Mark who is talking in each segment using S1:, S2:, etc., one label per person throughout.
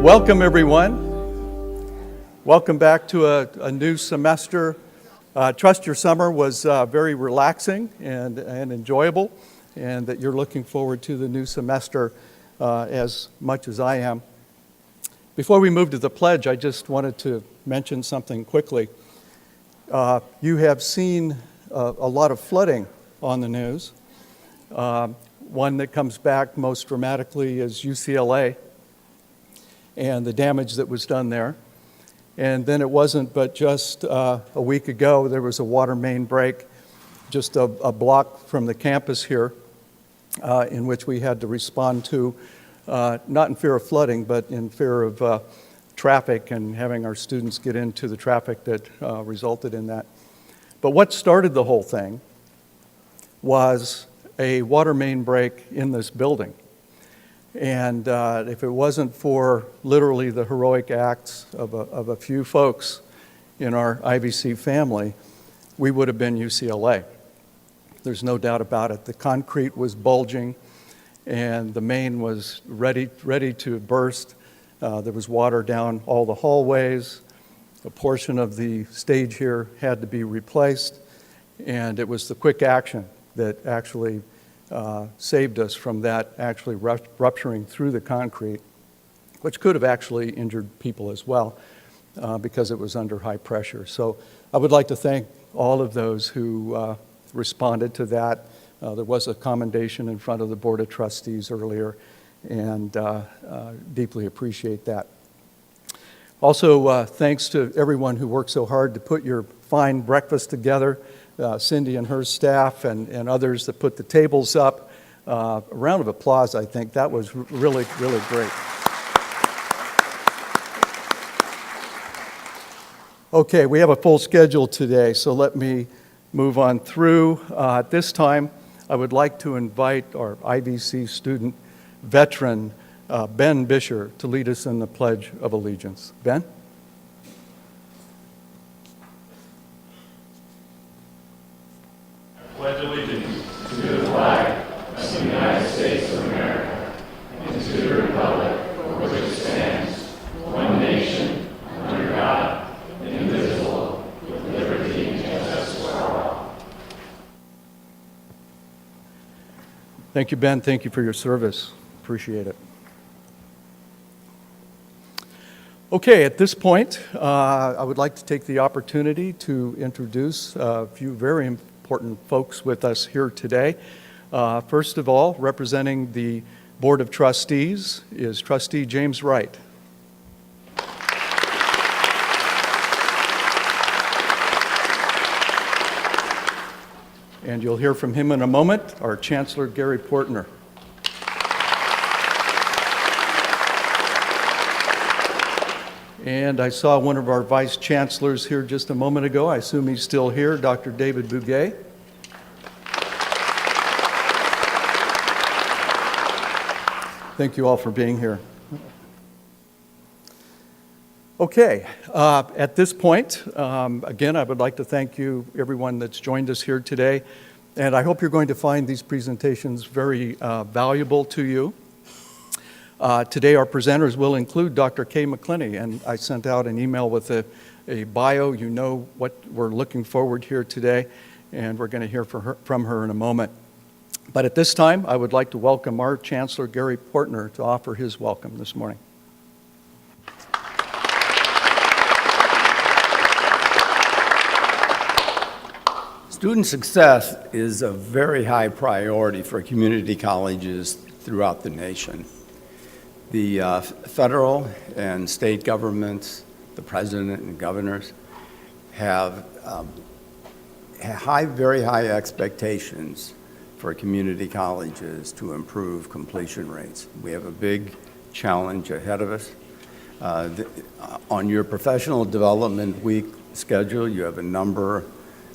S1: Welcome, everyone. Welcome back to a new semester. Trust your summer was very relaxing and enjoyable, and that you're looking forward to the new semester as much as I am. Before we move to the pledge, I just wanted to mention something quickly. You have seen a lot of flooding on the news. One that comes back most dramatically is UCLA and the damage that was done there. And then it wasn't but just a week ago, there was a water main break just a block from the campus here in which we had to respond to, not in fear of flooding, but in fear of traffic and having our students get into the traffic that resulted in that. But what started the whole thing was a water main break in this building. And if it wasn't for literally the heroic acts of a few folks in our IVC family, we would have been UCLA. There's no doubt about it. The concrete was bulging and the main was ready to burst. There was water down all the hallways. A portion of the stage here had to be replaced, and it was the quick action that actually saved us from that actually rupturing through the concrete, which could have actually injured people as well because it was under high pressure. So I would like to thank all of those who responded to that. There was a commendation in front of the Board of Trustees earlier, and deeply appreciate that. Also, thanks to everyone who worked so hard to put your fine breakfast together. Cindy and her staff and others that put the tables up. A round of applause, I think. That was really, really great. Okay, we have a full schedule today, so let me move on through. At this time, I would like to invite our IVC student veteran, Ben Bisher, to lead us in the Pledge of Allegiance. Ben?
S2: Pledge allegiance to the flag of the United States of America and to the republic for which it stands, one nation, under God, indivisible, with liberty and justice for all.
S1: Thank you, Ben. Thank you for your service. Appreciate it. Okay, at this point, I would like to take the opportunity to introduce a few very important folks with us here today. First of all, representing the Board of Trustees is Trustee James Wright. And you'll hear from him in a moment, our Chancellor Gary Portner. And I saw one of our vice chancellors here just a moment ago. I assume he's still here, Dr. David Bouguet. Thank you all for being here. Okay, at this point, again, I would like to thank you, everyone that's joined us here today. And I hope you're going to find these presentations very valuable to you. Today our presenters will include Dr. Kay McClinney, and I sent out an email with a bio. You know what we're looking forward here today, and we're going to hear from her in a moment. But at this time, I would like to welcome our Chancellor Gary Portner to offer his welcome this morning.
S3: Student success is a very high priority for community colleges throughout the nation. The federal and state governments, the president and governors, have very high expectations for community colleges to improve completion rates. We have a big challenge ahead of us. On your professional development week schedule, you have a number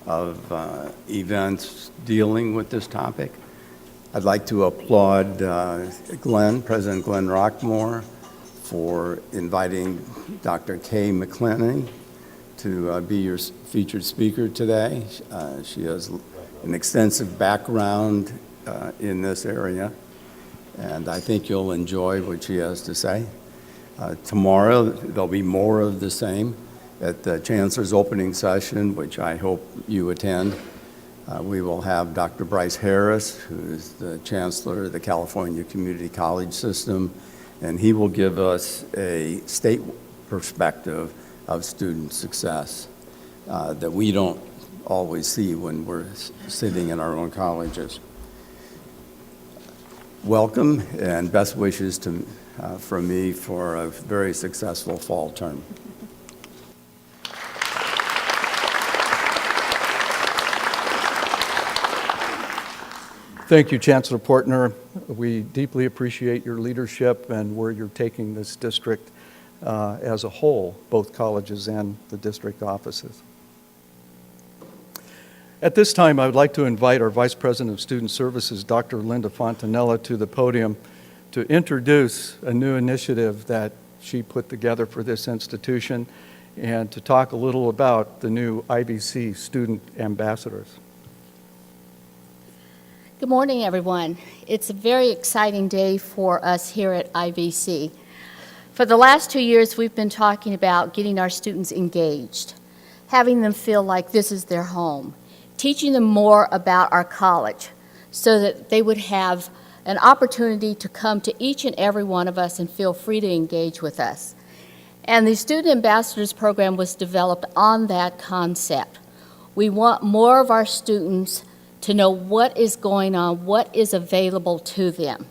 S3: of events dealing with this topic. I'd like to applaud President Glenn Rockmore, for inviting Dr. Kay McClinney to be your featured speaker today. She has an extensive background in this area, and I think you'll enjoy what she has to say. Tomorrow, there'll be more of the same at the Chancellor's opening session, which I hope you attend. We will have Dr. Bryce Harris, who is the Chancellor of the California Community College System, and he will give us a state perspective of student success that we don't always see when we're sitting in our own colleges. Welcome and best wishes from me for a very successful fall term.
S1: Thank you, Chancellor Portner. We deeply appreciate your leadership and where you're taking this district as a whole, both colleges and the district offices. At this time, I would like to invite our Vice President of Student Services, Dr. Linda Fontanella, to the podium to introduce a new initiative that she put together for this institution and to talk a little about the new IVC student ambassadors.
S4: Good morning, everyone. It's a very exciting day for us here at IVC. For the last 2 years, we've been talking about getting our students engaged, having them feel like this is their home, teaching them more about our college so that they would have an opportunity to come to each and every one of us and feel free to engage with us. And the Student Ambassadors Program was developed on that concept. We want more of our students to know what is going on, what is available to them.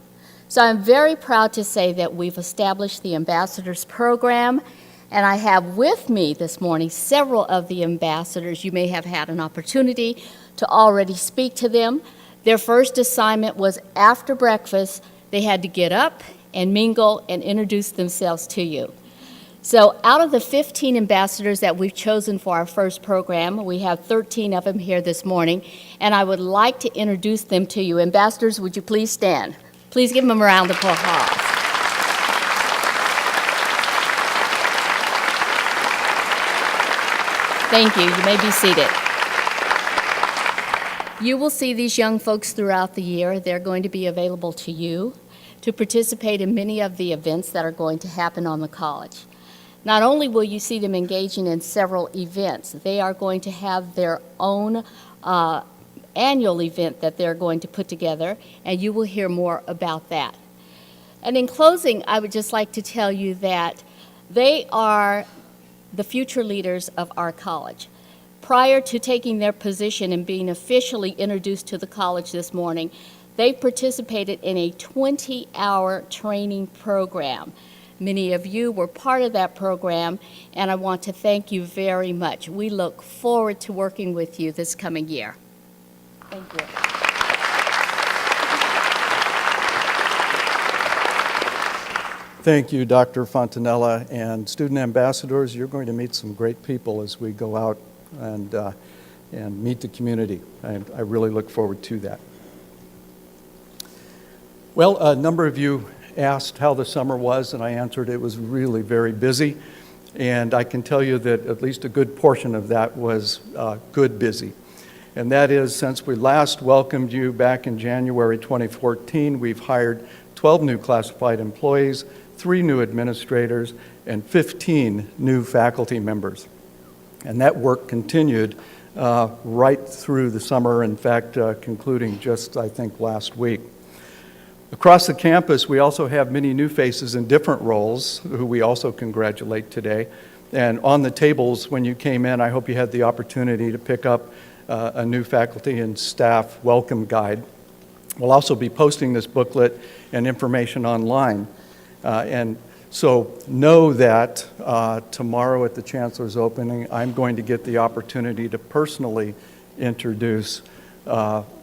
S4: So I'm very proud to say that we've established the Ambassadors Program, and I have with me this morning several of the ambassadors. You may have had an opportunity to already speak to them. Their first assignment was after breakfast. They had to get up and mingle and introduce themselves to you. So out of the 15 ambassadors that we've chosen for our first program, we have 13 of them here this morning, and I would like to introduce them to you. Ambassadors, would you please stand? Please give them a round of applause. Thank you. You may be seated. You will see these young folks throughout the year. They're going to be available to you to participate in many of the events that are going to happen on the college. Not only will you see them engaging in several events, they are going to have their own annual event that they're going to put together, and you will hear more about that. And in closing, I would just like to tell you that they are the future leaders of our college. Prior to taking their position and being officially introduced to the college this morning, they participated in a 20-hour training program. Many of you were part of that program, and I want to thank you very much. We look forward to working with you this coming year. Thank you.
S1: Thank you, Dr. Fontanella, and student ambassadors. You're going to meet some great people as we go out and meet the community. I really look forward to that. Well, a number of you asked how the summer was, and I answered it was really very busy. And I can tell you that at least a good portion of that was good busy. And that is, since we last welcomed you back in January 2014, we've hired 12 new classified employees, 3 new administrators, and 15 new faculty members. And that work continued right through the summer, in fact, concluding just, I think, last week. Across the campus, we also have many new faces in different roles who we also congratulate today. And on the tables when you came in, I hope you had the opportunity to pick up a new faculty and staff welcome guide. We'll also be posting this booklet and information online. And so know that tomorrow at the Chancellor's opening, I'm going to get the opportunity to personally introduce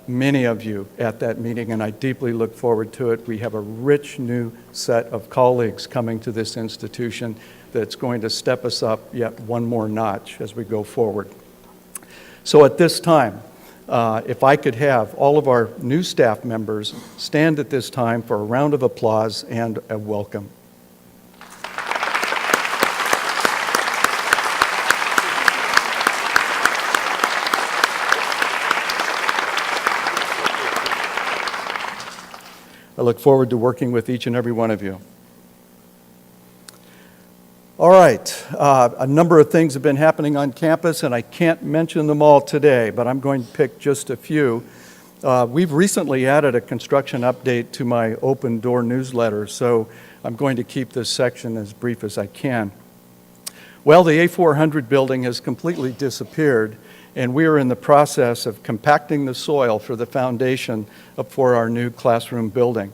S1: many of you at that meeting, and I deeply look forward to it. We have a rich new set of colleagues coming to this institution that's going to step us up yet one more notch as we go forward. So at this time, if I could have all of our new staff members stand at this time for a round of applause and a welcome. I look forward to working with each and every one of you. All right, a number of things have been happening on campus, and I can't mention them all today, but I'm going to pick just a few. We've recently added a construction update to my Open Door newsletter, so I'm going to keep this section as brief as I can. Well, the A400 building has completely disappeared, and we are in the process of compacting the soil for the foundation for our new classroom building.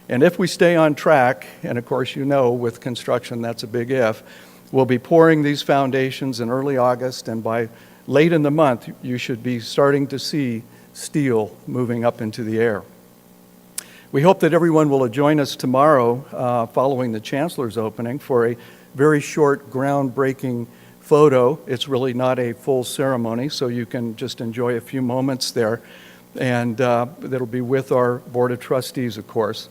S1: And if we stay on track, and of course you know with construction that's a big if, we'll be pouring these foundations in early August, and by late in the month you should be starting to see steel moving up into the air. We hope that everyone will join us tomorrow following the Chancellor's opening for a very short groundbreaking photo. It's really not a full ceremony, so you can just enjoy a few moments there, and that'll be with our Board of Trustees, of course.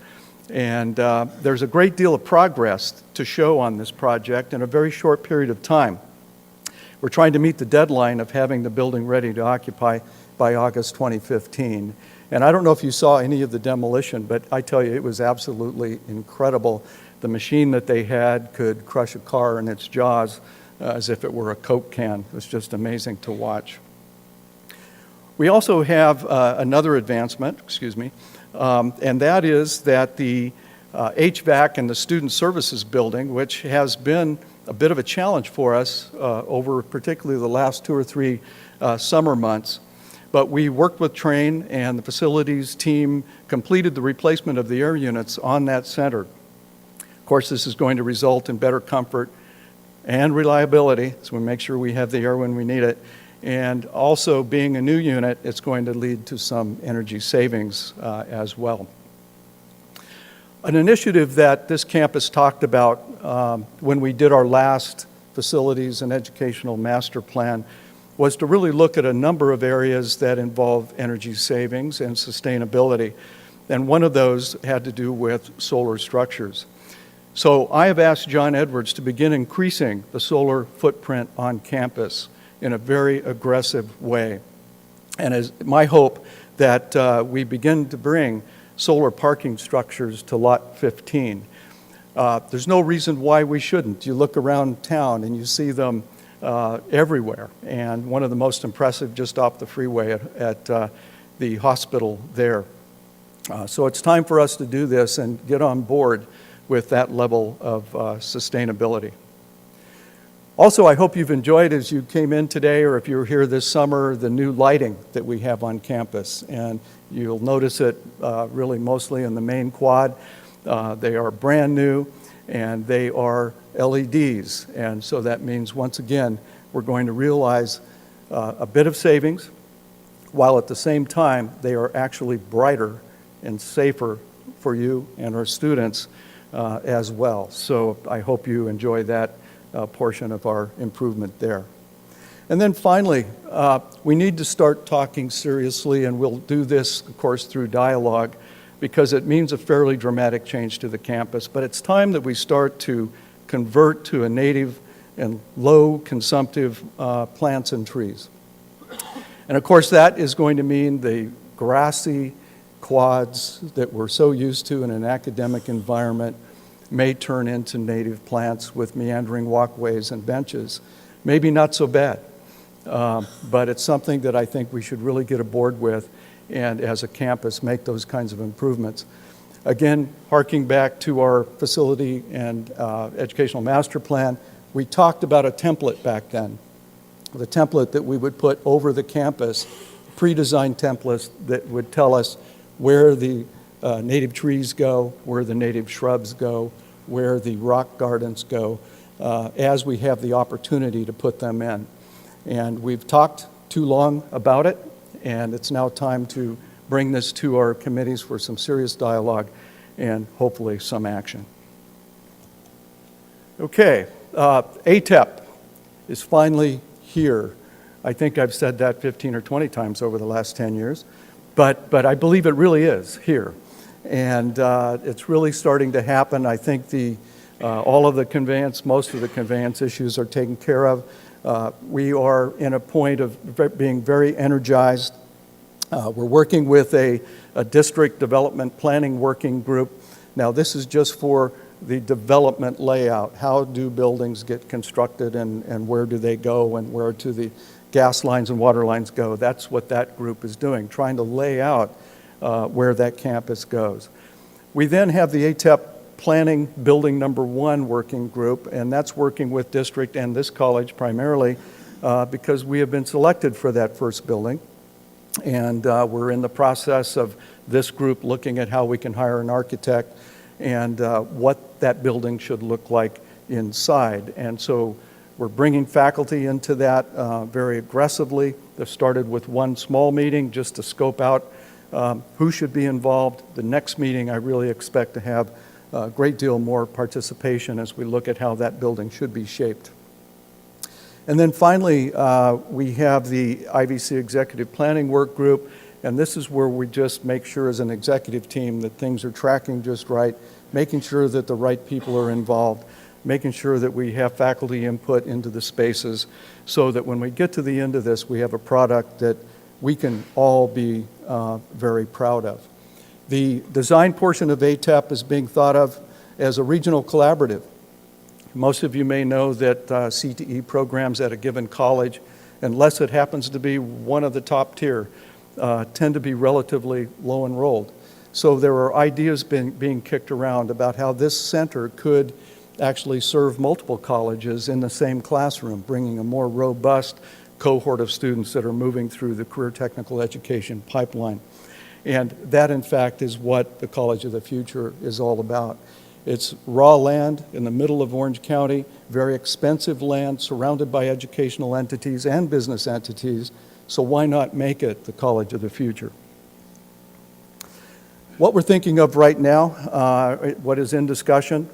S1: And there's a great deal of progress to show on this project in a very short period of time. We're trying to meet the deadline of having the building ready to occupy by August 2015. And I don't know if you saw any of the demolition, but I tell you, it was absolutely incredible. The machine that they had could crush a car in its jaws as if it were a Coke can. It was just amazing to watch. We also have another advancement, and that is that the HVAC in the Student Services Building, which has been a bit of a challenge for us over particularly the last 2 or 3 summer months. But we worked with Trane, and the facilities team completed the replacement of the air units on that center. Of course, this is going to result in better comfort and reliability, so we make sure we have the air when we need it. And also, being a new unit, it's going to lead to some energy savings as well. An initiative that this campus talked about when we did our last facilities and educational master plan was to really look at a number of areas that involve energy savings and sustainability. And one of those had to do with solar structures. So I have asked John Edwards to begin increasing the solar footprint on campus in a very aggressive way. And it's my hope that we begin to bring solar parking structures to Lot 15. There's no reason why we shouldn't. You look around town and you see them everywhere. And one of the most impressive just off the freeway at the hospital there. So it's time for us to do this and get on board with that level of sustainability. Also, I hope you've enjoyed as you came in today, or if you were here this summer, the new lighting that we have on campus. And you'll notice it really mostly in the main quad. They are brand new, and they are LEDs. And so that means, once again, we're going to realize a bit of savings, while at the same time, they are actually brighter and safer for you and our students as well. So I hope you enjoy that portion of our improvement there. And then finally, we need to start talking seriously, and we'll do this, of course, through dialogue, because it means a fairly dramatic change to the campus. But it's time that we start to convert to a native and low consumptive plants and trees. And of course, that is going to mean the grassy quads that we're so used to in an academic environment may turn into native plants with meandering walkways and benches. Maybe not so bad, but it's something that I think we should really get aboard with, and as a campus make those kinds of improvements. Again, harking back to our facility and educational master plan, we talked about a template back then, the template that we would put over the campus, pre-designed templates that would tell us where the native trees go, where the native shrubs go, where the rock gardens go, as we have the opportunity to put them in. And we've talked too long about it, and it's now time to bring this to our committees for some serious dialogue and hopefully some action. Okay, ATEP is finally here. I think I've said that 15 or 20 times over the last 10 years, but I believe it really is here. And it's really starting to happen. I think all of the conveyance, most of the conveyance issues are taken care of. We are in a point of being very energized. We're working with a district development planning working group. Now, this is just for the development layout. How do buildings get constructed, and where do they go, and where do the gas lines and water lines go? That's what that group is doing, trying to lay out where that campus goes. We then have the ATEP Planning Building Number 1 working group, and that's working with district and this college primarily because we have been selected for that first building. And we're in the process of this group looking at how we can hire an architect and what that building should look like inside. And so we're bringing faculty into that very aggressively. They've started with one small meeting just to scope out who should be involved. The next meeting, I really expect to have a great deal more participation as we look at how that building should be shaped. And then finally, we have the IVC Executive Planning Work Group, and this is where we just make sure as an executive team that things are tracking just right, making sure that the right people are involved, making sure that we have faculty input into the spaces so that when we get to the end of this, we have a product that we can all be very proud of. The design portion of ATEP is being thought of as a regional collaborative. Most of you may know that CTE programs at a given college, unless it happens to be one of the top tier, tend to be relatively low enrolled. So there are ideas being kicked around about how this center could actually serve multiple colleges in the same classroom, bringing a more robust cohort of students that are moving through the career technical education pipeline. And that, in fact, is what the College of the Future is all about. It's raw land in the middle of Orange County, very expensive land surrounded by educational entities and business entities, so why not make it the College of the Future? What we're thinking of right now, what is in discussion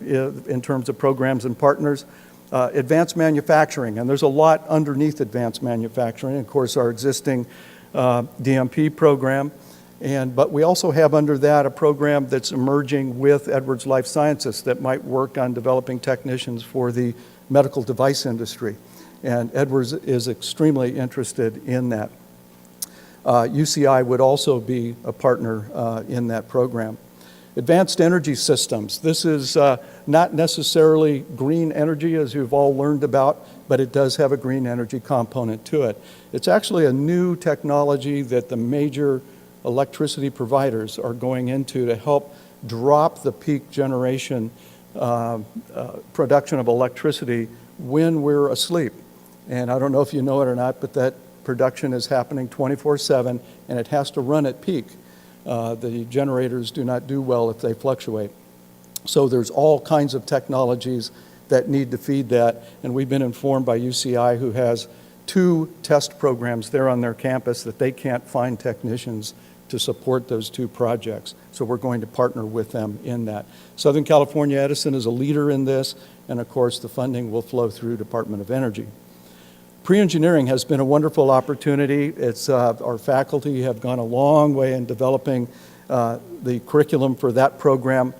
S1: in terms of programs and partners, advanced manufacturing, and there's a lot underneath advanced manufacturing. Of course, our existing DMP program, but we also have under that a program that's emerging with Edwards Life Sciences that might work on developing technicians for the medical device industry. And Edwards is extremely interested in that. UCI would also be a partner in that program. Advanced energy systems. This is not necessarily green energy, as you've all learned about, but it does have a green energy component to it. It's actually a new technology that the major electricity providers are going into to help drop the peak generation production of electricity when we're asleep. And I don't know if you know it or not, but that production is happening 24/7, and it has to run at peak. The generators do not do well if they fluctuate. So there's all kinds of technologies that need to feed that, and we've been informed by UCI, who has 2 test programs there on their campus, that they can't find technicians to support those 2 projects. So we're going to partner with them in that. Southern California Edison is a leader in this, and of course the funding will flow through Department of Energy. Pre-engineering has been a wonderful opportunity. It's, our faculty have gone a long way in developing the curriculum for that program.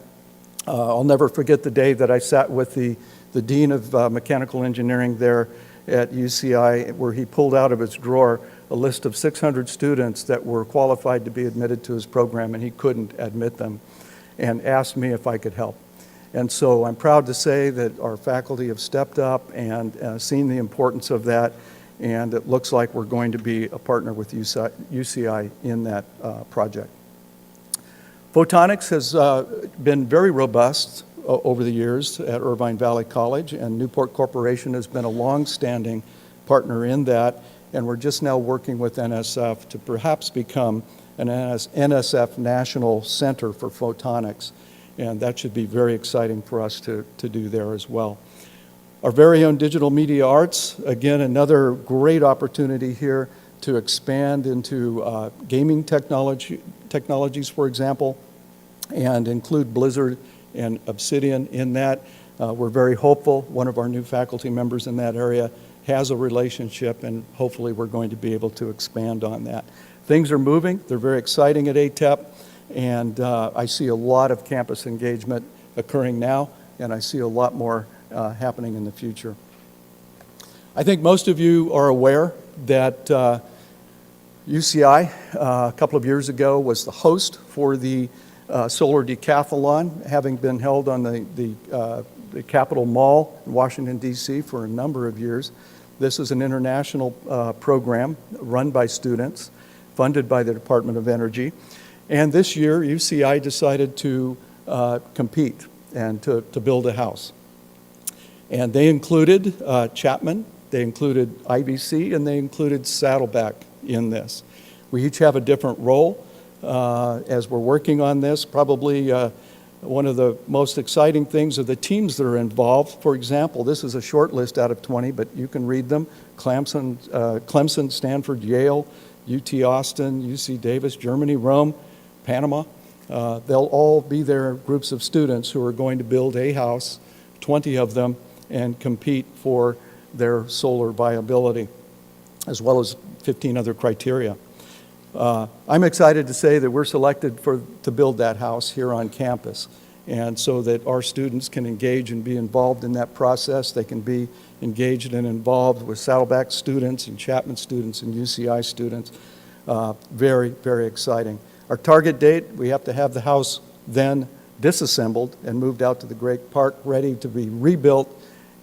S1: I'll never forget the day that I sat with the Dean of Mechanical Engineering there at UCI, where he pulled out of his drawer a list of 600 students that were qualified to be admitted to his program, and he couldn't admit them, and asked me if I could help. And so I'm proud to say that our faculty have stepped up and seen the importance of that, and it looks like we're going to be a partner with UCI in that project. Photonics has been very robust over the years at Irvine Valley College, and Newport Corporation has been a long-standing partner in that, and we're just now working with NSF to perhaps become an NSF National Center for Photonics, and that should be very exciting for us to do there as well. Our very own Digital Media Arts, again, another great opportunity here to expand into gaming technologies, for example, and include Blizzard and Obsidian in that. We're very hopeful. One of our new faculty members in that area has a relationship, and hopefully we're going to be able to expand on that. Things are moving. They're very exciting at ATEP, and I see a lot of campus engagement occurring now, and I see a lot more happening in the future. I think most of you are aware that UCI a couple of years ago was the host for the solar decathlon, having been held on the Capitol Mall in Washington, D.C. for a number of years. This is an international program run by students, funded by the Department of Energy. And this year, UCI decided to compete and to build a house. And they included Chapman, they included IVC, and they included Saddleback in this. We each have a different role as we're working on this. Probably one of the most exciting things are the teams that are involved. For example, this is a short list out of 20, but you can read them. Clemson, Stanford, Yale, UT Austin, UC Davis, Germany, Rome, Panama. They'll all be there, groups of students who are going to build a house, 20 of them, and compete for their solar viability, as well as 15 other criteria. I'm excited to say that we're selected to build that house here on campus, and so that our students can engage and be involved in that process. They can be engaged and involved with Saddleback students and Chapman students and UCI students. Very, very exciting. Our target date, we have to have the house then disassembled and moved out to the Great Park, ready to be rebuilt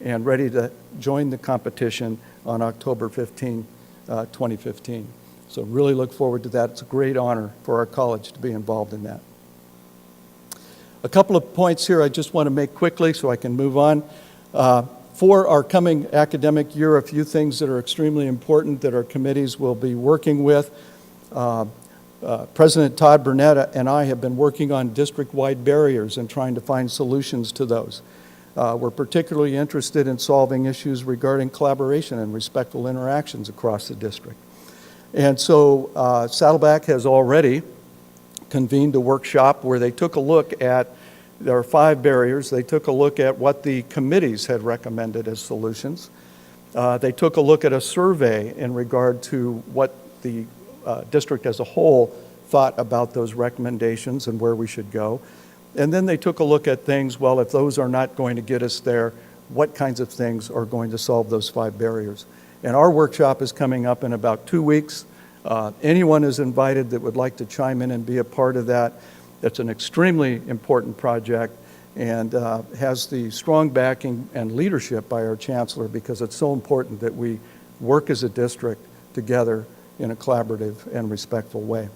S1: and ready to join the competition on October 15, 2015. So really look forward to that. It's a great honor for our college to be involved in that. A couple of points here I just want to make quickly so I can move on. For our coming academic year, a few things that are extremely important that our committees will be working with. President Todd Burnett and I have been working on district-wide barriers and trying to find solutions to those. We're particularly interested in solving issues regarding collaboration and respectful interactions across the district. And so Saddleback has already convened a workshop where they took a look at, there are 5 barriers, they took a look at what the committees had recommended as solutions. They took a look at a survey in regard to what the district as a whole thought about those recommendations and where we should go. And then they took a look at things, well, if those are not going to get us there, what kinds of things are going to solve those 5 barriers? And our workshop is coming up in about 2 weeks. Anyone is invited that would like to chime in and be a part of that. It's an extremely important project and has the strong backing and leadership by our chancellor, because it's so important that we work as a district together in a collaborative and respectful way.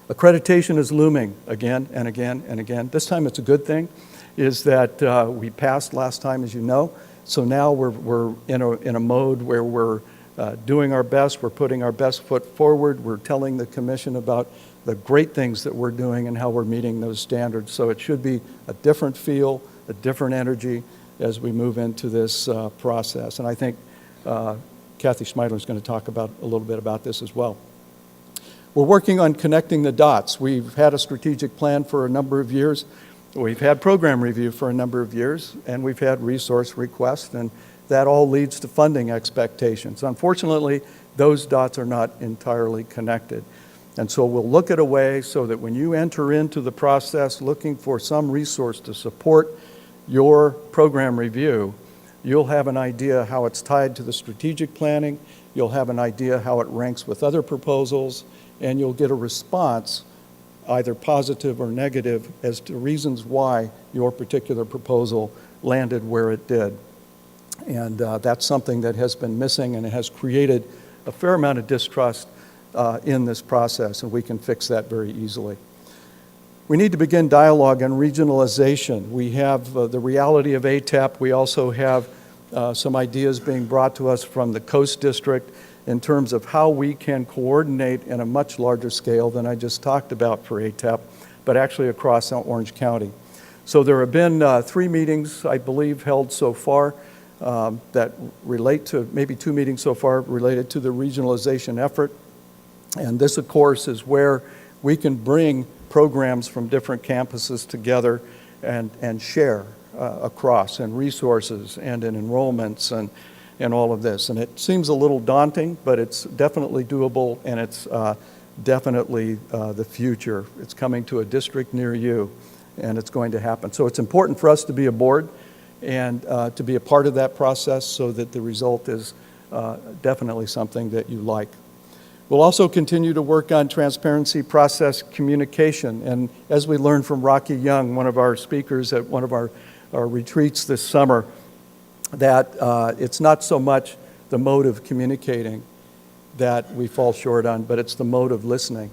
S1: Accreditation is looming again and again and again. This time it's a good thing, is that we passed last time, as you know. So now we're in a mode where we're doing our best, we're putting our best foot forward, we're telling the commission about the great things that we're doing and how we're meeting those standards. So it should be a different feel, a different energy as we move into this process. And I think Kathy Schmeidler is going to talk about a little bit about this as well. We're working on connecting the dots. We've had a strategic plan for a number of years. We've had program review for a number of years, and we've had resource requests, and that all leads to funding expectations. Unfortunately, those dots are not entirely connected. And so we'll look at a way so that when you enter into the process looking for some resource to support your program review, you'll have an idea how it's tied to the strategic planning, you'll have an idea how it ranks with other proposals, and you'll get a response, either positive or negative, as to reasons why your particular proposal landed where it did. And that's something that has been missing, and it has created a fair amount of distrust in this process, and we can fix that very easily. We need to begin dialogue on regionalization. We have the reality of ATEP. We also have some ideas being brought to us from the Coast District in terms of how we can coordinate in a much larger scale than I just talked about for ATEP, but actually across Orange County. So there have been 3 meetings, I believe, held so far that relate to, maybe 2 meetings so far related to the regionalization effort. And this, of course, is where we can bring programs from different campuses together and share across, and resources and in enrollments and all of this. And it seems a little daunting, but it's definitely doable, and it's definitely the future. It's coming to a district near you, and it's going to happen. So it's important for us to be aboard and to be a part of that process so that the result is definitely something that you like. We'll also continue to work on transparency process communication. And as we learned from Rocky Young, one of our speakers at one of our retreats this summer, that it's not so much the mode of communicating that we fall short on, but it's the mode of listening.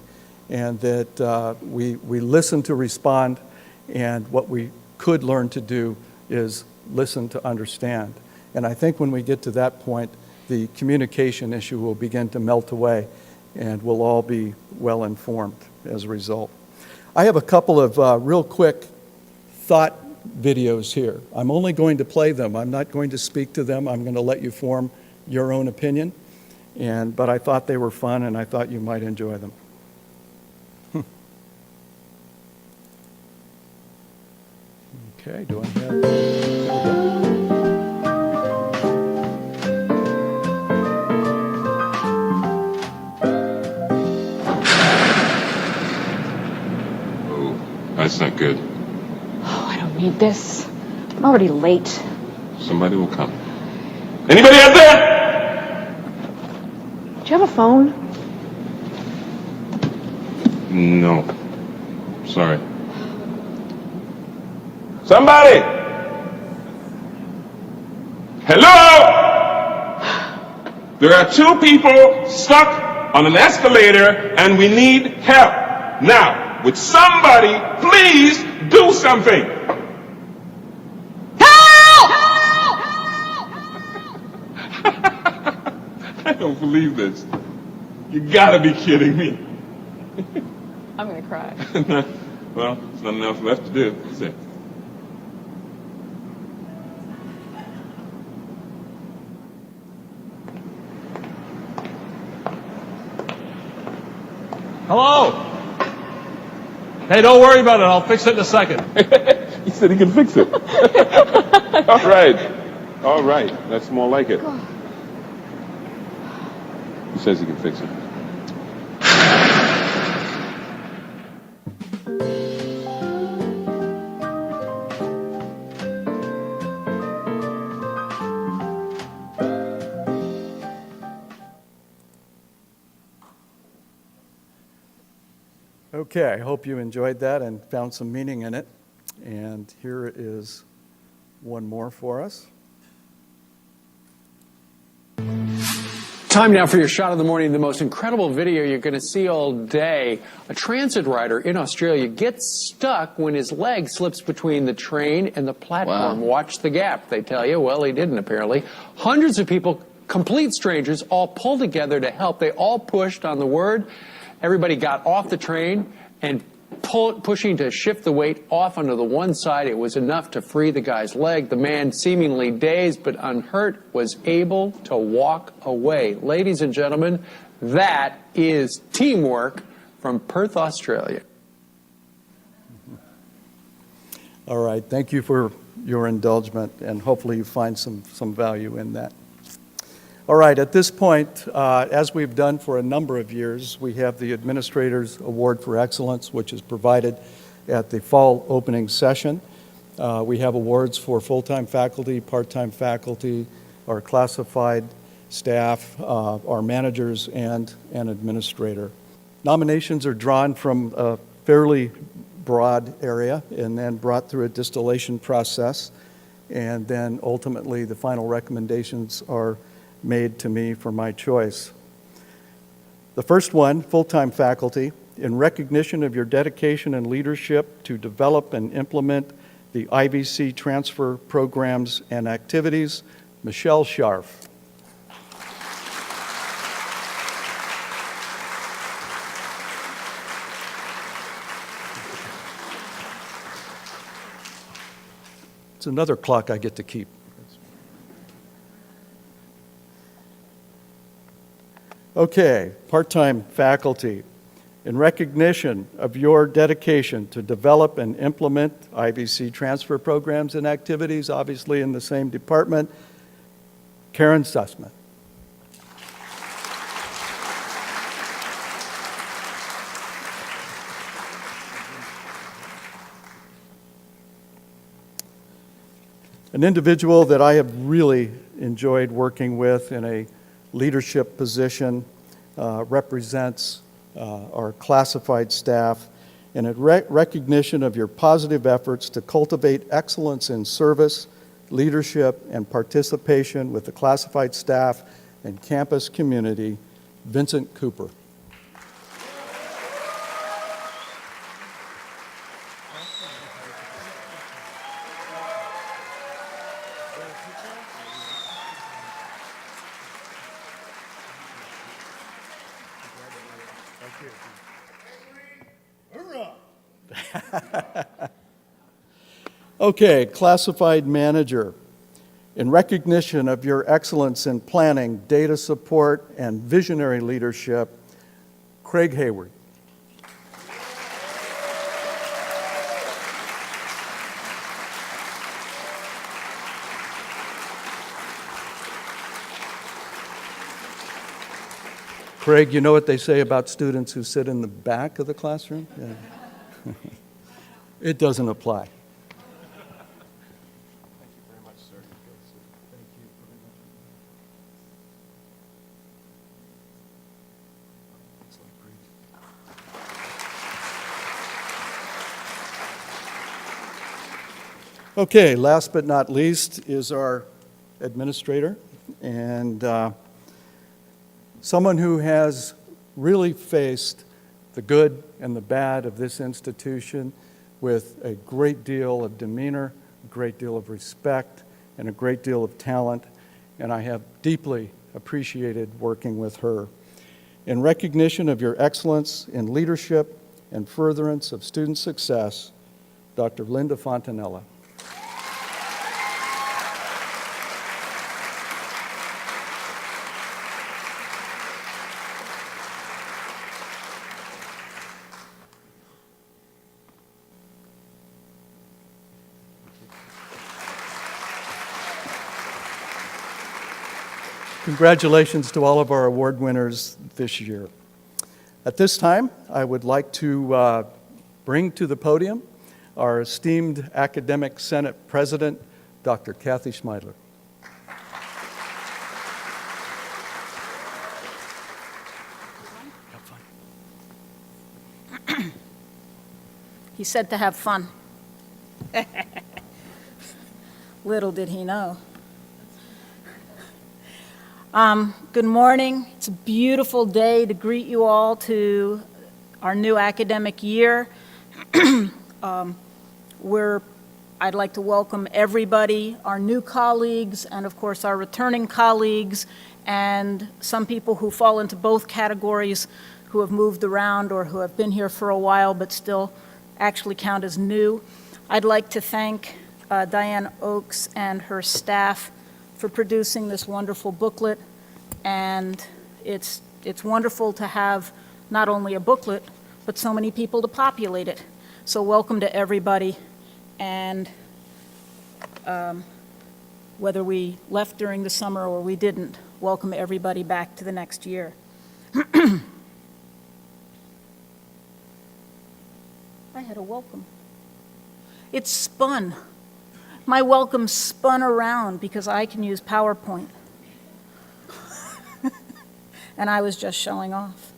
S1: And that we listen to respond, and what we could learn to do is listen to understand. And I think when we get to that point, the communication issue will begin to melt away, and we'll all be well informed as a result. I have a couple of real quick thought videos here. I'm only going to play them. I'm not going to speak to them. I'm going to let you form your own opinion. But I thought they were fun, and I thought you might enjoy them. Okay, do I have... There we go.
S2: That's not good.
S5: Oh, I don't need this. I'm already late.
S2: Somebody will come. Anybody out there?
S5: Do you have a phone?
S2: No. Sorry. Somebody! Hello? There are two people stuck on an escalator and we need help. Now, would somebody please do something?
S5: Help!
S2: I don't believe this. You gotta be kidding me.
S5: I'm gonna cry.
S2: Well, there's nothing else left to do, is it?
S6: Hello? Hey, don't worry about it. I'll fix it in a second.
S2: He said he can fix it. All right. All right. That's more like it. He says he can fix it.
S1: Okay, I hope you enjoyed that and found some meaning in it. And here is one more for us.
S7: Time now for your shot of the morning, the most incredible video you're going to see all day. A transit rider in Australia gets stuck when his leg slips between the train and the platform.
S8: Wow.
S7: Watch the gap, they tell you. Well, he didn't, apparently. Hundreds of people, complete strangers, all pulled together to help. They all pushed on the word. Everybody got off the train and pushing to shift the weight off onto the one side. It was enough to free the guy's leg. The man, seemingly dazed but unhurt, was able to walk away. Ladies and gentlemen, that is teamwork from Perth, Australia.
S1: All right, thank you for your indulgence, and hopefully you find some value in that. All right, at this point, as we've done for a number of years, we have the Administrator's Award for Excellence, which is provided at the fall opening session. We have awards for full-time faculty, part-time faculty, our classified staff, our managers, and an administrator. Nominations are drawn from a fairly broad area and then brought through a distillation process, and then ultimately the final recommendations are made to me for my choice. The first one, full-time faculty, in recognition of your dedication and leadership to develop and implement the IVC transfer programs and activities, Michelle Scharf. It's another clock I get to keep. Okay, part-time faculty. In recognition of your dedication to develop and implement IVC transfer programs and activities, obviously in the same department, Karen Sussman. An individual that I have really enjoyed working with in a leadership position, represents our classified staff, and in recognition of your positive efforts to cultivate excellence in service, leadership, and participation with the classified staff and campus community, Vincent Cooper. Okay, classified manager. In recognition of your excellence in planning, data support, and visionary leadership, Craig Hayward. Craig, you know what they say about students who sit in the back of the classroom? Yeah. It doesn't apply. Okay, last but not least is our administrator, and someone who has really faced the good and the bad of this institution with a great deal of demeanor, a great deal of respect, and a great deal of talent, and I have deeply appreciated working with her. In recognition of your excellence in leadership and furtherance of student success, Dr. Linda Fontanella. Congratulations to all of our award winners this year. At this time, I would like to bring to the podium our esteemed Academic Senate President, Dr. Kathy Schmeidler.
S8: He said to have fun. Little did he know. Good morning. It's a beautiful day to greet you all to our new academic year. I'd like to welcome everybody, our new colleagues, and of course our returning colleagues, and some people who fall into both categories, who have moved around or who have been here for a while but still actually count as new. I'd like to thank Diane Oakes and her staff for producing this wonderful booklet, and it's wonderful to have not only a booklet, but so many people to populate it. So welcome to everybody, and whether we left during the summer or we didn't, welcome everybody back to the next year. I had a welcome. It spun. My welcome spun around because I can use PowerPoint. And I was just showing off.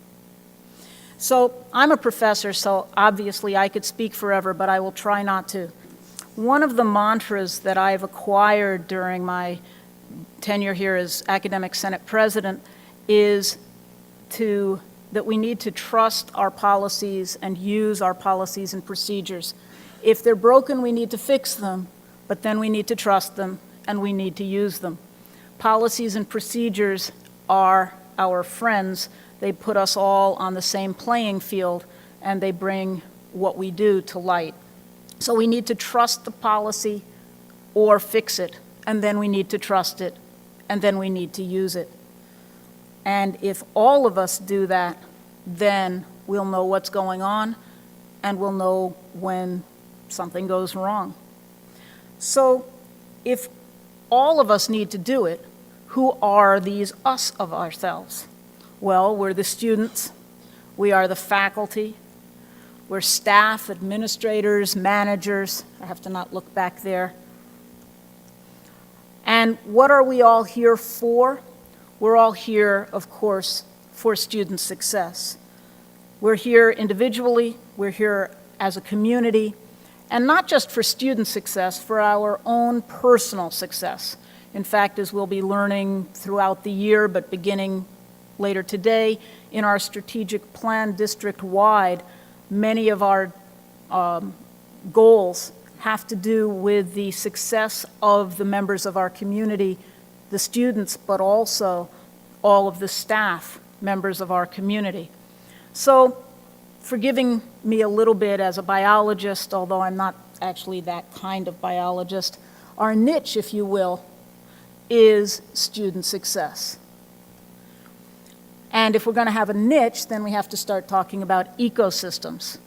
S8: So I'm a professor, so obviously I could speak forever, but I will try not to. One of the mantras that I've acquired during my tenure here as Academic Senate President is that we need to trust our policies and use our policies and procedures. If they're broken, we need to fix them, but then we need to trust them and we need to use them. Policies and procedures are our friends. They put us all on the same playing field, and they bring what we do to light. So we need to trust the policy or fix it, and then we need to trust it, and then we need to use it. And if all of us do that, then we'll know what's going on, and we'll know when something goes wrong. So if all of us need to do it, who are these us of ourselves? Well, we're the students, we are the faculty, we're staff, administrators, managers. I have to not look back there. And what are we all here for? We're all here, of course, for student success. We're here individually, we're here as a community, and not just for student success, for our own personal success. In fact, as we'll be learning throughout the year, but beginning later today, in our strategic plan district-wide, many of our goals have to do with the success of the members of our community, the students, but also all of the staff members of our community. So, forgiving me a little bit as a biologist, although I'm not actually that kind of biologist, our niche, if you will, is student success. And if we're going to have a niche, then we have to start talking about ecosystems.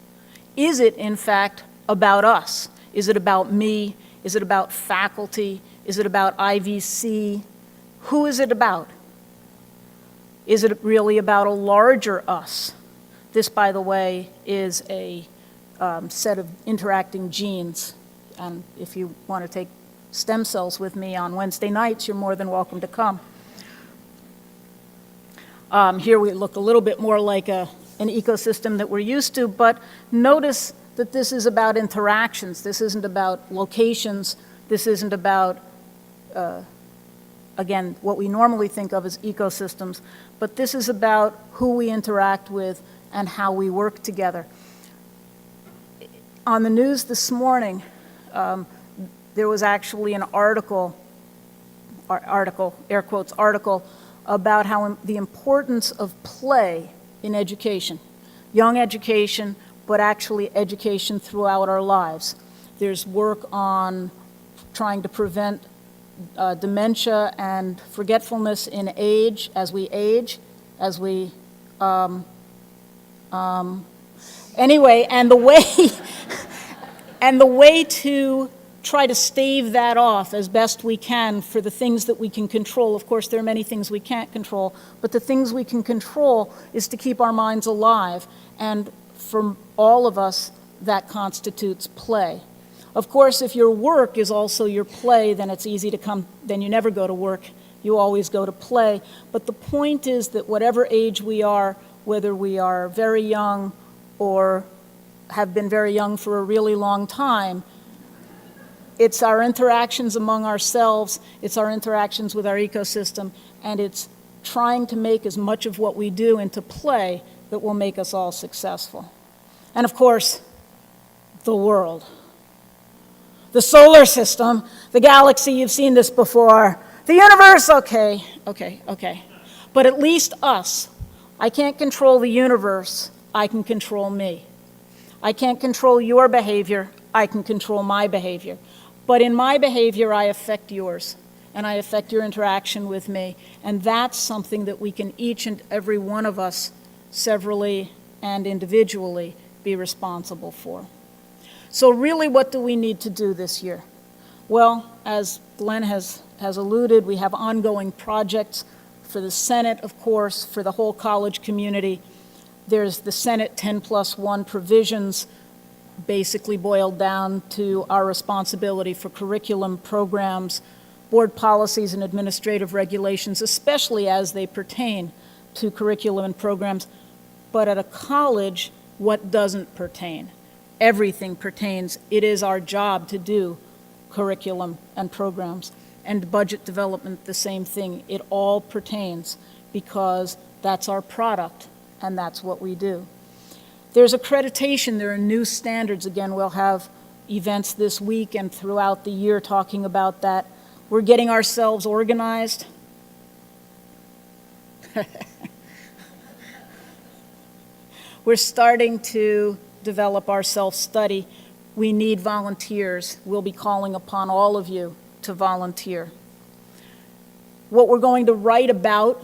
S8: Is it, in fact, about us? Is it about me? Is it about faculty? Is it about IVC? Who is it about? Is it really about a larger us? This, by the way, is a set of interacting genes. And if you want to take stem cells with me on Wednesday nights, you're more than welcome to come. Here we look a little bit more like an ecosystem that we're used to, but notice that this is about interactions. This isn't about locations. This isn't about, again, what we normally think of as ecosystems, but this is about who we interact with and how we work together. On the news this morning, there was actually an article, air quotes, article, about how the importance of play in education. Young education, but actually education throughout our lives. There's work on trying to prevent dementia and forgetfulness in age, as we age, as we, anyway, and the way, and the way to try to stave that off as best we can for the things that we can control. Of course, there are many things we can't control, but the things we can control is to keep our minds alive, and for all of us, that constitutes play. Of course, if your work is also your play, then it's easy to come, then you never go to work, you always go to play. But the point is that whatever age we are, whether we are very young or have been very young for a really long time, it's our interactions among ourselves, it's our interactions with our ecosystem, and it's trying to make as much of what we do into play that will make us all successful. And of course, the world. The solar system, the galaxy, you've seen this before. The universe, okay. But at least us. I can't control the universe, I can control me. I can't control your behavior, I can control my behavior. But in my behavior, I affect yours, and I affect your interaction with me. And that's something that we can each and every one of us, severally and individually, be responsible for. So really, what do we need to do this year? Well, as Glenn has alluded, we have ongoing projects for the Senate, of course, for the whole college community. There's the Senate 10+1 provisions, basically boiled down to our responsibility for curriculum programs, board policies, and administrative regulations, especially as they pertain to curriculum and programs. But at a college, what doesn't pertain? Everything pertains. It is our job to do curriculum and programs. And budget development, the same thing. It all pertains because that's our product and that's what we do. There's accreditation, there are new standards. Again, we'll have events this week and throughout the year talking about that. We're getting ourselves organized. We're starting to develop our self-study. We need volunteers. We'll be calling upon all of you to volunteer. What we're going to write about,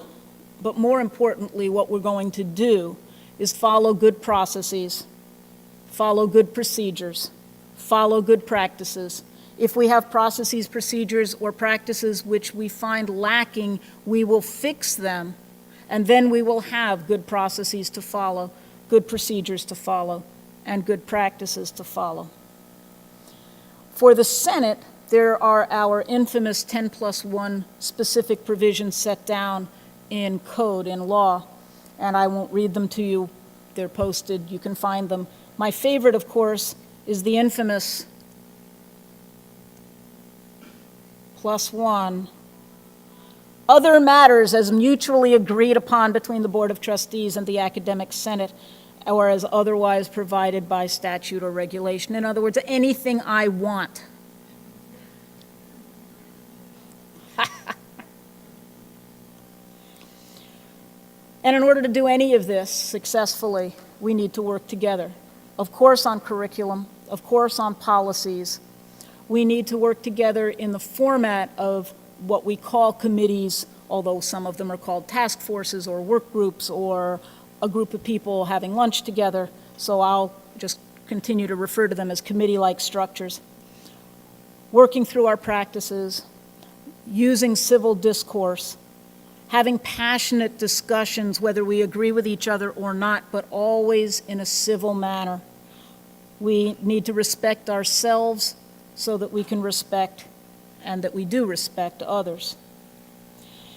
S8: but more importantly, what we're going to do is follow good processes, follow good procedures, follow good practices. If we have processes, procedures, or practices which we find lacking, we will fix them, and then we will have good processes to follow, good procedures to follow, and good practices to follow. For the Senate, there are our infamous 10+1 specific provisions set down in code, in law. and I won't read them to you. They're posted. You can find them. My favorite, of course, is the infamous +1. Other matters as mutually agreed upon between the Board of Trustees and the Academic Senate, or as otherwise provided by statute or regulation. In other words, anything I want. And in order to do any of this successfully, we need to work together. Of course on curriculum, of course on policies. We need to work together in the format of what we call committees, although some of them are called task forces or work groups or a group of people having lunch together. So I'll just continue to refer to them as committee-like structures. Working through our practices, using civil discourse, having passionate discussions, whether we agree with each other or not, but always in a civil manner. We need to respect ourselves so that we can respect and that we do respect others.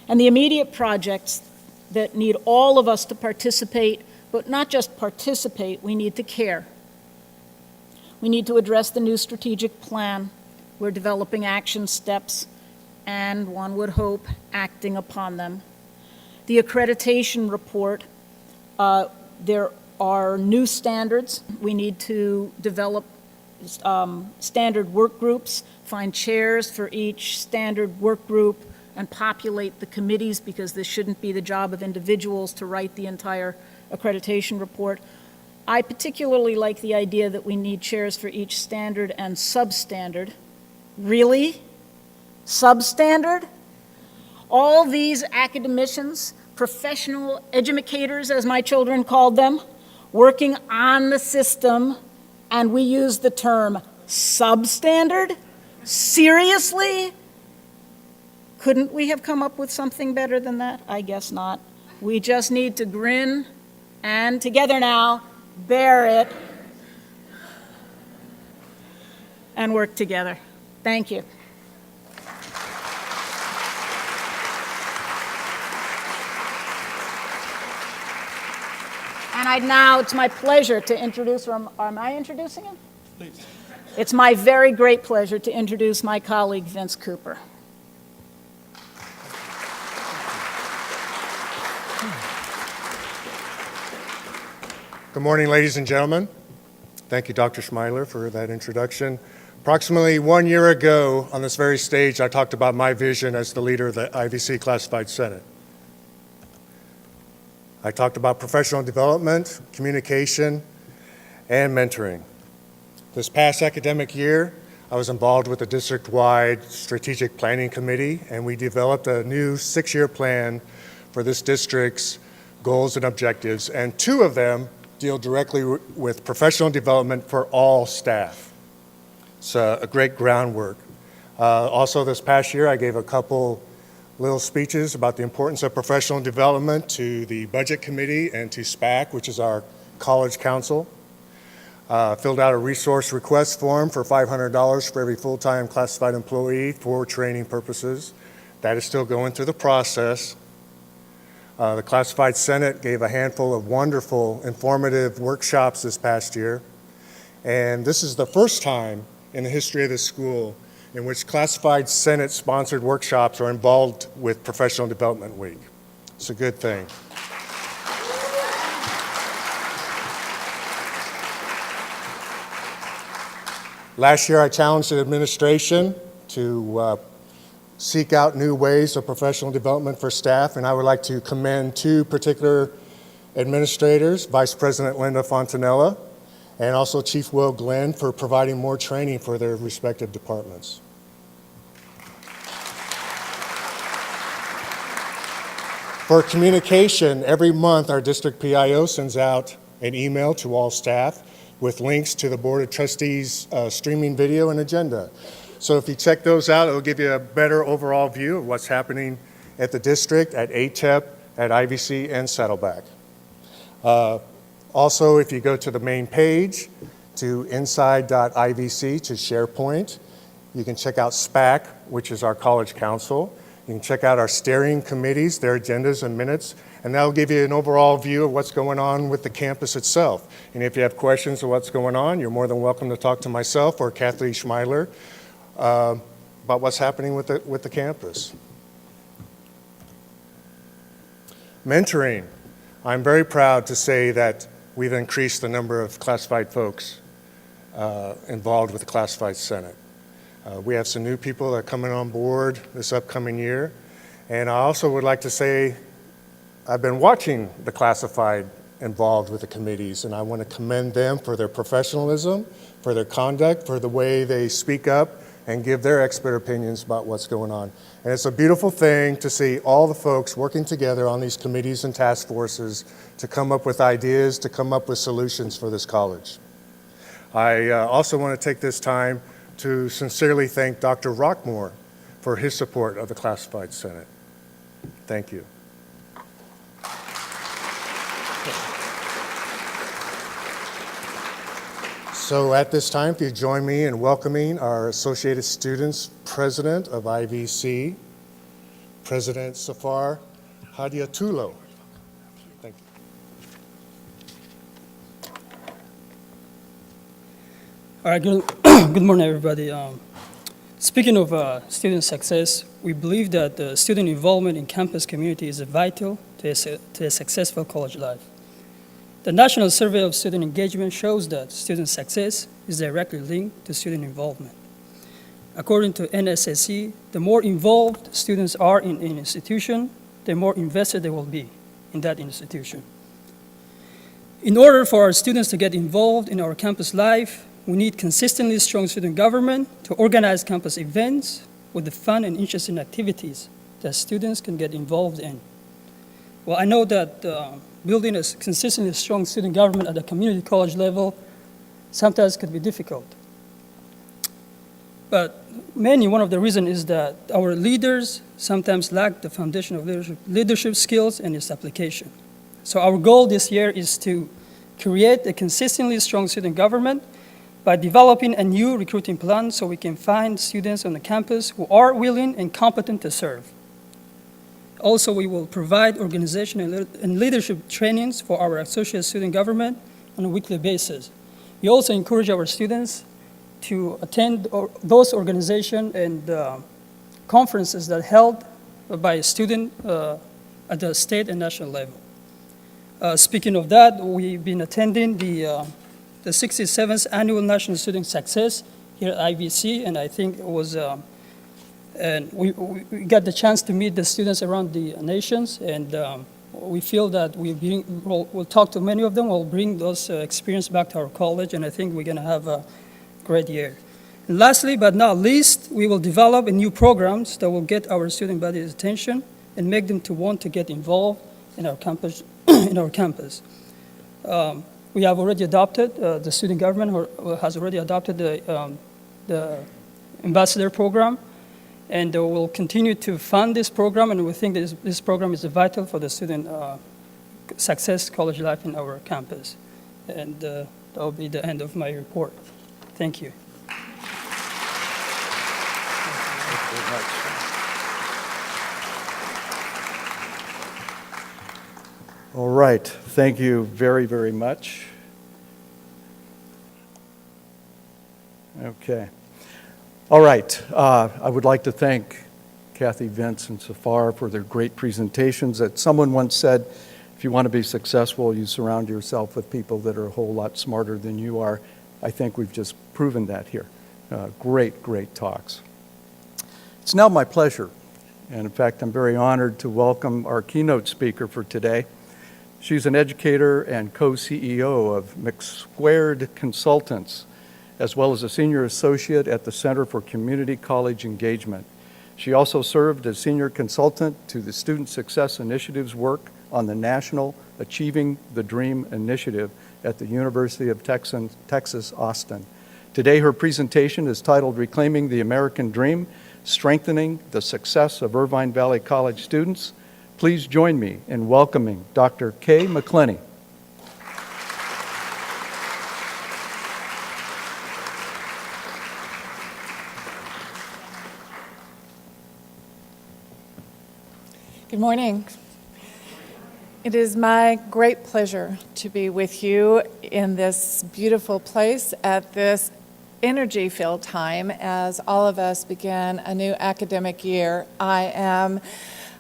S8: And the immediate projects that need all of us to participate, but not just participate, we need to care. We need to address the new strategic plan. We're developing action steps, and one would hope acting upon them. The accreditation report, there are new standards. We need to develop standard work groups, find chairs for each standard work group, and populate the committees, because this shouldn't be the job of individuals to write the entire accreditation report. I particularly like the idea that we need chairs for each standard and substandard. Really? Substandard? All these academicians, professional educators, as my children called them, working on the system, and we use the term substandard? Seriously? Couldn't we have come up with something better than that? I guess not. We just need to grin and, together now, bear it and work together. Thank you. And now it's my pleasure to introduce, or am I introducing him?
S1: Please.
S8: It's my very great pleasure to introduce my colleague, Vince Cooper.
S9: Good morning, ladies and gentlemen. Thank you, Dr. Schmeiler, for that introduction. Approximately 1 year ago, on this very stage, I talked about my vision as the leader of the IVC Classified Senate. I talked about professional development, communication, and mentoring. This past academic year, I was involved with the district-wide strategic planning committee, and we developed a new 6-year plan for this district's goals and objectives, and 2 of them deal directly with professional development for all staff. It's a great groundwork. Also this past year, I gave a couple little speeches about the importance of professional development to the Budget Committee and to SPAC, which is our college council. Filled out a resource request form for $500 for every full-time classified employee for training purposes. That is still going through the process. The Classified Senate gave a handful of wonderful, informative workshops this past year. And this is the first time in the history of the school in which Classified Senate-sponsored workshops are involved with Professional Development Week. It's a good thing. Last year, I challenged the administration to seek out new ways of professional development for staff, and I would like to commend 2 particular administrators, Vice President Linda Fontanella and also Chief Will Glenn, for providing more training for their respective departments. For communication, every month our district PIO sends out an email to all staff with links to the Board of Trustees streaming video and agenda. So if you check those out, it'll give you a better overall view of what's happening at the district, at ATEP, at IVC, and Saddleback. Also, if you go to the main page, to inside.ivc, to SharePoint, you can check out SPAC, which is our college council. You can check out our steering committees, their agendas and minutes, and that'll give you an overall view of what's going on with the campus itself. And if you have questions of what's going on, you're more than welcome to talk to myself or Kathy Schmeiler about what's happening with the campus. Mentoring. I'm very proud to say that we've increased the number of classified folks involved with the Classified Senate. We have some new people that are coming on board this upcoming year. And I also would like to say I've been watching the classified involved with the committees, and I want to commend them for their professionalism, for their conduct, for the way they speak up and give their expert opinions about what's going on. And it's a beautiful thing to see all the folks working together on these committees and task forces to come up with ideas, to come up with solutions for this college. I also want to take this time to sincerely thank Dr. Rockmore for his support of the Classified Senate. Thank you. So at this time, if you join me in welcoming our Associated Students President of IVC, President Safar Hadiatulo. Thank you.
S10: All right, good morning, everybody. Speaking of student success, we believe that student involvement in campus community is vital to a successful college life. The National Survey of Student Engagement shows that student success is directly linked to student involvement. According to NSSE, the more involved students are in an institution, the more invested they will be in that institution. In order for our students to get involved in our campus life, we need consistently strong student government to organize campus events with the fun and interesting activities that students can get involved in. Well, I know that building a consistently strong student government at the community college level sometimes can be difficult. But mainly one of the reasons is that our leaders sometimes lack the foundation of leadership skills and its application. So our goal this year is to create a consistently strong student government by developing a new recruiting plan so we can find students on the campus who are willing and competent to serve. Also, we will provide organization and leadership trainings for our associate student government on a weekly basis. We also encourage our students to attend those organizations and conferences that are held by a student at the state and national level. Speaking of that, we've been attending the 67th Annual National Student Success here at IVC, and I think it was and we got the chance to meet the students around the nations, and we feel that we'll talk to many of them. We'll bring those experience back to our college, and I think we're going to have a great year. And lastly, but not least, we will develop new programs that will get our student body's attention and make them to want to get involved in our campus. We have already adopted, the student government has already adopted the ambassador program, and we'll continue to fund this program, and we think that this program is vital for the student success college life in our campus. And that will be the end of my report. Thank you.
S1: Thank you very much. All right, thank you very, very much. Okay. All right, I would like to thank Kathy, Vince, and Safar for their great presentations. That someone once said, if you want to be successful, you surround yourself with people that are a whole lot smarter than you are. I think we've just proven that here. Great, great talks. It's now my pleasure, and in fact, I'm very honored to welcome our keynote speaker for today. She's an educator and co-CEO of McSquared Consultants, as well as a senior associate at the Center for Community College Engagement. She also served as senior consultant to the Student Success Initiative's work on the National Achieving the Dream Initiative at the University of Texas, Austin. Today, her presentation is titled Reclaiming the American Dream, Strengthening the Success of Irvine Valley College Students. Please join me in welcoming Dr. Kay McClenny.
S11: Good morning. It is my great pleasure to be with you in this beautiful place at this energy-filled time as all of us begin a new academic year. I am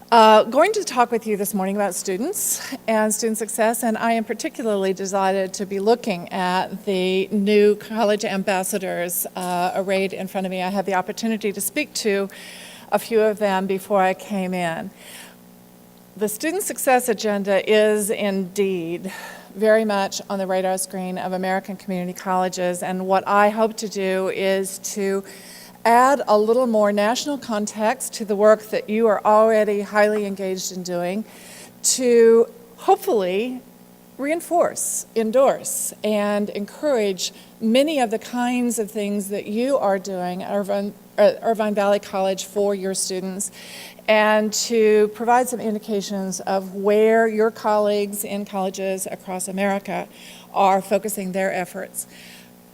S11: going to talk with you this morning about students and student success, and I am particularly delighted to be looking at the new college ambassadors arrayed in front of me. I had the opportunity to speak to a few of them before I came in. The student success agenda is indeed very much on the radar screen of American community colleges, and what I hope to do is to add a little more national context to the work that you are already highly engaged in doing, to hopefully reinforce, endorse, and encourage many of the kinds of things that you are doing at Irvine Valley College for your students, and to provide some indications of where your colleagues in colleges across America are focusing their efforts.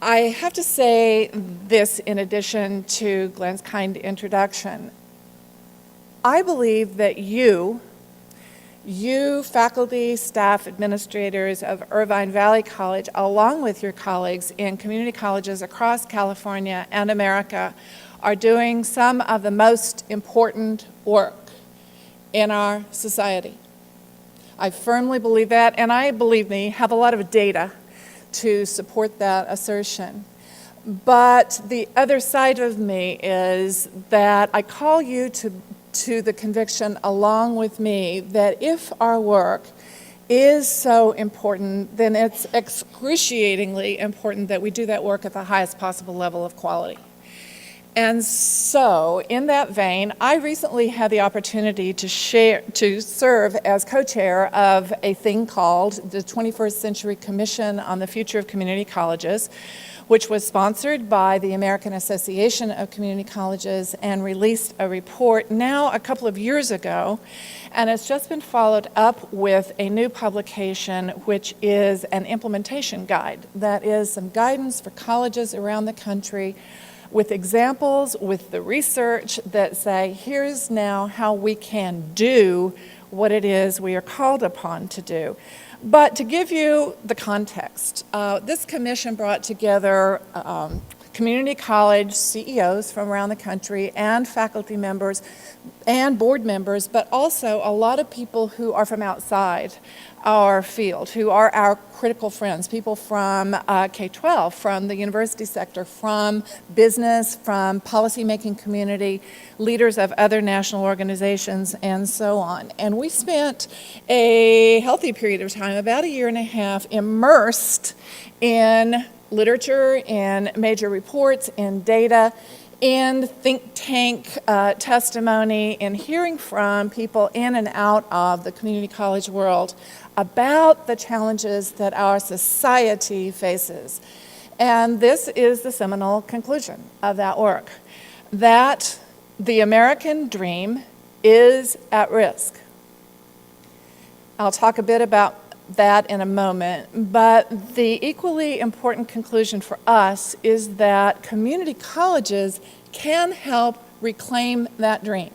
S11: I have to say this in addition to Glenn's kind introduction. I believe that you faculty, staff, administrators of Irvine Valley College, along with your colleagues in community colleges across California and America, are doing some of the most important work in our society. I firmly believe that, and I, believe me, have a lot of data to support that assertion. But the other side of me is that I call you to the conviction along with me that if our work is so important, then it's excruciatingly important that we do that work at the highest possible level of quality. And so, in that vein, I recently had the opportunity to serve as co-chair of a thing called the 21st Century Commission on the Future of Community Colleges, which was sponsored by the American Association of Community Colleges and released a report now a couple of years ago. And it's just been followed up with a new publication, which is an implementation guide. That is some guidance for colleges around the country with examples, with the research that say, here's now how we can do what it is we are called upon to do. But to give you the context, this commission brought together community college CEOs from around the country and faculty members and board members, but also a lot of people who are from outside our field, who are our critical friends, people from K-12, from the university sector, from business, from policymaking community, leaders of other national organizations, and so on. And we spent a healthy period of time, about a year and a half, immersed in literature, in major reports, in data, in think tank testimony, in hearing from people in and out of the community college world about the challenges that our society faces. And this is the seminal conclusion of that work, that the American dream is at risk. I'll talk a bit about that in a moment, but the equally important conclusion for us is that community colleges can help reclaim that dream.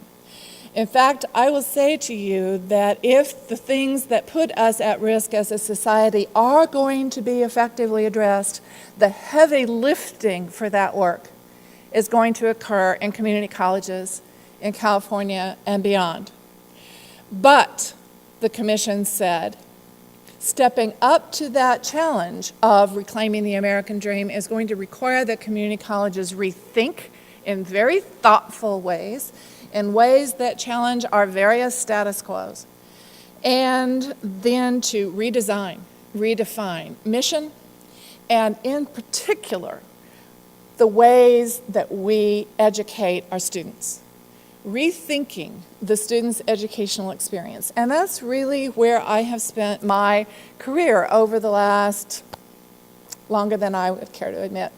S11: In fact, I will say to you that if the things that put us at risk as a society are going to be effectively addressed, the heavy lifting for that work is going to occur in community colleges in California and beyond. But, the commission said, stepping up to that challenge of reclaiming the American dream is going to require that community colleges rethink in very thoughtful ways, in ways that challenge our various status quos, and then to redesign, redefine mission, and in particular, the ways that we educate our students. Rethinking the student's educational experience. And that's really where I have spent my career over the last longer than I would care to admit.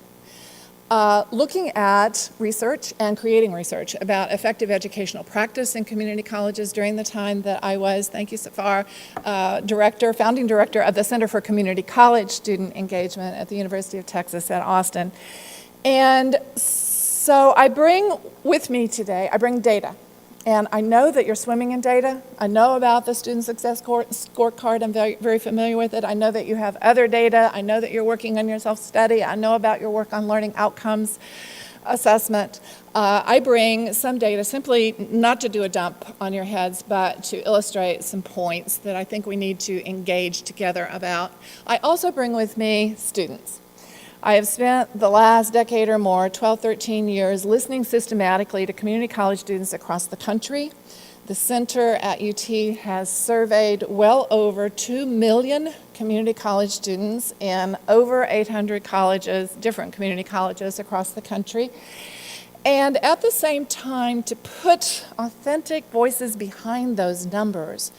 S11: Looking at research and creating research about effective educational practice in community colleges during the time that I was, thank you Safar, founding director of the Center for Community College Student Engagement at the University of Texas at Austin. And so I bring with me today, I bring data And I know that you're swimming in data. I know about the Student Success Scorecard. I'm very, very familiar with it. I know that you have other data. I know that you're working on your self-study. I know about your work on learning outcomes assessment. I bring some data simply not to do a dump on your heads, but to illustrate some points that I think we need to engage together about. I also bring with me students. I have spent the last decade or more, 12, 13 years, listening systematically to community college students across the country. The center at UT has surveyed well over 2 million community college students in over 800 colleges, different community colleges across the country. And at the same time, to put authentic voices behind those numbers,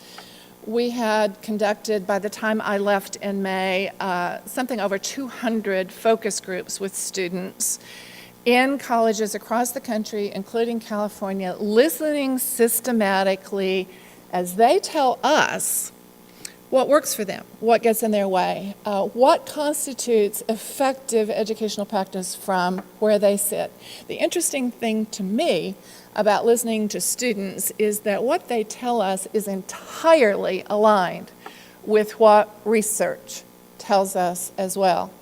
S11: we had conducted, by the time I left in May, something over 200 focus groups with students in colleges across the country, including California, listening systematically as they tell us what works for them, what gets in their way, what constitutes effective educational practice from where they sit. The interesting thing to me about listening to students is that what they tell us is entirely aligned with what research tells us as well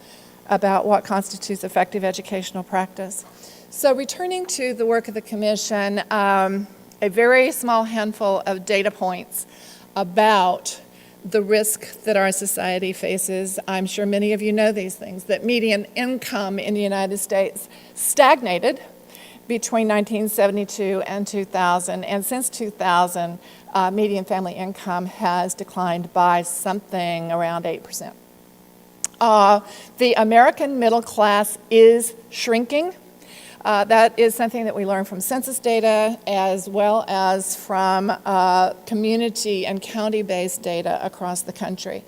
S11: about what constitutes effective educational practice. So returning to the work of the Commission, a very small handful of data points about the risk that our society faces. I'm sure many of you know these things, that median income in the United States stagnated between 1972 and 2000, and since 2000, median family income has declined by something around 8%. The American middle class is shrinking. That is something that we learn from census data as well as from community and county-based data across the country.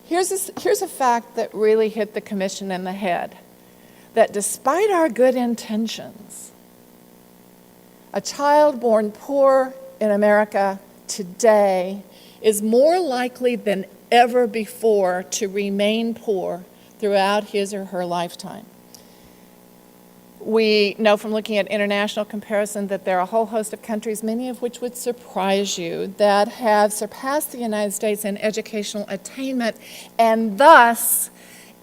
S11: Here's a fact that really hit the Commission in the head, that despite our good intentions, a child born poor in America today is more likely than ever before to remain poor throughout his or her lifetime. We know from looking at international comparison that there are a whole host of countries, many of which would surprise you, that have surpassed the United States in educational attainment and thus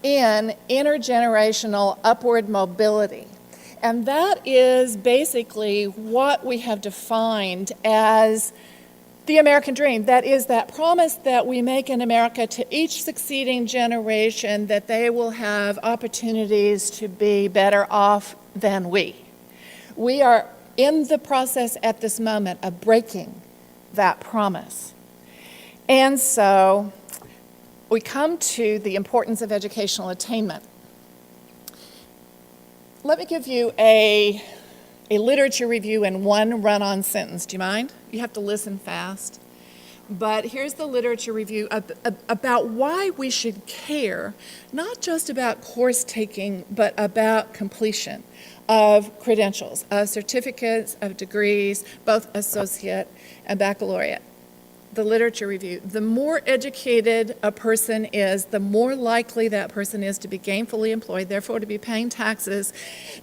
S11: in intergenerational upward mobility. And that is basically what we have defined as the American dream. That is that promise that we make in America to each succeeding generation that they will have opportunities to be better off than we. We are in the process at this moment of breaking that promise. And so we come to the importance of educational attainment. Let me give you a literature review in one run-on sentence. Do you mind? You have to listen fast. But here's the literature review about why we should care, not just about course taking, but about completion of credentials, of certificates, of degrees, both associate and baccalaureate. The literature review. The more educated a person is, the more likely that person is to be gainfully employed, therefore to be paying taxes,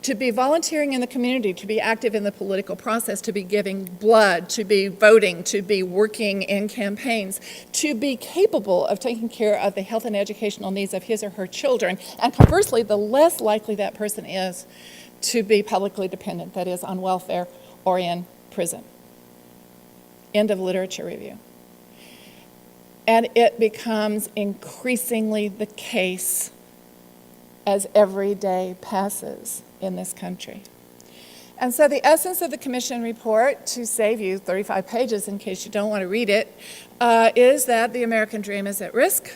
S11: to be volunteering in the community, to be active in the political process, to be giving blood, to be voting, to be working in campaigns, to be capable of taking care of the health and educational needs of his or her children. And conversely, the less likely that person is to be publicly dependent, that is, on welfare or in prison. End of literature review. And it becomes increasingly the case as every day passes in this country. And so the essence of the Commission report, to save you 35 pages in case you don't want to read it, is that the American dream is at risk,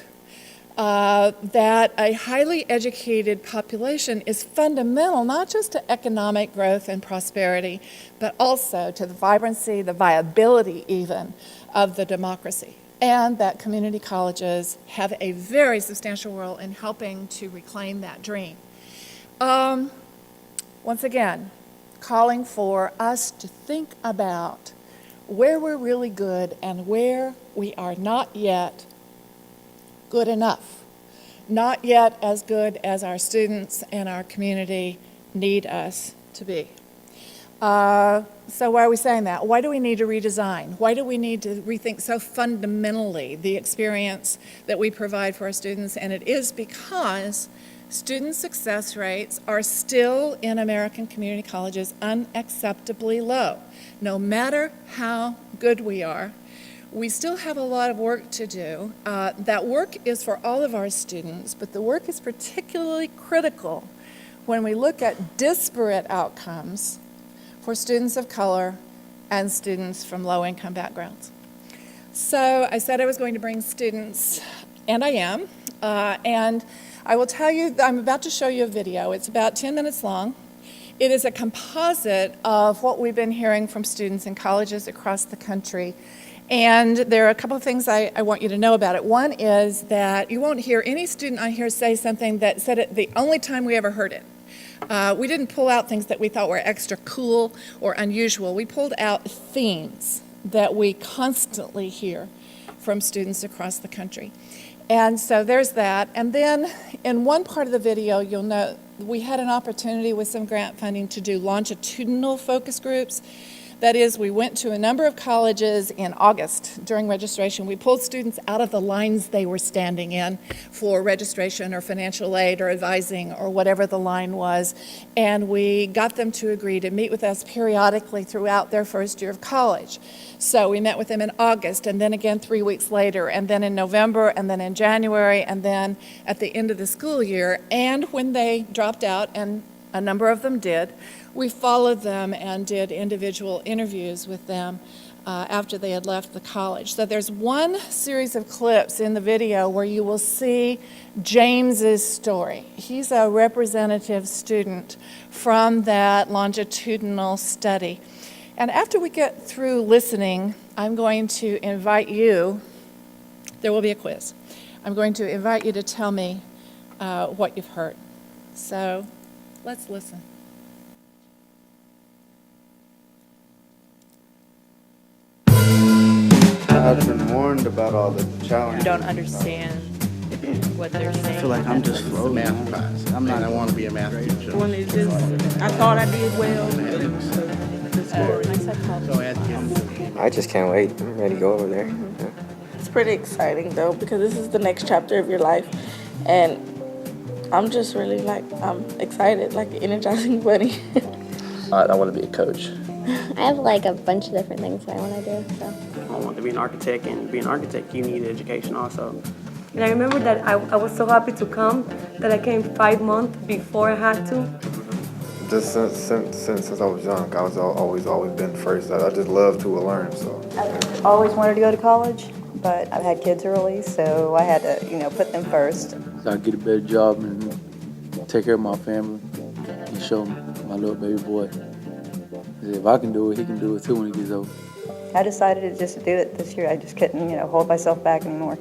S11: that a highly educated population is fundamental not just to economic growth and prosperity, but also to the vibrancy, the viability even, of the democracy. And that community colleges have a very substantial role in helping to reclaim that dream. Once again, calling for us to think about where we're really good and where we are not yet good enough, not yet as good as our students and our community need us to be. So why are we saying that? Why do we need to redesign? Why do we need to rethink so fundamentally the experience that we provide for our students? And it is because student success rates are still in American community colleges unacceptably low. No matter how good we are, we still have a lot of work to do. That work is for all of our students, but the work is particularly critical when we look at disparate outcomes for students of color and students from low-income backgrounds. So I said I was going to bring students, and I am, and I will tell you, I'm about to show you a video. It's about 10 minutes long. It is a composite of what we've been hearing from students in colleges across the country. And there are a couple of things I want you to know about it. One is that you won't hear any student on here say something that said it the only time we ever heard it. We didn't pull out things that we thought were extra cool or unusual. We pulled out themes that we constantly hear from students across the country. And so there's that. And then in one part of the video, you'll note we had an opportunity with some grant funding to do longitudinal focus groups. That is, we went to a number of colleges in August during registration. We pulled students out of the lines they were standing in for registration or financial aid or advising or whatever the line was, and we got them to agree to meet with us periodically throughout their first year of college. So we met with them in August, and then again 3 weeks later, and then in November, and then in January, and then at the end of the school year. And when they dropped out, and a number of them did, we followed them and did individual interviews with them after they had left the college. So there's one series of clips in the video where you will see James's story. He's a representative student from that longitudinal study. And after we get through listening, I'm going to invite you, there will be a quiz. I'm going to invite you to tell me what you've heard. So let's listen.
S12: I've been warned about all the challenges.
S13: I don't understand what they're saying.
S12: I feel like I'm just floating. Math class. I want to be a math teacher.
S13: When it's just, I thought I did well.
S14: I just can't wait. I'm ready to go over there. Yeah.
S15: It's pretty exciting though, because this is the next chapter of your life, and I'm just really I'm excited, like an energizing bunny.
S14: I want to be a coach.
S16: I have like a bunch of different things that I want to do. So
S17: I want to be an architect, and being an architect, you need education also.
S18: And I remember that I was so happy to come that I came 5 months before I had to.
S12: Just since I was young, I was always been first. I just love to learn. So
S19: I've always wanted to go to college, but I've had kids early, so I had to, put them first.
S20: So I get a better job and take care of my family and show my little baby boy. If I can do it, he can do it too when he gets old.
S19: I decided to just do it this year. I just couldn't, hold myself back anymore.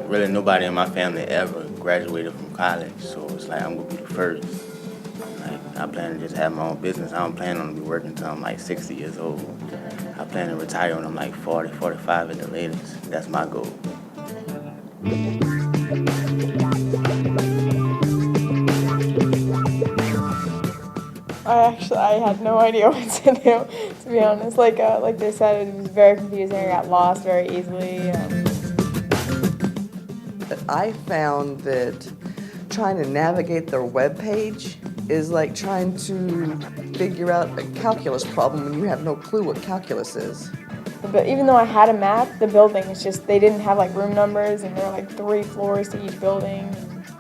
S21: Really, nobody in my family ever graduated from college, so it's like I'm gonna be the first. Like, I plan to just have my own business. I don't plan on to be working until I'm like 60 years old. I plan to retire when I'm like 40, 45 at the latest. That's my goal.
S22: I had no idea what to do, to be honest. Like they said, it was very confusing. I got lost very easily.
S23: I found that trying to navigate their webpage is like trying to figure out a calculus problem when you have no clue what calculus is.
S22: But even though I had a map, the building, it's just they didn't have like room numbers, and there were like 3 floors to each building.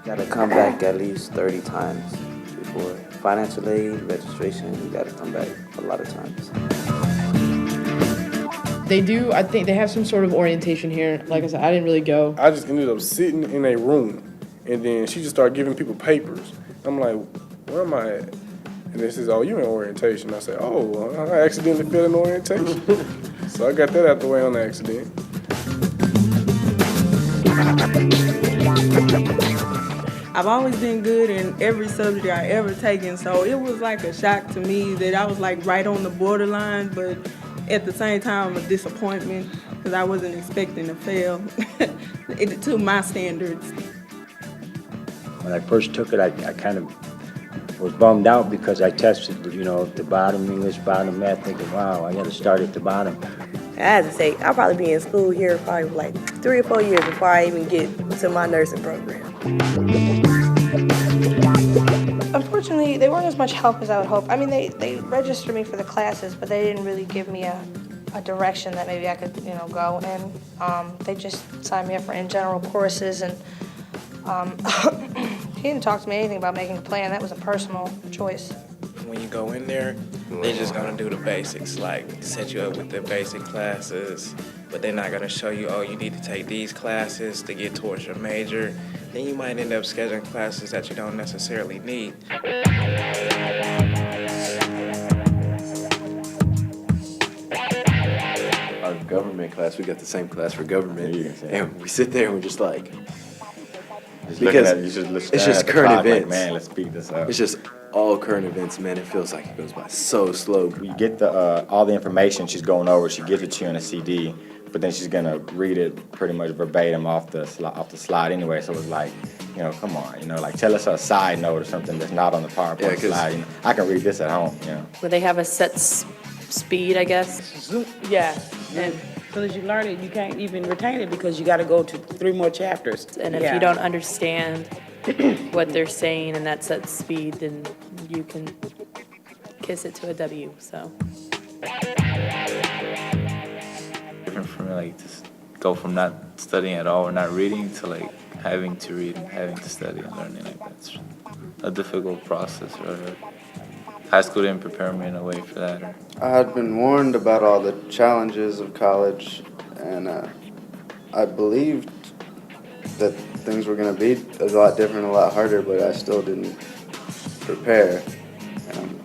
S14: Gotta come back at least 30 times before financial aid, registration. You gotta come back a lot of times.
S24: They do, I think they have some sort of orientation here. Like I said, I didn't really go.
S25: I just ended up sitting in a room, and then she just started giving people papers. I'm like, where am I at? And then she says, oh, you're in orientation. I said, oh, well, I accidentally fell in orientation. So I got that out the way on accident.
S26: I've always been good in every subject I ever taken, so it was like a shock to me that I was like right on the borderline, but at the same time a disappointment because I wasn't expecting to fail to my standards.
S27: When I first took it, I kind of
S2: was bummed out because I tested, the bottom English, bottom math, thinking, wow, I got to start at the bottom.
S3: I had to say, I'll probably be in school here probably like 3 or 4 years before I even get to my nursing program.
S4: Unfortunately, they weren't as much help as I would hope. I mean, they registered me for the classes, but they didn't really give me a direction that maybe I could, go in. They just signed me up for in general courses, and he didn't talk to me anything about making a plan. That was a personal choice.
S5: When you go in there, they're just gonna do the basics, like set you up with the basic classes, but they're not gonna show you, oh, you need to take these classes to get towards your major. Then you might end up scheduling classes that you don't necessarily need.
S6: Our government class, we got the same class for government, and we sit there and we're just like, because it's just current events.
S7: Like, man, let's speed this up.
S6: It's just all current events, man. It feels like it goes by so slow.
S7: You get the all the information she's going over. She gives it to you in a CD, but then she's gonna read it pretty much verbatim off the slide anyway. So it's like, come on, like tell us a side note or something that's not on the PowerPoint slide. I can read this at home.
S27: Where they have a set speed, I guess.
S13: Yeah, and as soon as you learn it, you can't even retain it because you got to go to 3 more chapters.
S27: And if you don't understand what they're saying in that set speed, then you can kiss it to a W, so.
S20: Different for me, like, to go from not studying at all or not reading to, like, having to read and having to study and learning, like, that's a difficult process, or high school didn't prepare me in a way for that.
S12: I had been warned about all the challenges of college, and I believed that things were going to be a lot different, a lot harder, but I still didn't prepare. And I'm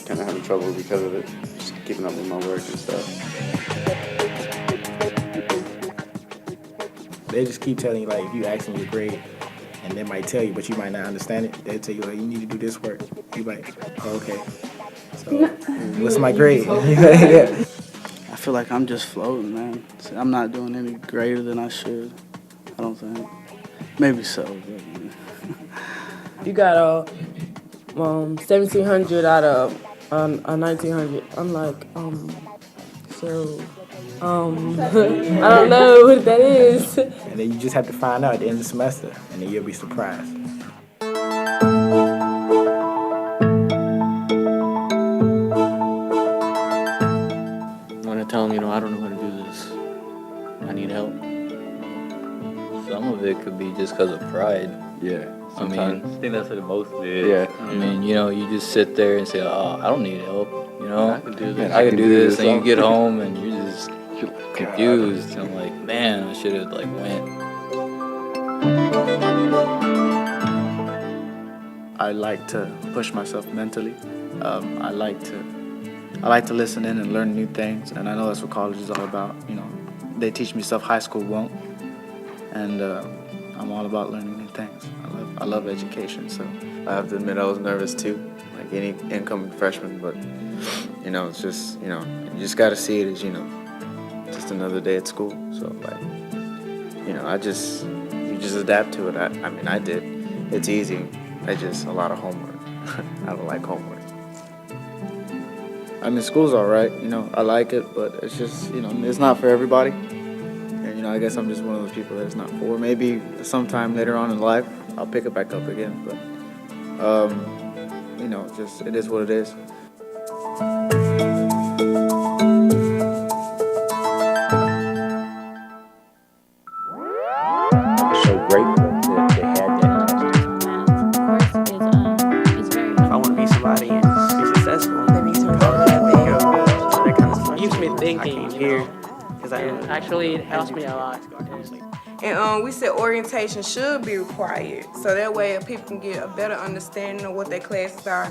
S12: kind of having trouble because of it, just keeping up with my work and stuff.
S28: They just keep telling you, like, if you ask them your grade, and they might tell you, but you might not understand it. They'll tell you, like, you need to do this work. You like, oh, okay. So, what's my grade? Yeah.
S29: I feel like I'm just floating, man. I'm not doing any greater than I should. I don't think. Maybe so. But,
S26: You got a 1,700 out of a 1,900. I'm like, I don't know what that is.
S28: And then you just have to find out at the end of the semester, and then you'll be surprised.
S20: When I tell them, I don't know how to do this, I need help. Some of it could be just because of pride.
S6: Yeah.
S20: I think that's what it mostly is.
S6: Yeah.
S20: I mean, you just sit there and say, oh, I don't need help.
S6: I can do this.
S20: I can do this, and you get home and you're just confused. I'm like, man, I should have went.
S30: I like to push myself mentally. I like to listen in and learn new things, and I know that's what college is all about. They teach me stuff high school won't, and I'm all about learning new things. I love education, so.
S6: I have to admit I was nervous too, like any incoming freshman, but it's just, you just got to see it as, just another day at school. So like, you just adapt to it. I did. It's easy. It's just a lot of homework. I don't like homework.
S30: I mean, school's all right, I like it, but it's just, it's not for everybody. And, I guess I'm just one of those people that it's not for. Maybe sometime later on in life, I'll pick it back up again, but, just, it is what it is.
S2: So grateful that they had that.
S17: If I want to be somebody and be successful, that kind of stuff keeps me thinking here.
S13: Actually, it helps me a lot.
S22: And we said orientation should be required, so that way people can get a better understanding of what their classes are.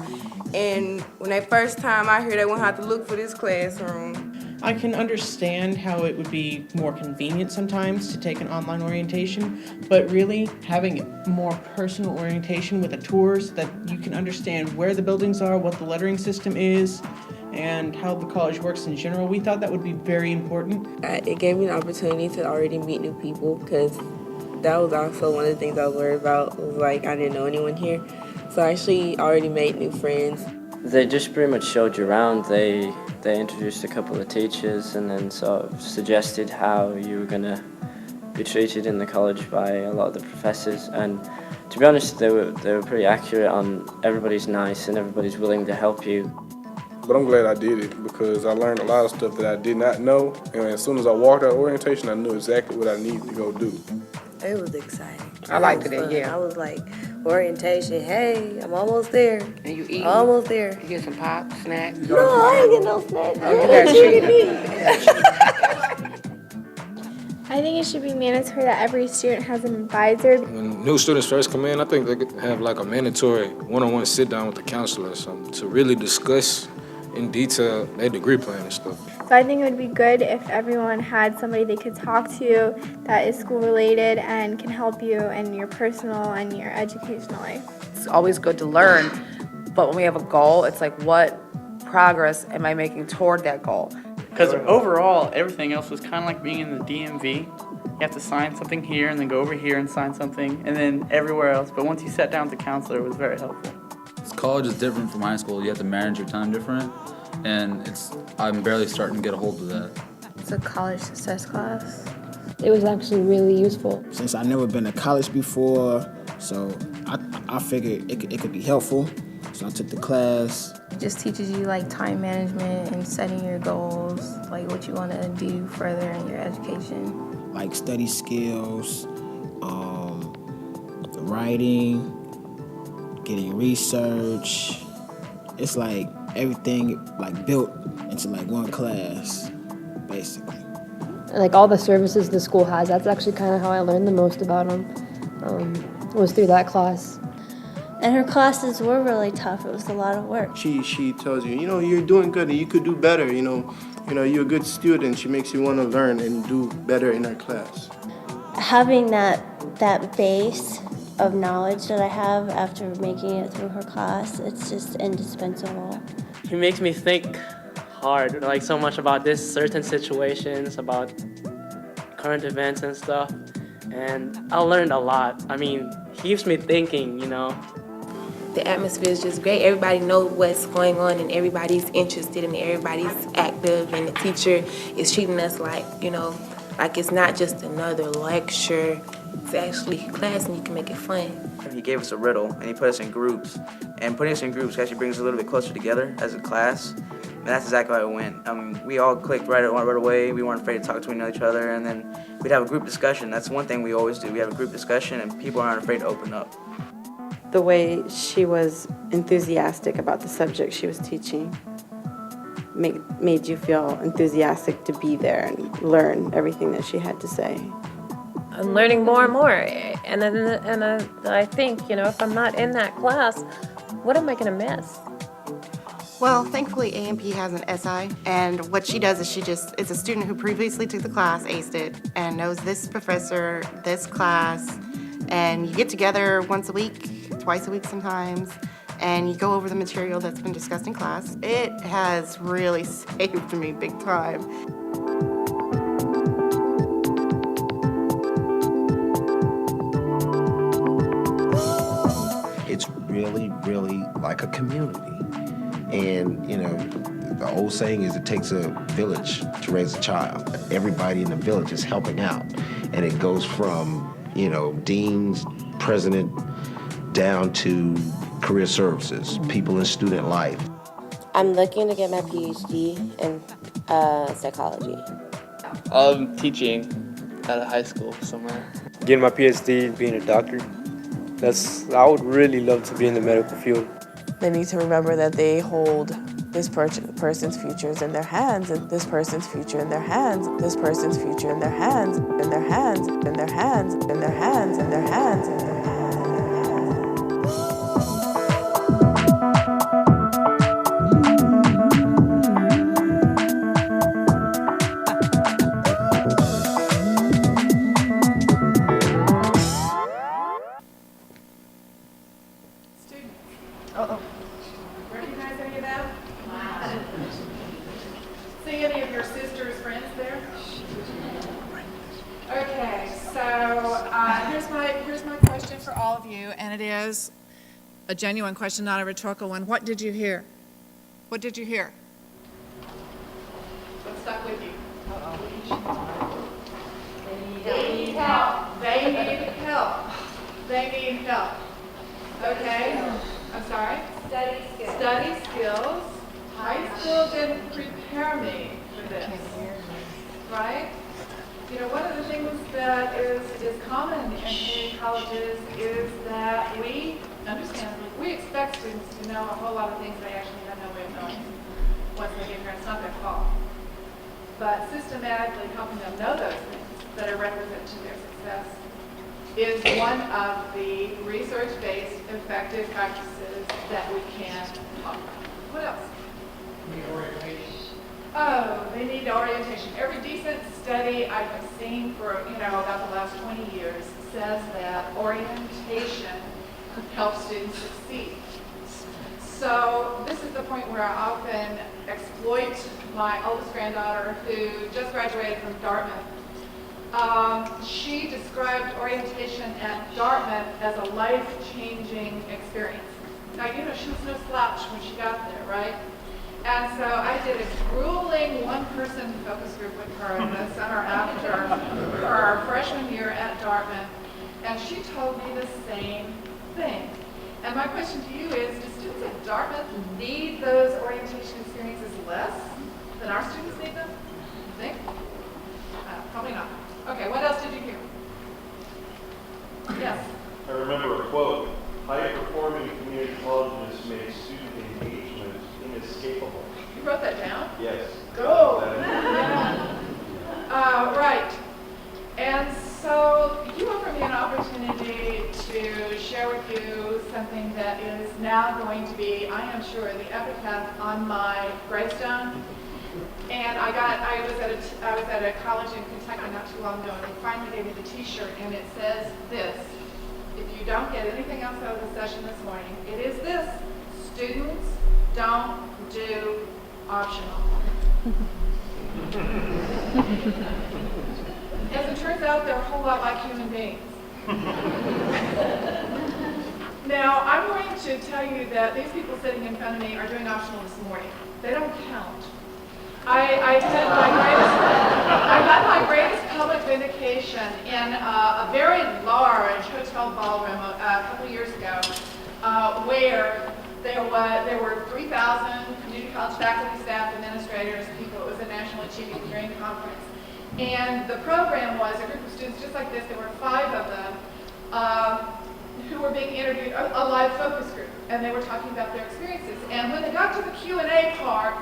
S22: And when they first time out here, they won't have to look for this classroom.
S31: I can understand how it would be more convenient sometimes to take an online orientation, but really having more personal orientation with a tour so that you can understand where the buildings are, what the lettering system is, and how the college works in general, we thought that would be very important.
S22: It gave me an opportunity to already meet new people, because that was also one of the things I was worried about, was like I didn't know anyone here.
S3: So I actually already made new friends.
S1: They just pretty much showed you around. They introduced a couple of teachers and then sort of suggested how you were gonna be treated in the college by a lot of the professors. And to be honest, they were pretty accurate on everybody's nice and everybody's willing to help you.
S25: But I'm glad I did it because I learned a lot of stuff that I did not know. And as soon as I walked out of orientation, I knew exactly what I needed to go do.
S3: It was exciting.
S8: I liked it,
S3: Fun.
S8: yeah.
S3: I was like, orientation, hey, I'm almost there.
S8: And you eat?
S3: Almost there.
S8: You get some pop, snack?
S3: No, I ain't get no snacks.
S8: Oh, you got treated.
S9: I think it should be mandatory that every student has an advisor.
S10: When new students first come in, I think they could have like a mandatory one-on-one sit-down with the counselor or something to really discuss in detail their degree plan and stuff.
S9: So I think it would be good if everyone had somebody they could talk to that is school related and can help you in your personal and your educational life.
S8: It's always good to learn, but when we have a goal, it's like, what progress am I making toward that goal?
S11: Because overall, everything else was kind of like being in the DMV. You have to sign something here and then go over here and sign something, and then everywhere else. But once you sat down with the counselor, it was very helpful.
S15: College is different from high school. You have to manage your time different, and I'm barely starting to get a hold of that.
S9: It's a college success class.
S16: It was actually really useful.
S28: Since I've never been to college before, so I figured it could be helpful. So I took the class.
S9: It just teaches you like time management and setting your goals, like what you want to do further in your education.
S28: Like study skills, writing, getting research. It's like everything like built into like one class, basically.
S16: Like all the services the school has, that's actually kind of how I learned the most about them, was through that class.
S9: And her classes were really tough. It was a lot of work.
S18: She tells you, you're doing good and you could do better. You're a good student. She makes you want to learn and do better in her class.
S9: Having that base of knowledge that I have after making it through her class, it's just indispensable.
S19: He makes me think hard, like so much about this certain situations, about current events and stuff. And I learned a lot. I mean, he keeps me thinking,
S21: The atmosphere is just great. Everybody knows what's going on and everybody's interested and everybody's active, and the teacher is treating us like, like it's not just another lecture. It's actually class and you can make it fun.
S23: He gave us a riddle and he put us in groups. And putting us in groups actually brings us a little bit closer together as a class. And that's exactly how it went. We all clicked right away. We weren't afraid to talk to each other. And then we'd have a group discussion. That's one thing we always do. We have a group discussion and people aren't afraid to open up.
S32: The way she was enthusiastic about the subject she was teaching made you feel enthusiastic to be there and learn everything that she had to say.
S33: I'm learning more and more, and I think, if I'm not in that class, what am I going to miss?
S34: Well, thankfully A&P has an SI, and what she does is it's a student who previously took the class, aced it, and knows this professor, this class, and you get together once a week, twice a week sometimes, and you go over the material that's been discussed in class. It has really saved me big time.
S35: It's really, really like a community. And, the old saying is it takes a village to raise a child. Everybody in the village is helping out. And it goes from, deans, president, down to career services, people in student life.
S9: I'm looking to get my PhD in psychology.
S19: I'm teaching at a high school somewhere.
S36: Getting my PhD, being a doctor. I would really love to be in the medical field.
S37: They need to remember that they hold this person's futures in their hands, and this person's future in their hands, this person's future in their hands, in their hands, in their hands, in their hands, in their hands, in their hands.
S38: Recognize any of them? See any of your sister's friends there? Okay, so here's my question for all of you, and it is, a genuine question, not a rhetorical one. What did you hear? What did you hear? What stuck with you? They need help. They need help. They need help. Okay. I'm sorry? Study skills. Study skills. High school didn't prepare me for this. Right? You know, one of the things that is common in community colleges is that we expect students to know a whole lot of things they actually have no way of knowing once they get here. It's not their fault. But systematically helping them know those things that are requisite to their success is one of the research-based effective practices that we can talk about. What else? Oh, they need orientation. Every decent study I've seen for, about the last 20 years says that orientation helps students succeed. So this is the point where I often exploit my oldest granddaughter who just graduated from Dartmouth. She described orientation at Dartmouth as a life-changing experience. Now, she was no slouch when she got there, right? And so I did a grueling one-person focus group with her in the summer after her freshman year at Dartmouth, and she told me the same thing. And my question to you is, do students at Dartmouth need those orientation experiences less than our students need them? You think? Probably not. Okay, what else did you hear? Yes?
S1: I remember a quote, high-performing community colleges make student engagement inescapable.
S38: You wrote that down?
S1: Yes.
S38: Go! Right. And so you offered me an opportunity to share with you something that is now going to be, I am sure, the epitaph on my gravestone. And I was at a college in Kentucky not too long ago, and they finally gave me the T-shirt, and it says this: if you don't get anything else out of the session this morning, it is this: students don't do optional. As it turns out, they're a whole lot like human beings. Now, I'm going to tell you that these people sitting in front of me are doing optional this morning. They don't count. I had my greatest public vindication in a very large hotel ballroom a couple of years ago, where there were 3,000 community college faculty, staff, administrators, people. It was a National Achieving Hearing Conference. And the program was a group of students just like this. There were 5 of them who were being interviewed, a live focus group, and they were talking about their experiences. And when they got to the Q&A part,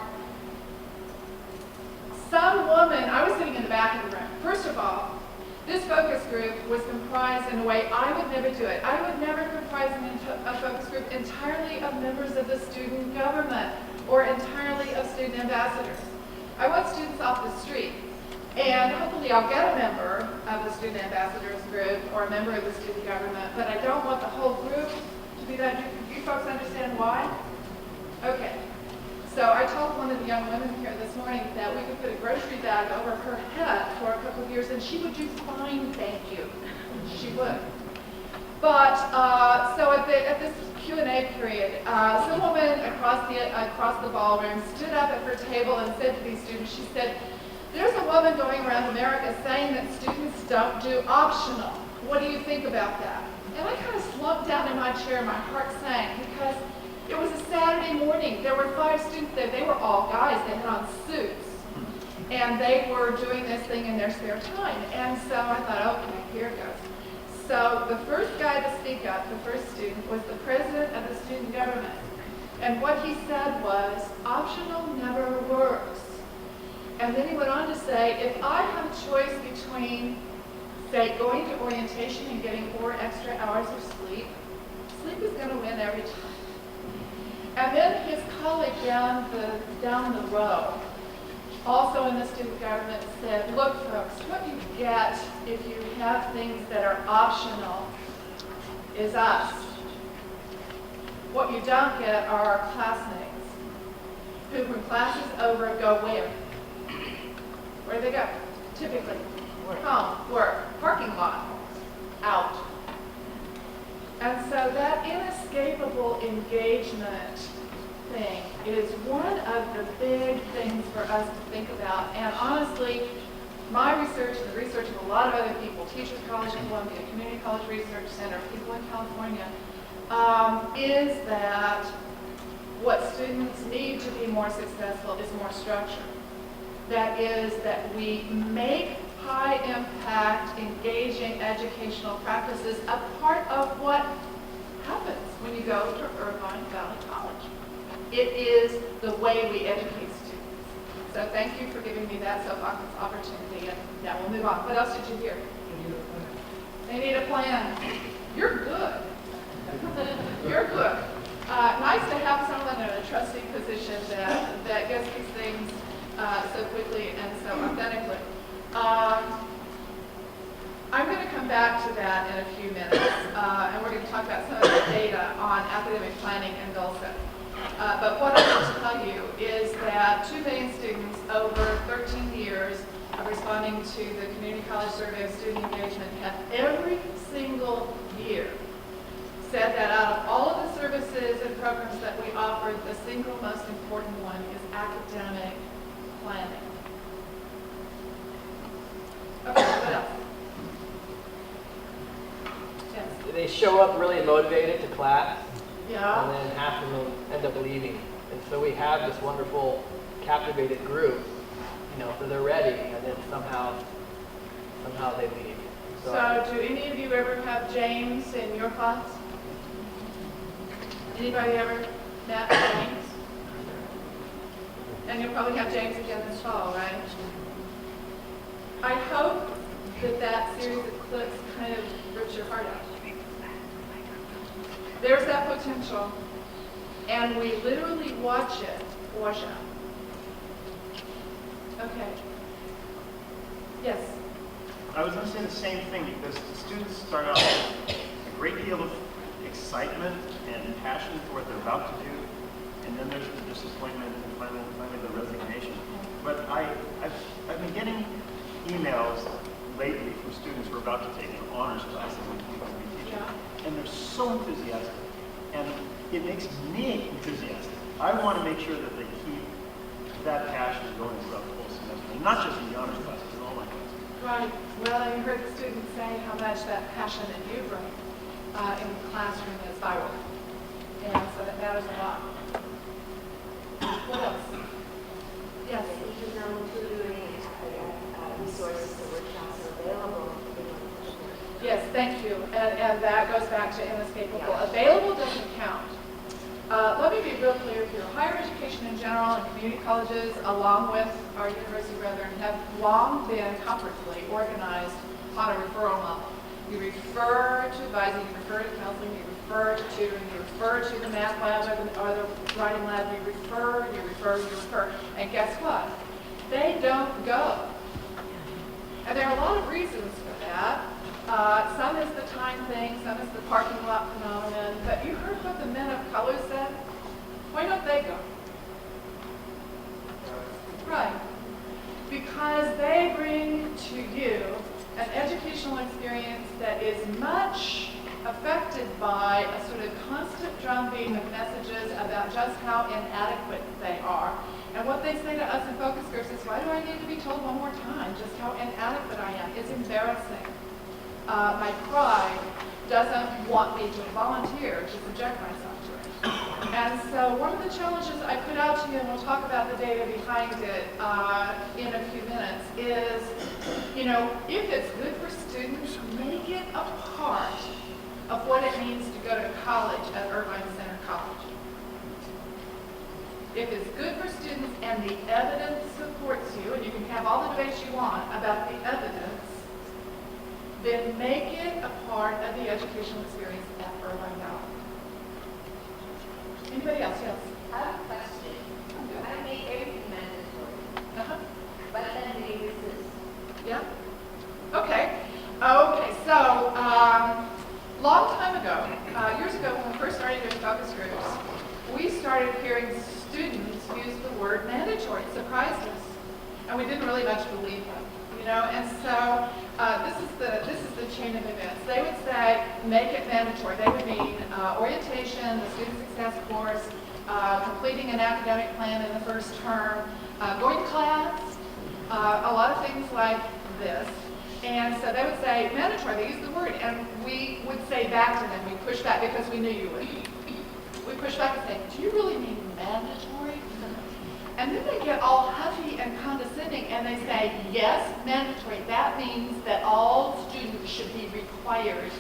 S38: some woman, I was sitting in the back of the room. First of all, this focus group was comprised in a way I would never do it. I would never comprise a focus group entirely of members of the student government or entirely of student ambassadors. I want students off the street. And hopefully I'll get a member of the student ambassadors group or a member of the student government, but I don't want the whole group to be that. Do you folks understand why? Okay. So I told one of the young women here this morning that we could put a grocery bag over her head for a couple of years and she would do fine, thank you. She would. But so at this Q&A period, some woman across the ballroom stood up at her table and said to these students, she said, "There's a woman going around America saying that students don't do optional. What do you think about that?" And I kind of slumped down in my chair, my heart sank, because it was a Saturday morning. There were 5 students there. They were all guys. They had on suits. And they were doing this thing in their spare time. And so I thought, okay, here it goes. So the first guy to speak up, the first student, was the president of the student government. And what he said was, optional never works. And then he went on to say, if I have a choice between, say, going to orientation and getting 4 extra hours of sleep, sleep is going to win every time. And then his colleague down the row, also in the student government, said, look, folks, what you get if you have things that are optional is us. What you don't get are our classmates, who when class is over go where? Where do they go? Typically, home, work, parking lot, out. And so that inescapable inescapable engagement thing is one of the big things for us to think about. And honestly, my research and the research of a lot of other people, Teachers College of Columbia, Community College Research Center, people in California, is that what students need to be more successful is more structure. That is that we make high impact, engaging educational practices a part of what happens when you go to Irvine Valley College. It is the way we educate students. So thank you for giving me that soapbox opportunity, and now we'll move on. What else did you hear? They need a plan. You're good. You're good. Nice to have someone in a trustee position that gets these things so quickly and so authentically. I'm going to come back to that in a few minutes, and we're going to talk about some of the data on academic planning and goal setting. But what I want to tell you is that 2 million students over 13 years of responding to the Community College Survey of Student Engagement have every single year said that out of all of the services and programs that we offer, the single most important one is academic planning. Okay, what else? Yes.
S2: They show up really motivated to class,
S38: Yeah.
S2: and then half of them end up leaving. And so we have this wonderful captivated group, so they're ready, and then somehow they leave.
S38: So do any of you ever have James in your class? Anybody ever met James? And you'll probably have James again this fall, right? I hope that series of clips kind of rips your heart out. There's that potential, and we literally watch it wash out. Okay. Yes?
S4: I was going to say the same thing, because the students start out with a great deal of excitement and passion for what they're about to do, and then there's the disappointment and finally the resignation. But I've been getting emails lately from students who are about to take an honors class that we're going to be teaching, and they're so enthusiastic, and it makes me enthusiastic. I want to make sure that they keep that passion going throughout the whole semester, and not just in the honors classes, in all my classes.
S38: Right. Well, and you heard the students say how much that passion that you bring in the classroom is vital. And so that matters a lot. What else? Yes?
S5: You can now include resources that workshops are available.
S38: Yes, thank you. And that goes back to inescapable. Available doesn't count. Let me be real clear here. Higher education in general and community colleges, along with our university brethren, have long been comfortably organized on a referral model. You refer to advising, you refer to counseling, you refer to tutoring, you refer to the math lab or the writing lab, you refer. And guess what? They don't go. And there are a lot of reasons for that. Some is the time thing, some is the parking lot phenomenon, but you heard what the men of color said? Why don't they go? Right. Because they bring to you an educational experience that is much affected by a sort of constant drumbeat of messages about just how inadequate they are. And what they say to us in focus groups is, why do I need to be told one more time just how inadequate I am? It's embarrassing. My pride doesn't want me to volunteer to subject myself to it. And so one of the challenges I put out to you, and we'll talk about the data behind it in a few minutes, is, if it's good for students, make it a part of what it means to go to college at Irvine Center College. If it's good for students and the evidence supports you, and you can have all the debates you want about the evidence, then make it a part of the educational experience at Irvine Valley. Anybody else? Yes?
S5: I have a question. I make everything mandatory. But then they resist.
S38: Yeah? Okay. So, long time ago, years ago when we first started doing focus groups, we started hearing students use the word mandatory. It surprised us. And we didn't really much believe them, And so this is the chain of events. They would say, make it mandatory. They would mean orientation, the student success course, completing an academic plan in the first term, going to class, a lot of things like this. And so they would say mandatory, they use the word, and we would say back to them, we push back because we knew you would. We push back and say, do you really mean mandatory? And then they get all huffy and condescending and they say, yes, mandatory. That means that all students should be required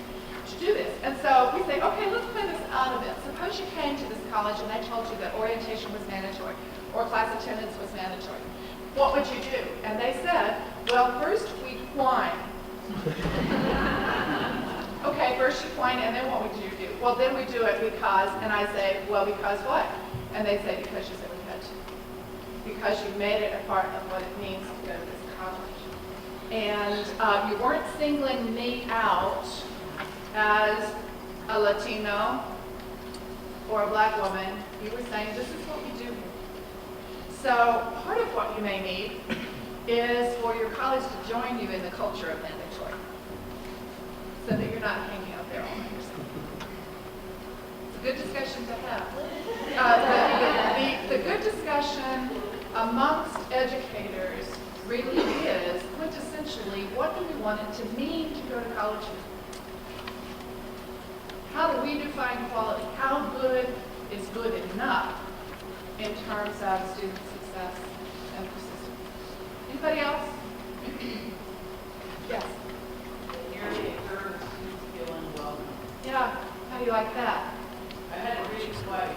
S38: to do this. And so we say, okay, let's play this out of it. Suppose you came to this college and they told you that orientation was mandatory or class attendance was mandatory. What would you do? And they said, well, first we whine. Okay, first you whine, and then what would you do? Well, then we do it because, and I say, well, because what? And they say, because you said we had to. Because you made it a part of what it means to go to this college. And you weren't singling me out as a Latino or a black woman. You were saying, this is what we do here. So part of what you may need is for your college to join you in the culture of mandatory, so that you're not hanging out there all by yourself. It's a good discussion to have. The good discussion amongst educators really is quintessentially, what do we want it to mean to go to college? How do we define quality? How good is good enough in terms of student success and persistence? Anybody else? Yes. Yeah. How do you like that?
S3: I had to read twice.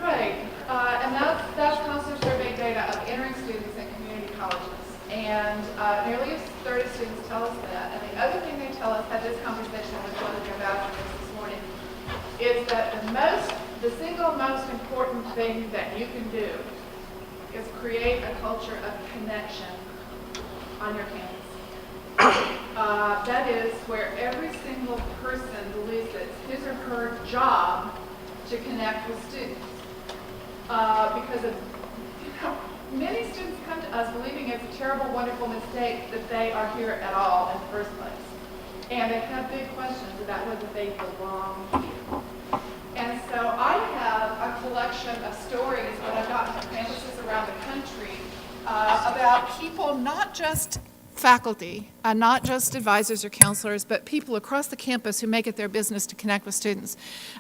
S38: Right. And that's counselor survey data of entering students in community colleges. And nearly a third of students tell us that. And the other thing they tell us, had this conversation with one of their ambassadors this morning, is that the single most important thing that you can do is create a culture of connection on your campus. That is where every single person believes it's his or her job to connect with students. Because of, many students come to us believing it's a terrible, wonderful mistake that they are here at all in the first place. And they have big questions about whether they belong here. And so I have a collection of stories that I've gotten from campuses around the country about people, not just faculty, not just advisors or counselors, but people across the campus who make it their business to connect with students.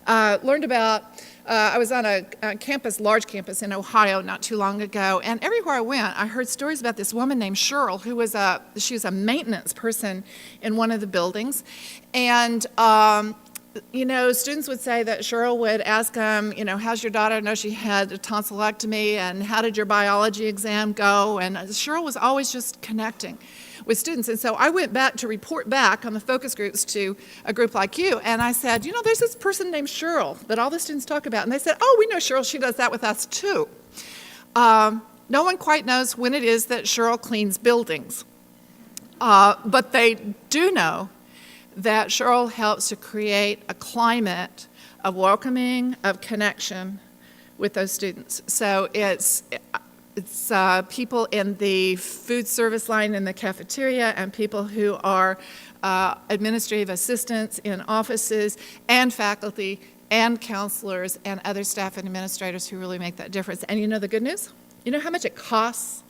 S38: Learned about, I was on a campus, large campus in Ohio not too long ago, and everywhere I went, I heard stories about this woman named Cheryl, who was she was a maintenance person in one of the buildings. And you know, students would say that Cheryl would ask them, you know, how's your daughter? No, she had a tonsillectomy, and how did your biology exam go? And Cheryl was always just connecting with students. And so I went back to report back on the focus groups to a group like you, and I said, you know, there's this person named Cheryl that all the students talk about. And they said, oh, we know Cheryl, she does that with us too. No one quite knows when it is that Cheryl cleans buildings, but they do know that Cheryl helps to create a climate of welcoming, of connection with those students. So it's people in the food service line in the cafeteria and people who are administrative assistants in offices and faculty and counselors and other staff and administrators who really make that difference. And you know the good news? You know how much it costs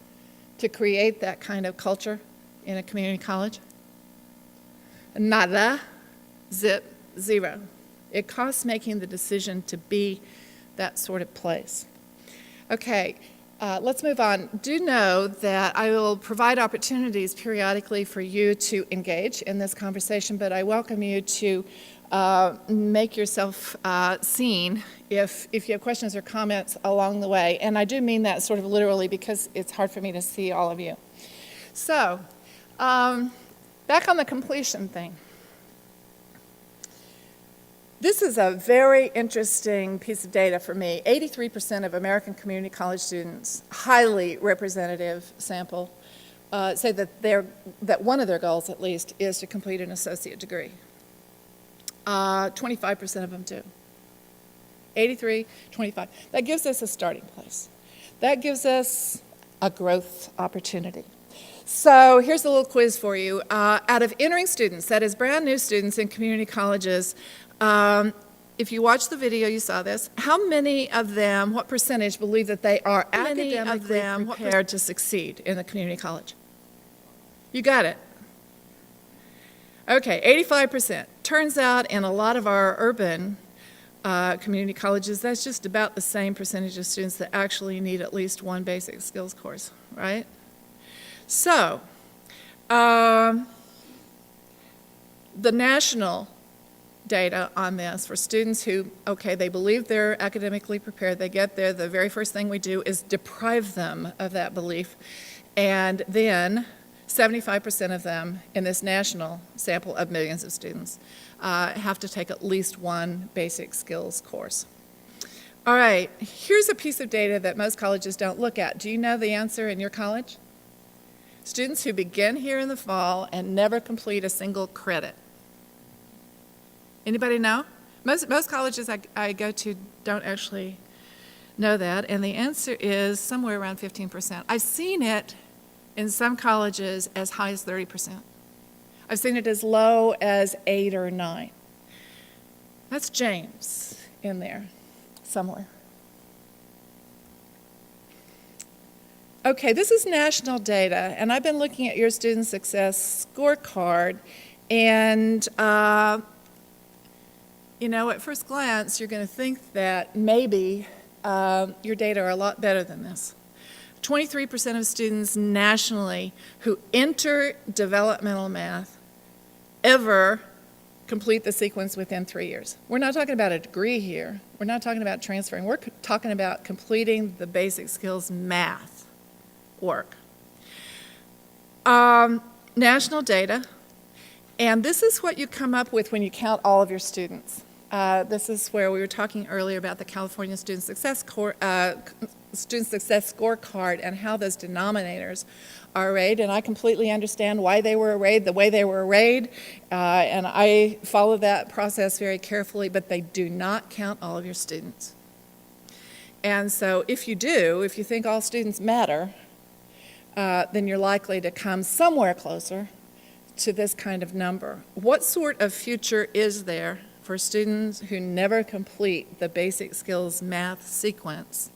S38: to create that kind of culture in a community college? Nada, zip, zero. It costs making the decision to be that sort of place. Okay, let's move on. Do know that I will provide opportunities periodically for you to engage in this conversation, but I welcome you to make yourself seen if you have questions or comments along the way. And I do mean that sort of literally because it's hard for me to see all of you. So, back on the completion thing. This is a very interesting piece of data for me. 83% of American community college students, highly representative sample, say that one of their goals, at least, is to complete an associate degree. 25% of them do. 83, 25. That gives us a starting place. That gives us a growth opportunity. So here's a little quiz for you. Out of entering students, that is brand new students in community colleges, if you watched the video, you saw this. How many of them, what percentage, believe that they are academically prepared to succeed in the community college? You got it. Okay, 85%. Turns out in a lot of our urban community colleges, that's just about the same percentage of students that actually need at least one basic skills course, right? So, the national data on this for students who, okay, they believe they're academically prepared, they get there, the very first thing we do is deprive them of that belief, and then 75% of them in this national sample of millions of students have to take at least one basic skills course. All right, here's a piece of data that most colleges don't look at. Do you know the answer in your college? Students who begin here in the fall and never complete a single credit. Anybody know? Most colleges I go to don't actually know that, and the answer is somewhere around 15%. I've seen it in some colleges as high as 30%. I've seen it as low as 8 or 9. That's James in there somewhere. Okay, this is national data, and I've been looking at your student success scorecard, and you know, at first glance, you're going to think that maybe your data are a lot better than this. 23% of students nationally who enter developmental math ever complete the sequence within 3 years. We're not talking about a degree here. We're not talking about transferring. We're talking about completing the basic skills math work. National data, and this is what you come up with when you count all of your students. This is where we were talking earlier about the California Student Success Scorecard and how those denominators are arrayed, and I completely understand why they were arrayed the way they were arrayed, and I follow that process very carefully, but they do not count all of your students. And so if you do, if you think all students matter, then you're likely to come somewhere closer to this kind of number. What sort of future is there for students who never complete the basic skills math sequence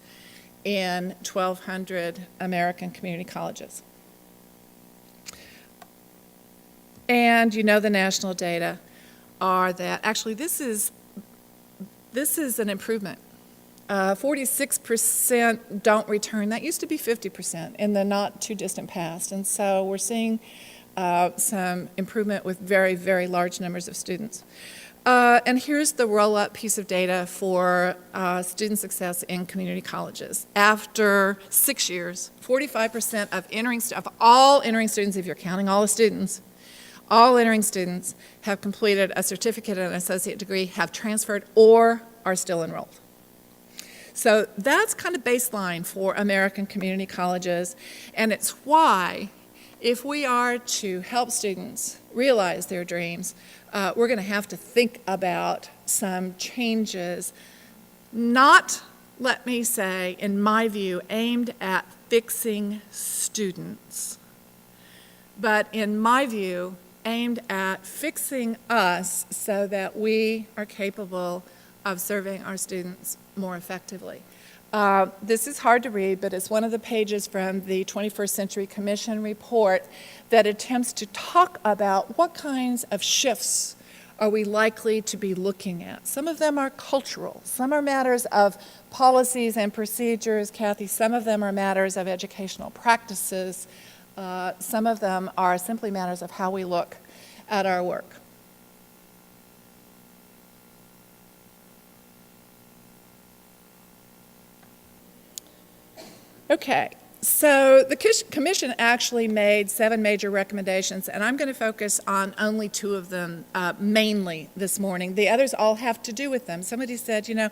S38: in 1,200 American community colleges? And you know the national data are that, actually this is an improvement. 46% don't return. That used to be 50% in the not too distant past. And so we're seeing some improvement with very, very large numbers of students. And here's the roll-up piece of data for student success in community colleges. After 6 years, 45% of all entering students, if you're counting all the students, all entering students have completed a certificate and an associate degree, have transferred, or are still enrolled. So that's kind of baseline for American community colleges, and it's why if we are to help students realize their dreams, we're going to have to think about some changes, not, let me say, in my view, aimed at fixing students, but in my view, aimed at fixing us so that we are capable of serving our students more effectively. This is hard to read, but it's one of the pages from the 21st Century Commission report that attempts to talk about what kinds of shifts are we likely to be looking at. Some of them are cultural. Some are matters of policies and procedures, Kathy. Some of them are matters of educational practices. Some of them are simply matters of how we look at our work. Okay, so the commission actually made 7 major recommendations, and I'm going to focus on only 2 of them mainly this morning. The others all have to do with them. Somebody said, you know,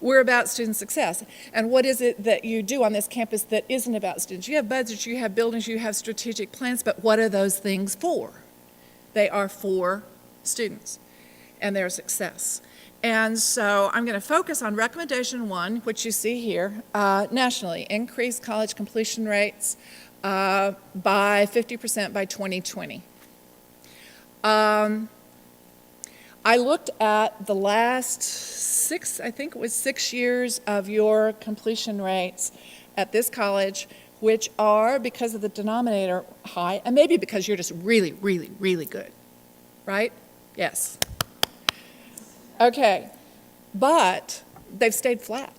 S38: we're about student success, and what is it that you do on this campus that isn't about students? You have budgets, you have buildings, you have strategic plans, but what are those things for? They are for students and their success. And so I'm going to focus on recommendation 1, which you see here, nationally, increase college completion rates, by 50% by 2020. I looked at the last 6 years of your completion rates at this college, which are, because of the denominator, high, and maybe because you're just really, really, really good, right? Yes. Okay, but they've stayed flat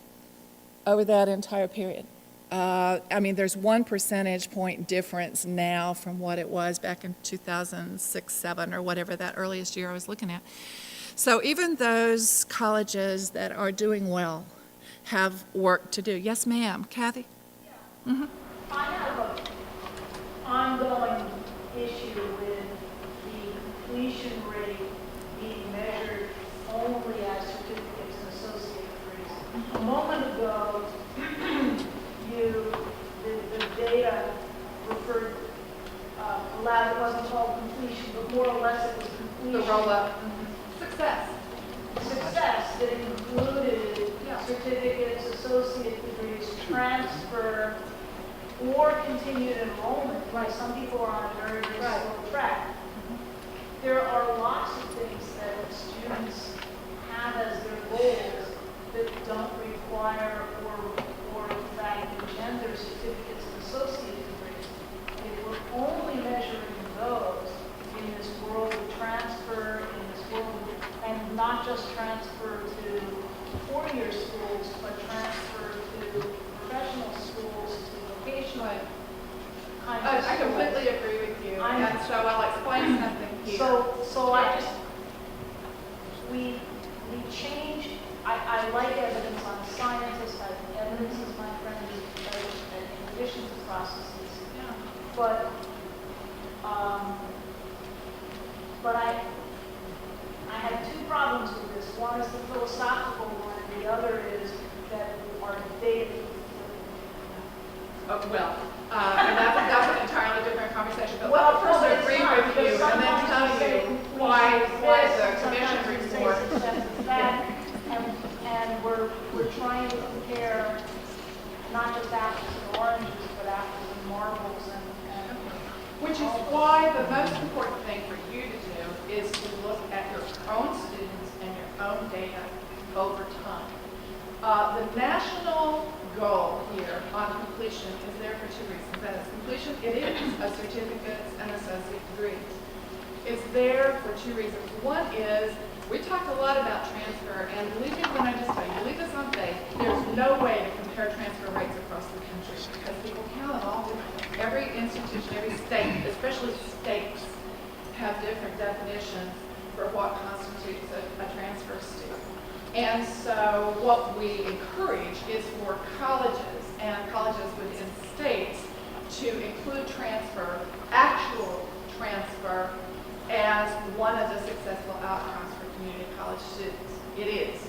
S38: over that entire period. I mean, there's 1 percentage point difference now from what it was back in 2006, 7, or whatever that earliest year I was looking at. So even those colleges that are doing well have work to do. Yes, ma'am. Kathy?
S6: Yeah. Mm-hmm. I have an ongoing issue with the completion rate being measured only as certificates and associate degrees. A moment ago, the data referred, allowed, it wasn't called completion, but more or less it was completion.
S38: The roll-up.
S6: Success that included certificates, associate degrees, transfer, or continued enrollment. Right, some people are on a very slow track. There are lots of things that students have as their goals that don't require or in fact engender certificates and associate degrees. If we're only measuring those in this world of transfer, in this world of, and not just transfer to four-year schools, but transfer to professional schools, to vocational kinds of schools.
S38: I completely agree with you, and so I'll explain something here.
S6: So I just, we change, I like evidence, I'm a scientist, evidence is my friend, in addition to processes.
S38: Yeah.
S6: But I have 2 problems with this. One is the philosophical one, and the other is that our data.
S38: Oh, well, and that's an entirely different conversation. But
S6: Well,
S38: let me first
S6: it's
S38: agree
S6: not,
S38: with you
S6: because
S38: and then tell
S6: sometimes
S38: you
S6: say
S38: why
S6: this,
S38: the
S6: and
S38: commission
S6: sometimes we say
S38: report.
S6: success is that, and we're trying to compare not just apples and oranges, but apples and marbles and
S38: Which is why the most important thing for you to do is to look at your own students and your own data over time. The national goal here on completion is there for 2 reasons. That is completion, it is of certificates and associate degrees. It's there for 2 reasons. One is, we talked a lot about transfer, and believe me when I just tell you, believe this on faith, there's no way to compare transfer rates across the country because people count them all differently. Every institution, every state, especially states, have different definitions for what constitutes a transfer student. And so what we encourage is for colleges and colleges within states to include transfer, actual transfer, as one of the successful outcomes for community college students. It is.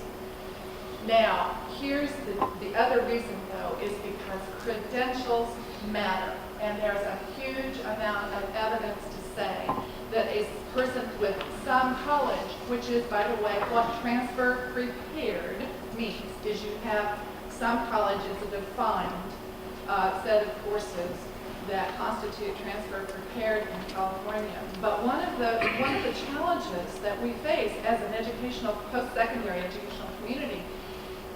S38: Now, here's the other reason, though, is because credentials matter. And there's a huge amount of evidence to say that a person with some college, which is, by the way, what transfer prepared means, is you have some colleges a defined set of courses that constitute transfer prepared in California. But one of the challenges that we face as an educational, post-secondary educational community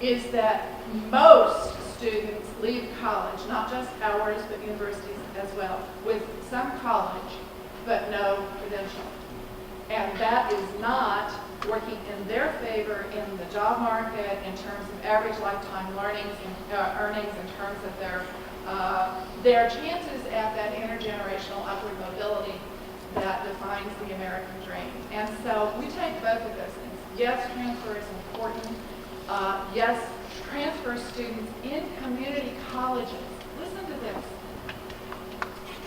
S38: is that most students leave college, not just ours, but universities as well, with some college, but no credential. And that is not working in their favor in the job market in terms of average lifetime earnings in terms of their chances at that intergenerational upward mobility that defines the American dream. And so we take both of those things. Yes, transfer is important. Yes, transfer students in community colleges. Listen to this.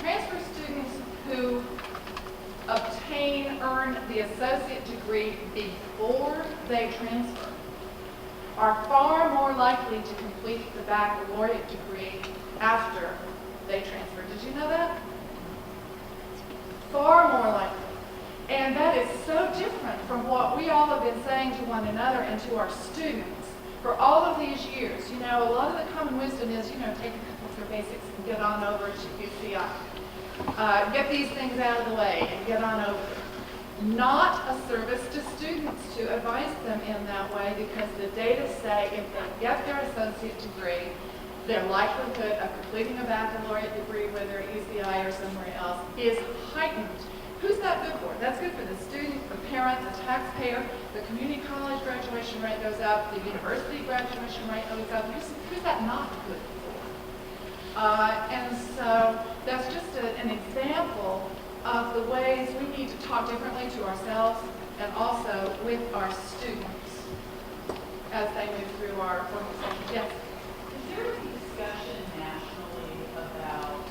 S38: Transfer students who earn the associate degree before they transfer are far more likely to complete the baccalaureate degree after they transfer. Did you know that? Far more likely. And that is so different from what we all have been saying to one another and to our students for all of these years. You know, a lot of the common wisdom is, take a couple her basics and get on over to UCI. Get these things out of the way and get on over. Not a service to students to advise them in that way, because the data say if they get their associate degree, their likelihood of completing a baccalaureate degree, whether at UCI or somewhere else, is heightened. Who's that good for? That's good for the student, the parent, the taxpayer. The community college graduation rate goes up, the university graduation rate goes up. Who's that not good for? And so that's just an example of the ways we need to talk differently to ourselves and also with our students as they move through our organization. Yes?
S3: Is there any discussion nationally about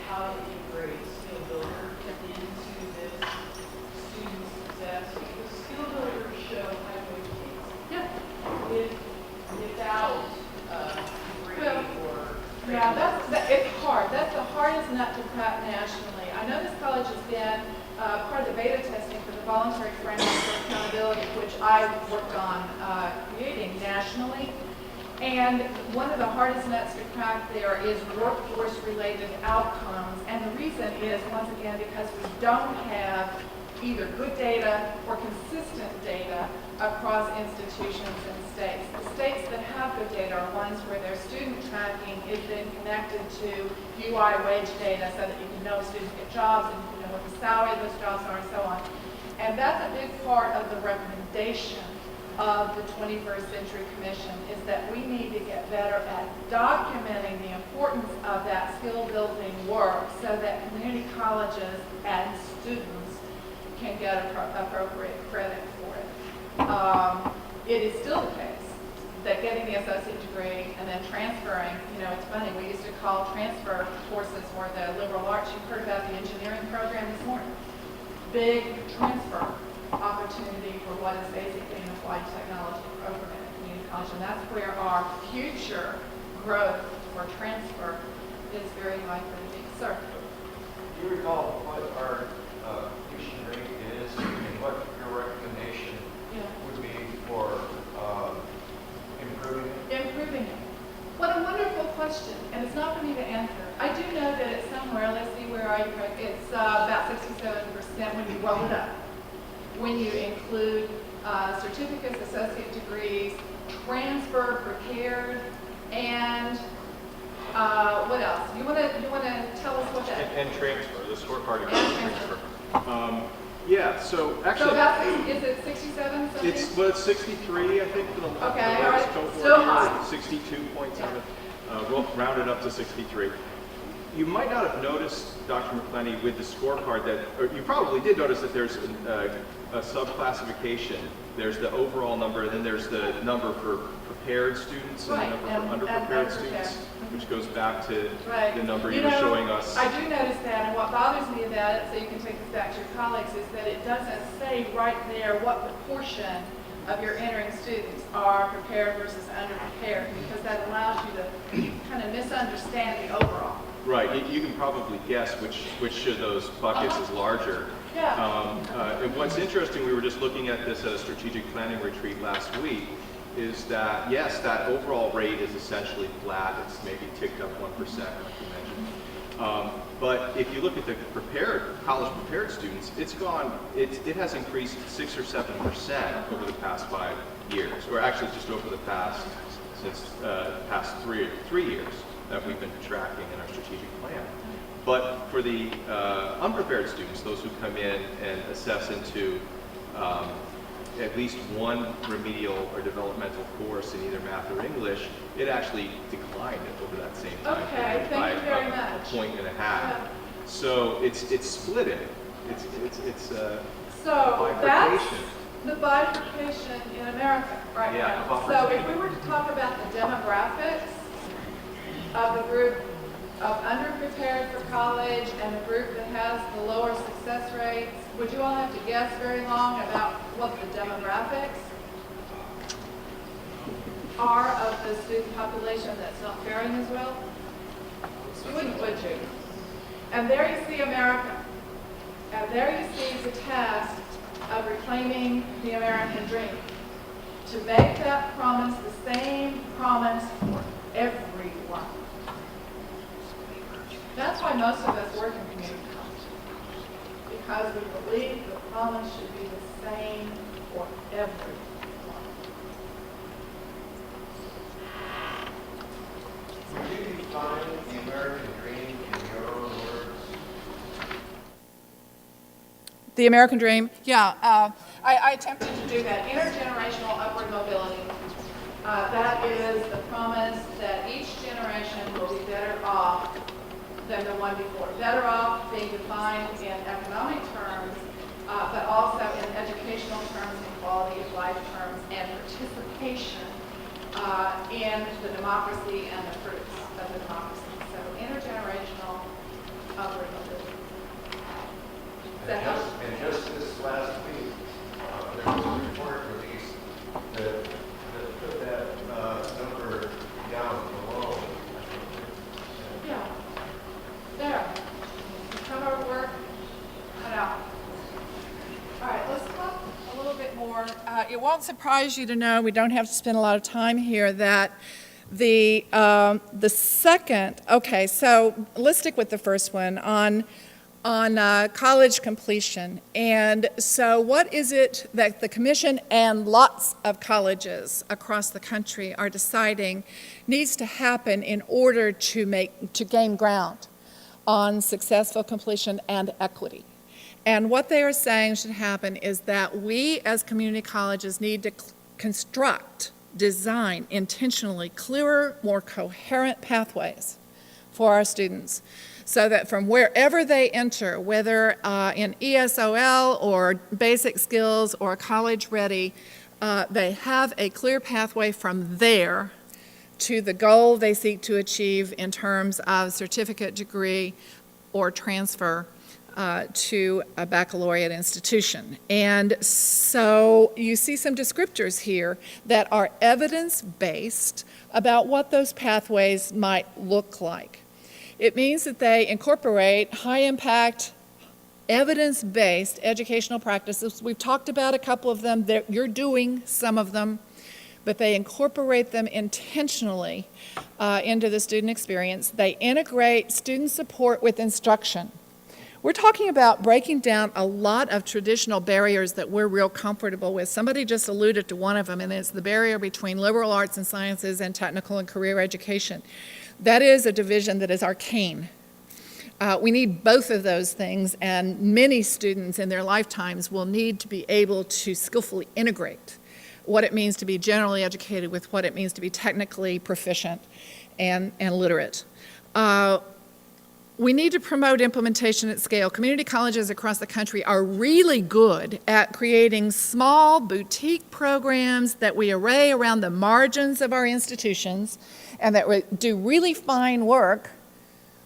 S3: how to integrate skill builder into this student success? Because skill builders show high wage gains.
S38: Yeah.
S3: Without degree or
S38: yeah, it's hard. That's the hardest nut to crack nationally. I know this college has been part of the beta testing for the voluntary framework for accountability, which I worked on creating nationally. And one of the hardest nuts to crack there is workforce-related outcomes. And the reason is, once again, because we don't have either good data or consistent data across institutions and states. The states that have good data are ones where their student tracking is then connected to UI wage data so that you can know students get jobs and you can know what the salary of those jobs are and so on. And that's a big part of the recommendation of the 21st Century Commission, is that we need to get better at documenting the importance of that skill building work so that community colleges and students can get appropriate credit for it. It is still the case that getting the associate degree and then transferring, it's funny, we used to call transfer courses for the liberal arts. You heard about the engineering program this morning. Big transfer opportunity for what is basically an applied technology program at community college, and that's where our future growth for transfer is very likely to be. Sir?
S7: Do you recall what our tuition rate is and what your recommendation would be for improving it?
S38: Improving it. What a wonderful question, and it's not for me to answer. I do know that it's somewhere, let's see where it's about 67% when you roll it up. When you include certificates, associate degrees, transfer, prepared, and what else? You want to tell us what that?
S8: And transfer, the scorecard and transfer. Yeah, so actually,
S38: so about, is it 67 something?
S8: It's 63, I think, for the
S38: okay,
S8: last
S38: right.
S8: cohort.
S38: Still high.
S8: 62.7, rounded up to 63. You might not have noticed, Dr. McClenny, with the scorecard that, or you probably did notice that there's a sub-classification. There's the overall number, and then there's the number for prepared students and the number for underprepared students, which goes back to the number you were showing us.
S38: I do notice that, and what bothers me about it, so you can take this back to your colleagues, is that it doesn't say right there what proportion of your entering students are prepared versus underprepared, because that allows you to kind of misunderstand the overall.
S8: Right, you can probably guess which of those buckets is larger.
S38: Yeah.
S8: And what's interesting, we were just looking at this at a strategic planning retreat last week, is that, yes, that overall rate is essentially flat. It's maybe ticked up 1%, like you mentioned. But if you look at the college prepared students, it has increased 6 or 7% over the past 5 years, or actually just over the past 3 years that we've been tracking in our strategic plan. But for the unprepared students, those who come in and assess into at least one remedial or developmental course in either math or English, it actually declined over that same time period by a point and a half. Yeah. So it's splitting. It's
S38: so that's the bifurcation in America right now. So if we were to talk about the demographics of the group of underprepared for college and the group that has the lower success rates, would you all have to guess very long about what the demographics are of the student population that's not faring as well? You wouldn't, would you? And there you see America. And there you see the task of reclaiming the American dream. To make that promise the same promise for everyone. That's why most of us work in community college, because we believe the promise should be the same for everyone.
S7: Would you define the American dream in your own words?
S38: The American dream? Yeah, I attempted to do that. Intergenerational upward mobility. That is the promise that each generation will be better off than the one before. Better off being defined in economic terms, but also in educational terms, in quality of life terms, and participation in the democracy and the fruits of the democracy. So intergenerational upward mobility.
S7: And just this last week, there was a report released that put that number down below.
S38: Yeah. There. Come over work. Cut out. All right, let's talk a little bit more. It won't surprise you to know, we don't have to spend a lot of time here, that the second, okay, so let's stick with the first one on college completion. And so what is it that the Commission and lots of colleges across the country are deciding needs to happen in order to gain ground on successful completion and equity? And what they are saying should happen is that we as community colleges need to construct, design intentionally clearer, more coherent pathways for our students, so that from wherever they enter, whether in ESOL or basic skills or college ready, they have a clear pathway from there to the goal they seek to achieve in terms of certificate, degree, or transfer to a baccalaureate institution. And so you see some descriptors here that are evidence-based about what those pathways might look like. It means that they incorporate high-impact, evidence-based educational practices. We've talked about a couple of them. You're doing some of them, but they incorporate them intentionally into the student experience. They integrate student support with instruction. We're talking about breaking down a lot of traditional barriers that we're real comfortable with. Somebody just alluded to one of them, and it's the barrier between liberal arts and sciences and technical and career education. That is a division that is arcane. We need both of those things, and many students in their lifetimes will need to be able to skillfully integrate what it means to be generally educated with what it means to be technically proficient and literate. We need to promote implementation at scale. Community colleges across the country are really good at creating small boutique programs that we array around the margins of our institutions and that do really fine work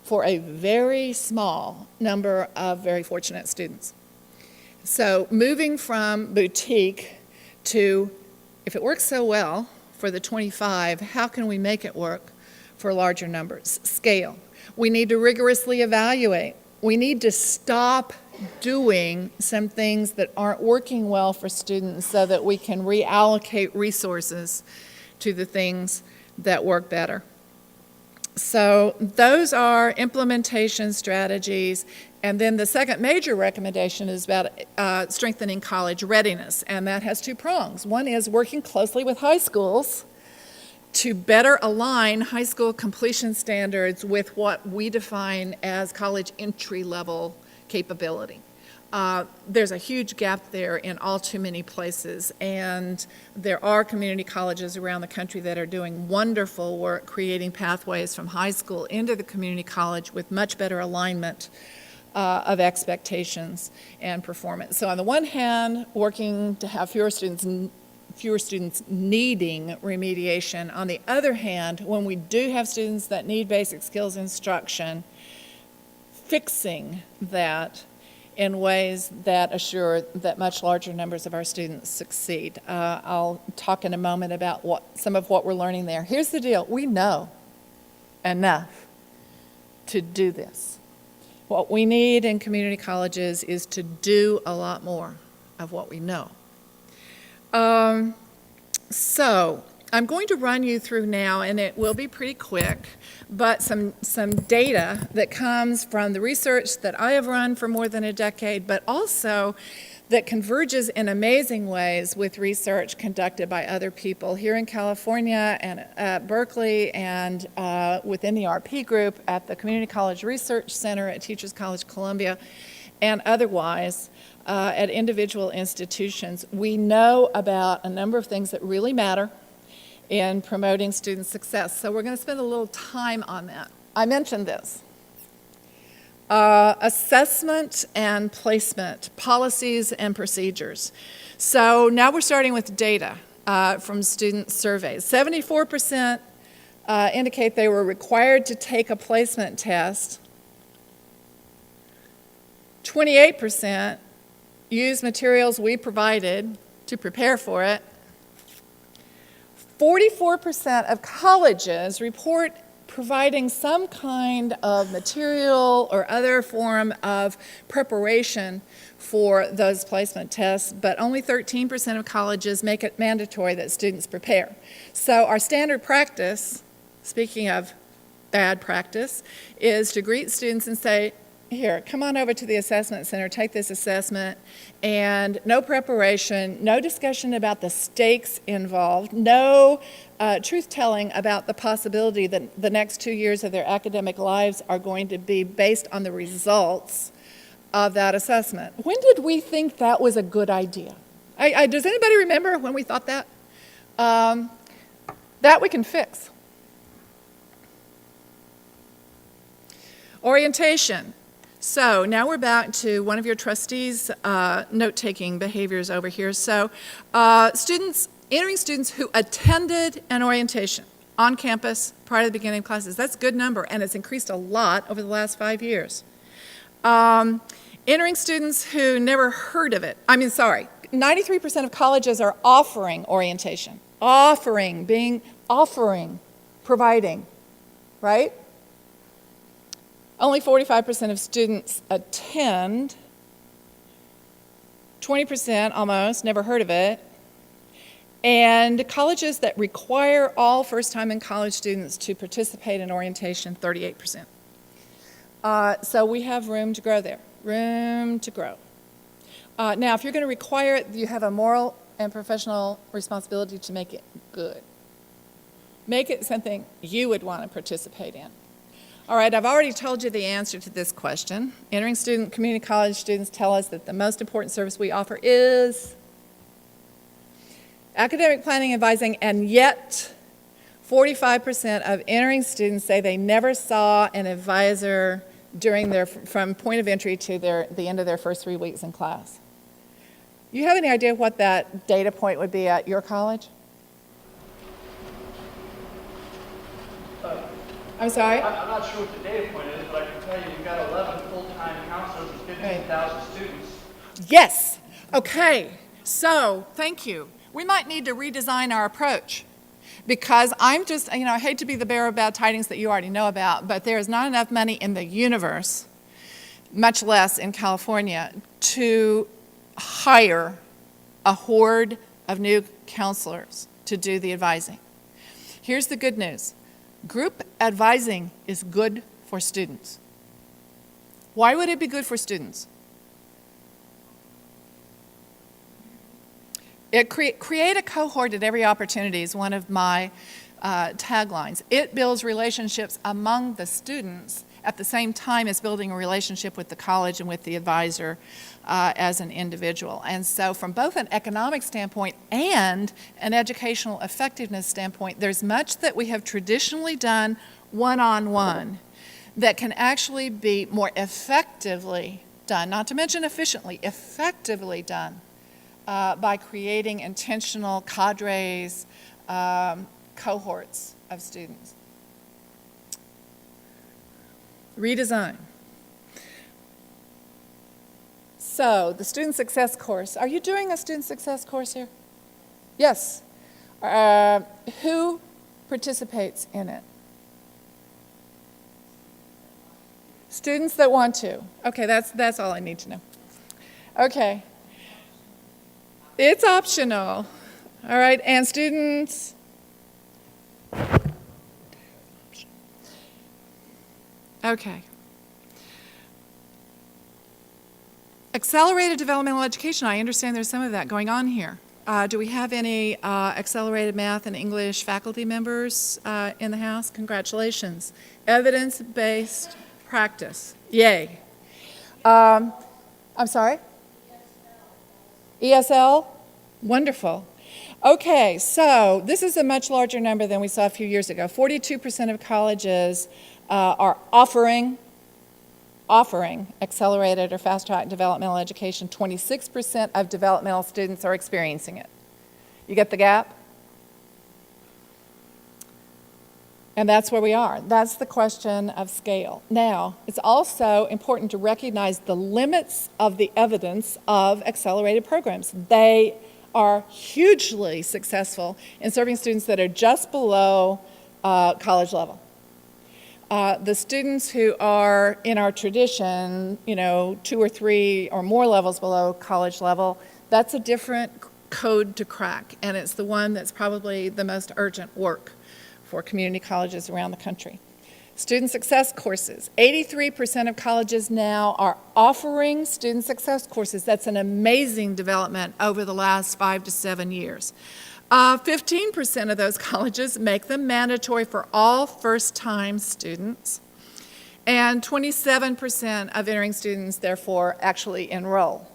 S38: for a very small number of very fortunate students. So moving from boutique to, if it works so well for the 25, how can we make it work for larger numbers? Scale. We need to rigorously evaluate. We need to stop doing some things that aren't working well for students so that we can reallocate resources to the things that work better. So those are implementation strategies. And then the second major recommendation is about strengthening college readiness, and that has two prongs. One is working closely with high schools to better align high school completion standards with what we define as college entry-level capability. There's a huge gap there in all too many places, and there are community colleges around the country that are doing wonderful work creating pathways from high school into the community college with much better alignment of expectations and performance. So on the one hand, working to have fewer students needing remediation. On the other hand, when we do have students that need basic skills instruction, fixing that in ways that assure that much larger numbers of our students succeed. I'll talk in a moment about some of what we're learning there. Here's the deal. We know enough to do this. What we need in community colleges is to do a lot more of what we know. So I'm going to run you through now, and it will be pretty quick, but some data that comes from the research that I have run for more than a decade, but also that converges in amazing ways with research conducted by other people here in California and at Berkeley and within the RP group at the Community College Research Center at Teachers College Columbia and otherwise at individual institutions. We know about a number of things that really matter in promoting student success. So we're going to spend a little time on that. I mentioned this. Assessment and placement, policies and procedures. So now we're starting with data from student surveys. 74% indicate they were required to take a placement test. 28% used materials we provided to prepare for it. 44% of colleges report providing some kind of material or other form of preparation for those placement tests, but only 13% of colleges make it mandatory that students prepare. So our standard practice, speaking of bad practice, is to greet students and say, here, come on over to the assessment center, take this assessment, and no preparation, no discussion about the stakes involved, no truth-telling about the possibility that the next 2 years of their academic lives are going to be based on the results of that assessment. When did we think that was a good idea? Does anybody remember when we thought that? That we can fix. Orientation. So now we're back to one of your trustees' note-taking behaviors over here. So entering students who attended an orientation on campus prior to the beginning of classes, that's a good number, and it's increased a lot over the last 5 years. Entering students who never heard of it. 93% of colleges are offering orientation. Providing, right? Only 45% of students attend, 20% almost never heard of it, and colleges that require all first-time in college students to participate in orientation, 38%. So we have room to grow there, room to grow. Now, if you're going to require it, you have a moral and professional responsibility to make it good. Make it something you would want to participate in. All right, I've already told you the answer to this question. Entering community college students tell us that the most important service we offer is academic planning advising, and yet 45% of entering students say they never saw an advisor from point of entry to the end of their first 3 weeks in class. You have any idea what that data point would be at your college? I'm sorry?
S10: I'm not sure what the data point is, but I can tell you we've got 11 full-time counselors and 15,000 students.
S38: Yes. Okay. So, thank you. We might need to redesign our approach because I hate to be the bearer of bad tidings that you already know about, but there is not enough money in the universe, much less in California, to hire a horde of new counselors to do the advising. Here's the good news. Group advising is good for students. Why would it be good for students? Create a cohort at every opportunity is one of my taglines. It builds relationships among the students at the same time as building a relationship with the college and with the advisor as an individual. And so from both an economic standpoint and an educational effectiveness standpoint, there's much that we have traditionally done one-on-one that can actually be more effectively done, not to mention efficiently, effectively done by creating intentional cadres, cohorts of students. Redesign. So, the student success course. Are you doing a student success course here? Yes. Who participates in it? Students that want to. Okay, that's all I need to know. Okay. It's optional. All right, and students Okay. Accelerated developmental education, I understand there's some of that going on here. Do we have any accelerated math and English faculty members in the house? Congratulations. Evidence-based practice, yay. I'm sorry? ESL, wonderful. Okay, so this is a much larger number than we saw a few years ago. 42% of colleges are offering accelerated or fast-track developmental education. 26% of developmental students are experiencing it. You get the gap? And that's where we are. That's the question of scale. Now, it's also important to recognize the limits of the evidence of accelerated programs. They are hugely successful in serving students that are just below college level. The students who are in our tradition, 2 or 3 or more levels below college level, that's a different code to crack, and it's the one that's probably the most urgent work for community colleges around the country. Student success courses. 83% of colleges now are offering student success courses. That's an amazing development over the last 5 to 7 years. 15% of those colleges make them mandatory for all first-time students, and 27% of entering students, therefore, actually enroll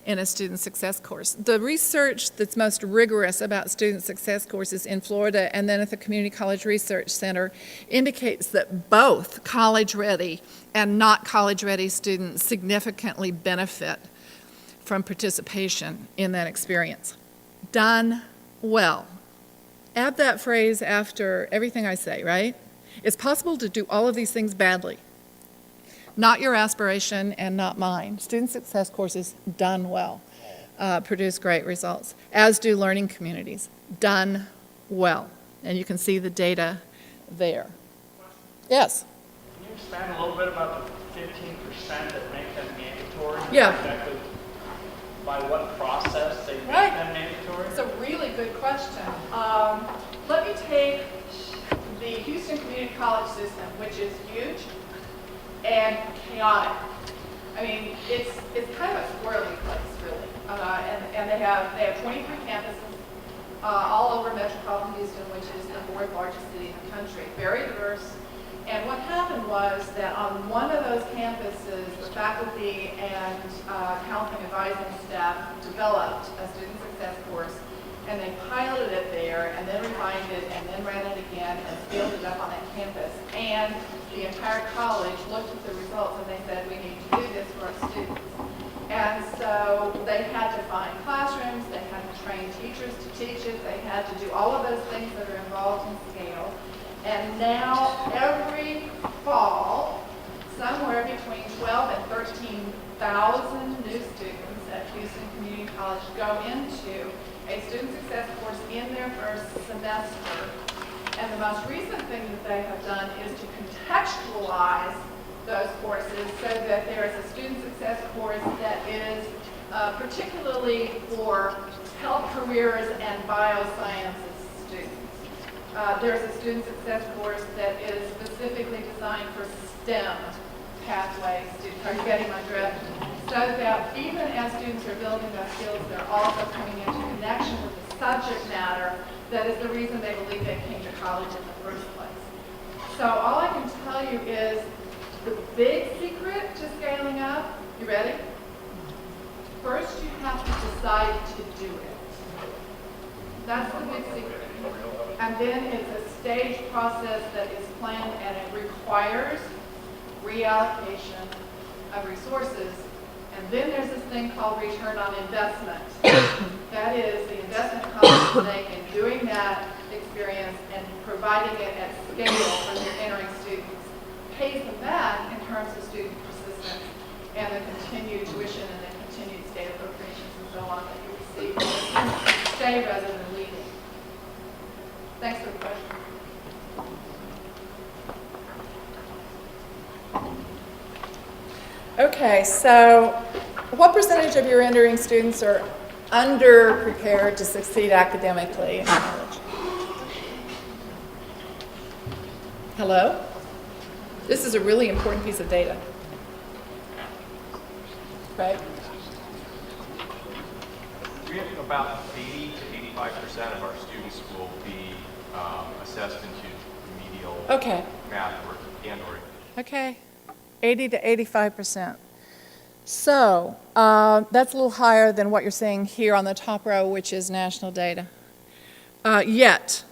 S38: in a student success course. The research that's most rigorous about student success courses in Florida and then at the Community College Research Center indicates that both college-ready and not college-ready students significantly benefit from participation in that experience. Done well. Add that phrase after everything I say, right? It's possible to do all of these things badly. Not your aspiration and not mine. Student success courses done well produce great results, as do learning communities, done well. And you can see the data there. Yes?
S10: Can you expand a little bit about the 15% that make them mandatory?
S38: Yeah.
S10: Exactly by what process they make them mandatory?
S38: It's a really good question. Let me take the Houston Community College system, which is huge and chaotic. I mean, it's kind of a squirrely place, really. And they have 23 campuses all over metropolitan Houston, which is the 4th largest city in the country. Very diverse. And what happened was that on one of those campuses, the faculty and counseling advising staff developed a student success course, and they piloted it there, and then refined it, and then ran it again, and scaled it up on that campus. And the entire college looked at the results, and they said, we need to do this for our students. And so they had to find classrooms, they had to train teachers to teach it, they had to do all of those things that are involved in scale. And now every fall, somewhere between 12 and 13,000 new students at Houston Community College go into a student success course in their first semester. And the most recent thing that they have done is to contextualize those courses so that there is a student success course that is particularly for health careers and biosciences students. There's a student success course that is specifically designed for STEM pathway students. Are you getting my drift? So that even as students are building those skills, they're also coming into connection with the subject matter that is the reason they believe they came to college in the first place. So all I can tell you is the big secret to scaling up, you ready? First you have to decide to do it. That's the big secret. And then it's a staged process that is planned, and it requires reallocation of resources. And then there's this thing called return on investment. That is the investment colleges make in doing that experience and providing it at scale for their entering students. Pays them back in terms of student persistence and the continued tuition and the continued state appropriations and so on that you receive. Stay rather than leaving. Thanks for the question. Okay, so what percentage of your entering students are under-prepared to succeed academically in college? Hello? This is a really important piece of data. Right?
S8: We have about 80 to 85% of our students will be assessed into remedial math or English.
S38: Okay, 80 to 85%. So that's a little higher than what you're seeing here on the top row, which is national data. Yet,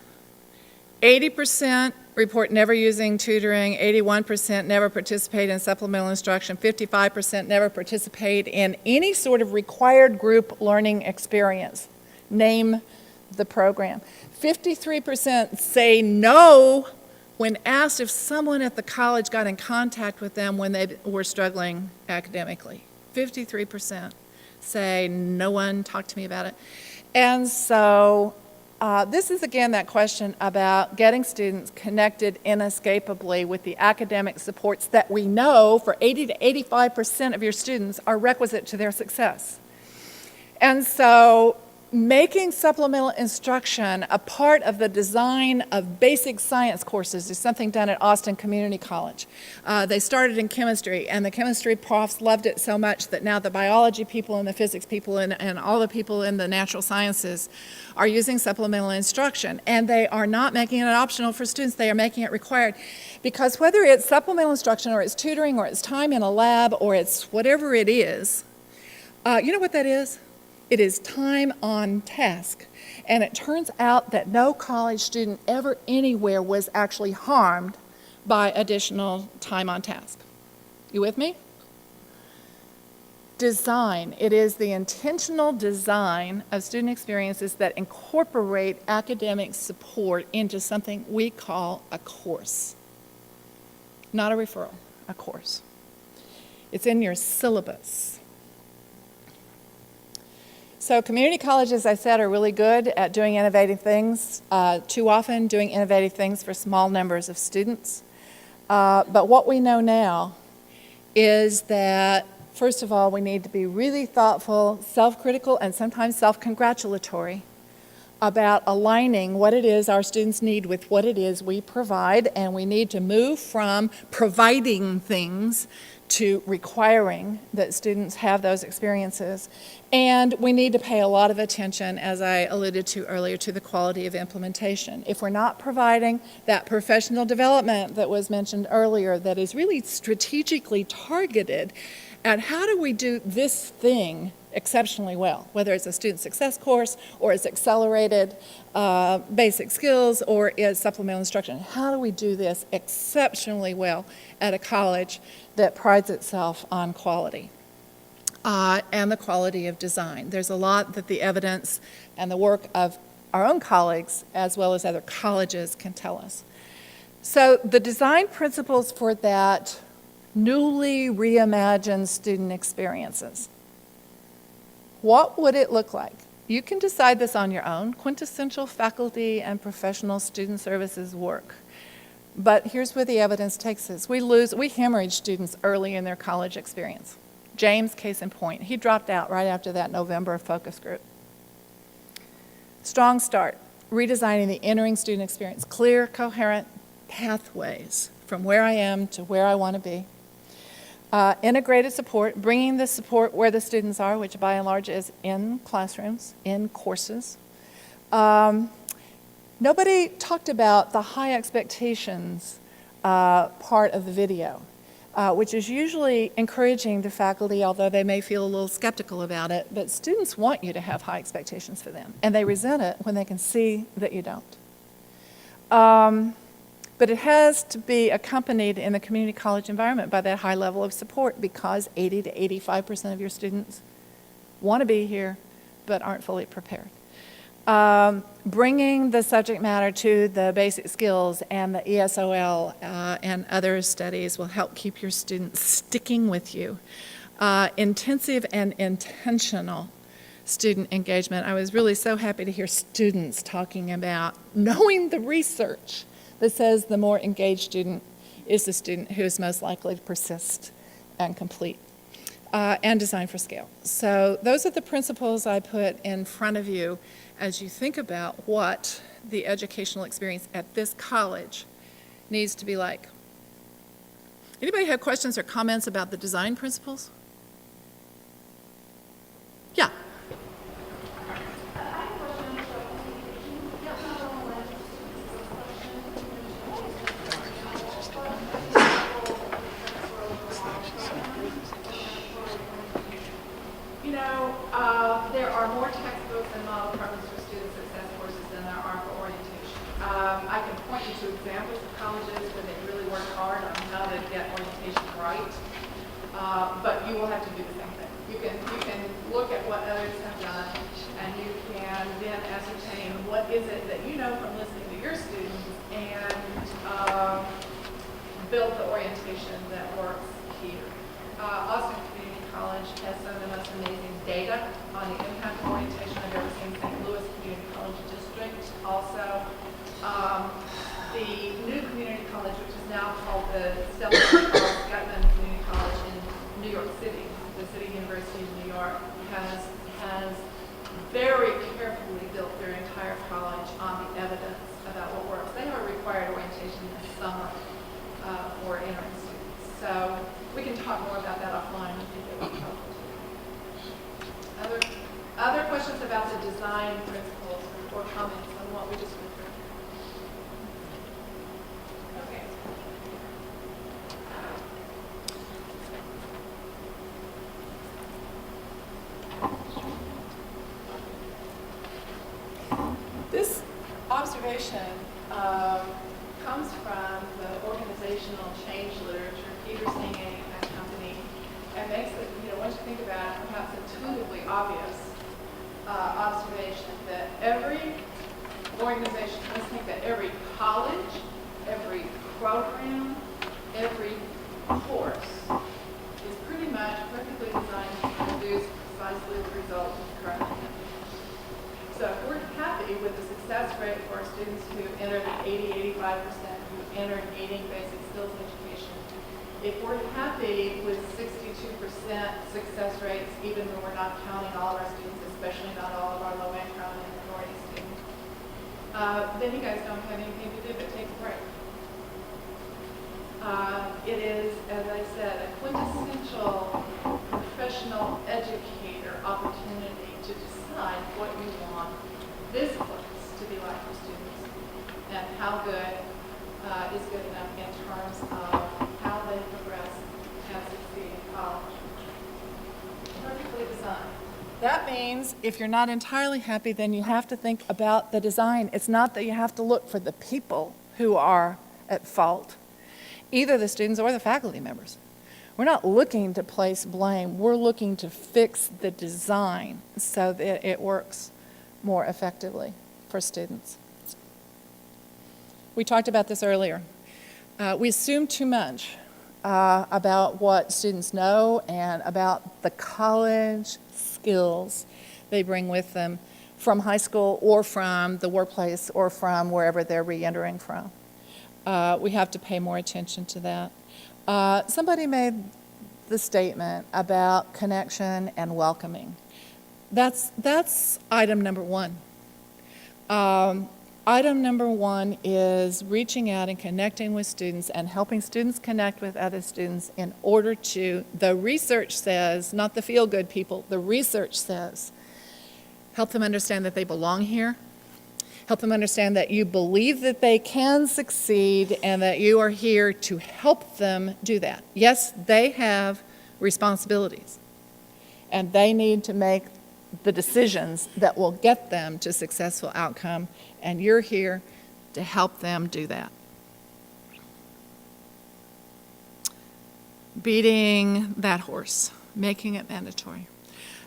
S38: 80% report never using tutoring, 81% never participate in supplemental instruction, 55% never participate in any sort of required group learning experience. Name the program. 53% say no when asked if someone at the college got in contact with them when they were struggling academically. 53% say no one talked to me about it. And so this is again that question about getting students connected inescapably with the academic supports that we know for 80 to 85% of your students are requisite to their success. And so making supplemental instruction a part of the design of basic science courses is something done at Austin Community College. They started in chemistry, and the chemistry profs loved it so much that now the biology people and the physics people and all the people in the natural sciences are using supplemental instruction. And they are not making it optional for students, they are making it required. Because whether it's supplemental instruction or it's tutoring or it's time in a lab or it's whatever it is, you know what that is? It is time on task. And it turns out that no college student ever anywhere was actually harmed by additional time on task. You with me? Design. It is the intentional design of student experiences that incorporate academic support into something we call a course. Not a referral, a course. It's in your syllabus. So community colleges, as I said, are really good at doing innovative things, too often doing innovative things for small numbers of students. But what we know now is that, first of all, we need to be really thoughtful, self-critical, and sometimes self-congratulatory about aligning what it is our students need with what it is we provide, and we need to move from providing things to requiring that students have those experiences. And we need to pay a lot of attention, as I alluded to earlier, to the quality of implementation. If we're not providing that professional development that was mentioned earlier that is really strategically targeted at how do we do this thing exceptionally well, whether it's a student success course or it's accelerated basic skills or it's supplemental instruction. How do we do this exceptionally well at a college that prides itself on quality and the quality of design? There's a lot that the evidence and the work of our own colleagues as well as other colleges can tell us. So the design principles for that newly reimagined student experiences. What would it look like? You can decide this on your own. Quintessential faculty and professional student services work. But here's where the evidence takes us. We hemorrhage students early in their college experience. James, case in point, he dropped out right after that November focus group. Strong start, redesigning the entering student experience. Clear, coherent pathways from where I am to where I want to be. Integrated support, bringing the support where the students are, which by and large is in classrooms, in courses. Nobody talked about the high expectations part of the video, which is usually encouraging to faculty, although they may feel a little skeptical about it. But students want you to have high expectations for them, and they resent it when they can see that you don't. But it has to be accompanied in the community college environment by that high level of support, because 80 to 85% of your students want to be here but aren't fully prepared. Bringing the subject matter to the basic skills and the ESOL and other studies will help keep your students sticking with you. Intensive and intentional student engagement. I was really so happy to hear students talking about knowing the research that says the more engaged student is the student who is most likely to persist and complete, and design for scale. So those are the principles I put in front of you as you think about what the educational experience at this college needs to be like. Anybody have questions or comments about the design principles? Yeah. You know, there are more textbooks and model programs for student success courses than there are for orientation. I can point you to examples of colleges where they really work hard on how to get orientation right, but you will have to do the same thing. You can look at what others have done, and you can then ascertain what is it that you know from listening to your students and build the orientation that works here. Austin Community College has some of the most amazing data on the impact of orientation I've ever seen. St. Louis Community College District also. The new community college, which is now called the Stella Charles Gutman Community College in New York City, the City University of New York, has very carefully built their entire college on the evidence about what works. They have a required orientation this summer for entering students. So we can talk more about that offline. I think it would be helpful to you. Other questions about the design principles or comments on what we just went through? Okay. This observation comes from the organizational change literature, Peter Singing and company, and makes it, once you think about it, perhaps intuitively obvious observation that every organization, let's think that every college, every program, every course is pretty much perfectly designed to produce precisely the result of currently. So if we're happy with the success rate for our students who enter the 80-85%, who enter needing basic skills education, if we're happy with 62% success rates, even when we're not counting all of our students, especially not all of our low income and minority students, then you guys don't have anything to do but take a break. It is, as I said, a quintessential professional educator opportunity to decide what you want this place to be like for students and how good is good enough in terms of how they progress and succeed in college. Perfectly designed. That means if you're not entirely happy, then you have to think about the design. It's not that you have to look for the people who are at fault, either the students or the faculty members. We're not looking to place blame. We're looking to fix the design so that it works more effectively for students. We talked about this earlier. We assume too much about what students know and about the college skills they bring with them from high school or from the workplace or from wherever they're re-entering from. We have to pay more attention to that. Somebody made the statement about connection and welcoming. That's item number one. Item number one is reaching out and connecting with students and helping students connect with other students in order to, the research says, not the feel-good people, the research says, help them understand that they belong here, help them understand that you believe that they can succeed and that you are here to help them do that. Yes, they have responsibilities, and they need to make the decisions that will get them to successful outcome, and you're here to help them do that. Beating that horse, making it mandatory.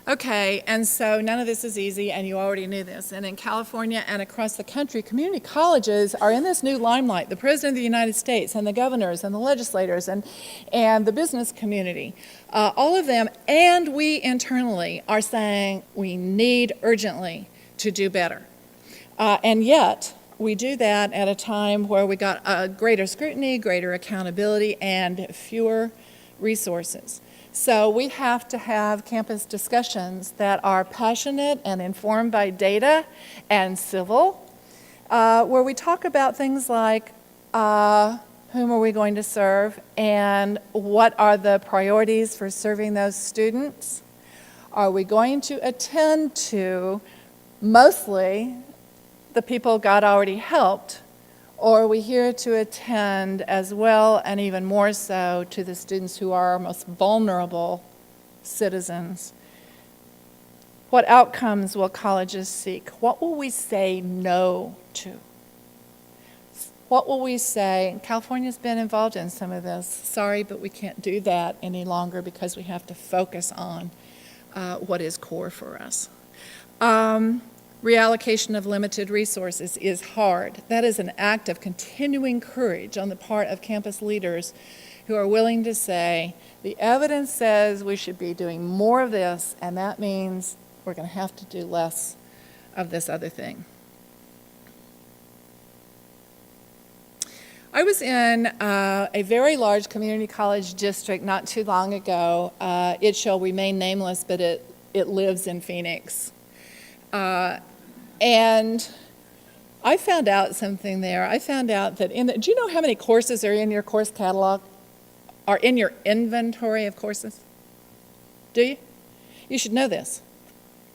S38: Okay, and so none of this is easy, and you already knew this. And in California and across the country, community colleges are in this new limelight. The President of the United States and the governors and the legislators and the business community, all of them, and we internally are saying we need urgently to do better. And yet, we do that at a time where we got greater scrutiny, greater accountability, and fewer resources. So we have to have campus discussions that are passionate and informed by data and civil, where we talk about things like whom are we going to serve, and what are the priorities for serving those students? Are we going to attend to mostly the people God already helped, or are we here to attend as well and even more so to the students who are our most vulnerable citizens? What outcomes will colleges seek? What will we say no to? What will we say? California's been involved in some of this. Sorry, but we can't do that any longer because we have to focus on what is core for us. Reallocation of limited resources is hard. That is an act of continuing courage on the part of campus leaders who are willing to say, the evidence says we should be doing more of this, and that means we're going to have to do less of this other thing. I was in a very large community college district not too long ago. It shall remain nameless, but it lives in Phoenix. And I found out something there. I found out that do you know how many courses are in your course catalog? Are in your inventory of courses? Do you? You should know this.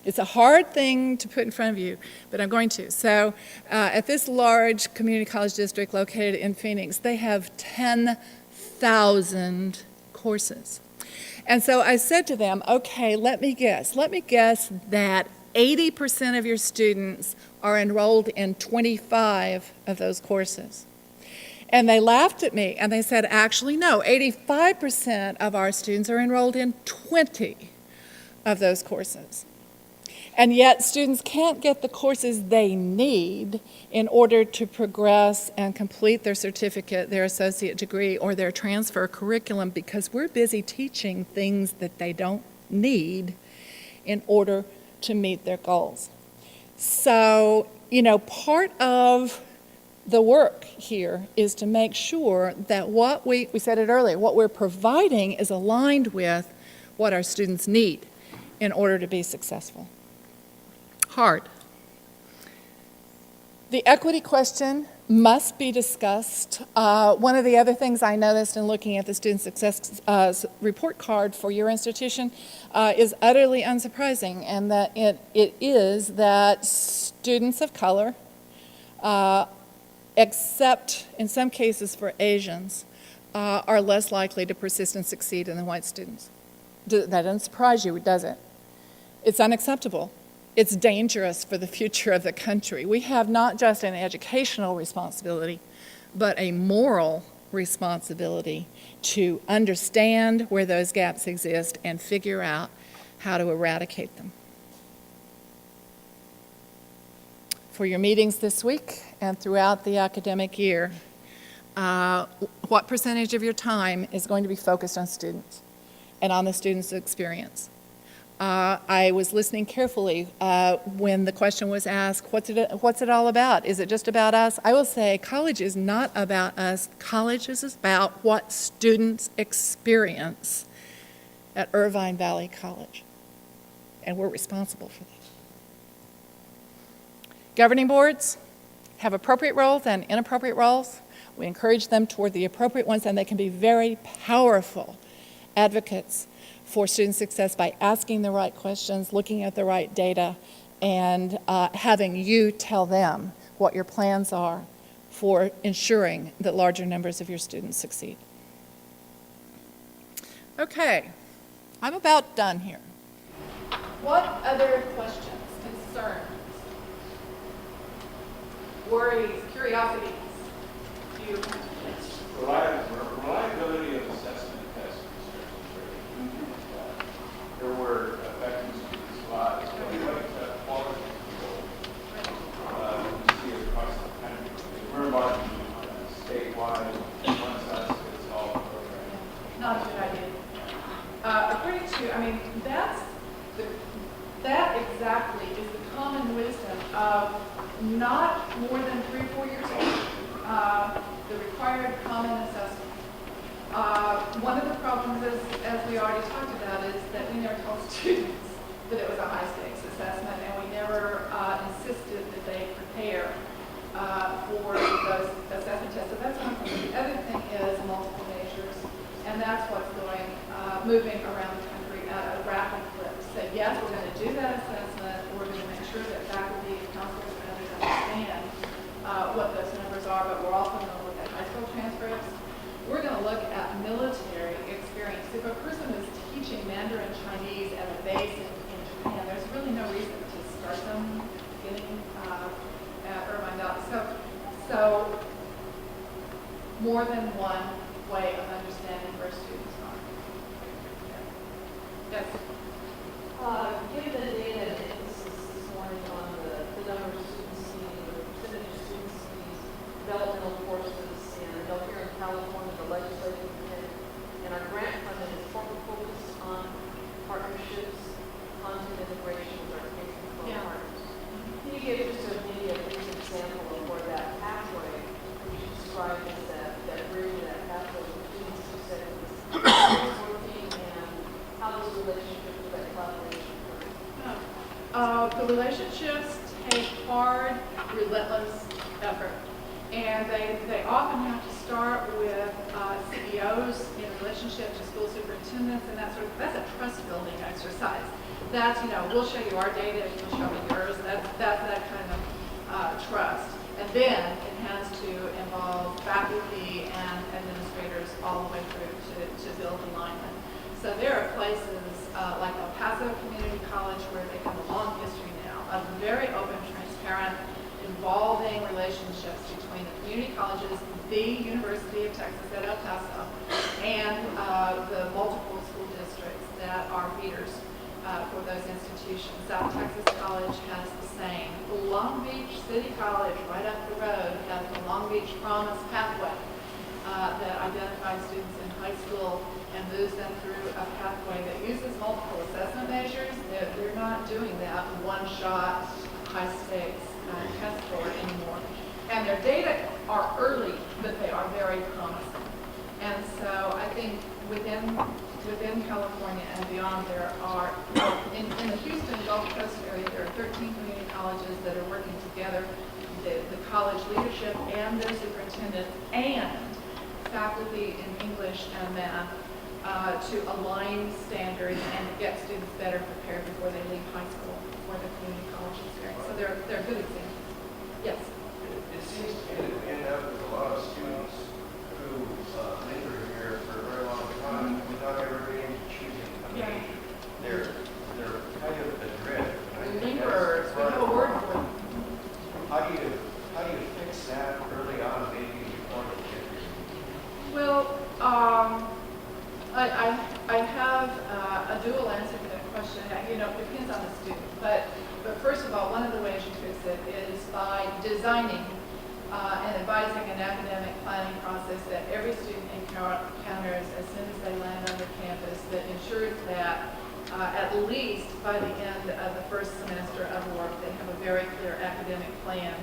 S38: It's a hard thing to put in front of you, but I'm going to. So at this large community college district located in Phoenix, they have 10,000 courses. And so I said to them, okay, let me guess. Let me guess that 80% of your students are enrolled in 25 of those courses. And they laughed at me and they said, actually, no, 85% of our students are enrolled in 20 of those courses. And yet students can't get the courses they need in order to progress and complete their certificate, their associate degree, or their transfer curriculum because we're busy teaching things that they don't need in order to meet their goals. So, part of the work here is to make sure that what we said it earlier, what we're providing is aligned with what our students need in order to be successful. Hard. The equity question must be discussed. One of the other things I noticed in looking at the student success report card for your institution is utterly unsurprising, and that it is that students of color, except in some cases for Asians, are less likely to persist and succeed than white students. That doesn't surprise you, does it? It's unacceptable. It's dangerous for the future of the country. We have not just an educational responsibility, but a moral responsibility to understand where those gaps exist and figure out how to eradicate them. For your meetings this week and throughout the academic year, what percentage of your time is going to be focused on students and on the students' experience? I was listening carefully when the question was asked, what's it all about? Is it just about us? I will say college is not about us. College is about what students experience at Irvine Valley College. And we're responsible for that. Governing boards have appropriate roles and inappropriate roles. We encourage them toward the appropriate ones, and they can be very powerful advocates for student success by asking the right questions, looking at the right data, and having you tell them what your plans are for ensuring that larger numbers of your students succeed. Okay, I'm about done here. What other questions, concerns, worries, curiosities do you have?
S11: Reliability of assessment tests there were affecting students' lives. What quality control we see across the country? We're embarking on a statewide one-size-fits-all program.
S38: Not a good idea. According to, that exactly is the common wisdom of not more than 3 or 4 years old, the required common assessment. One of the problems is, as we already talked about, is that we never told students that it was a high-stakes assessment, and we never insisted that they prepare for those assessment tests. So that's one thing. The other thing that's what's moving around the country at a rapid clip. So yes, we're going to do that assessment. We're going to make sure that faculty and counselors understand what those numbers are, but we're also going to look at high school transcripts. We're going to look at military experience. If a person is teaching Mandarin Chinese at a base in Japan, there's really no reason to start them beginning at Irvine Valley. So more than one way of understanding where students are. Yes?
S3: Given the data and emphasis this morning on the number of students needing, the percentage of students needing developmental courses, and I know here in California, the legislature and our grant funding is focused on partnerships, content integration with our K-12 partners. Can you give just maybe a brief example of where that pathway, which you described as that bridge, that pathway between two segments is working, and how those relationships with that collaboration work?
S38: The relationships take hard, relentless effort. And they often have to start with CEOs in relationship to school superintendents, and that's a trust building exercise. That's, we'll show you our data and you'll show me yours. That's that kind of trust. And then it has to involve faculty and administrators all the way through to build alignment. So there are places like El Paso Community College where they have a long history now of very open, transparent, involving relationships between the community colleges, the University of Texas at El Paso, and the multiple school districts that are feeders for those institutions. South Texas College has the same. Long Beach City College, right up the road, has the Long Beach Promise Pathway that identifies students in high school and moves them through a pathway that uses multiple assessment measures. They're not doing that one-shot, high-stakes test score anymore. And their data are early, but they are very promising. And so I think within California and beyond, there are, in the Houston Gulf Coast area, there are 13 community colleges that are working together, the college leadership and their superintendents and faculty in English and math to align standards and get students better prepared before they leave high school for the community college experience. So they're good examples. Yes?
S7: It seems to me that we end up with a lot of students who linger here for a very long time without ever being choosing a major. They're kind of adrift.
S38: Lingerers, we have a word for them.
S7: How do you fix that early on, maybe before they get here?
S38: Well, I have a dual answer to that question. It depends on the student. But first of all, one of the ways you fix it is by designing and advising an academic planning process that every student encounters as soon as they land on the campus that ensures that at least by the end of the first semester of work, they have a very clear academic plan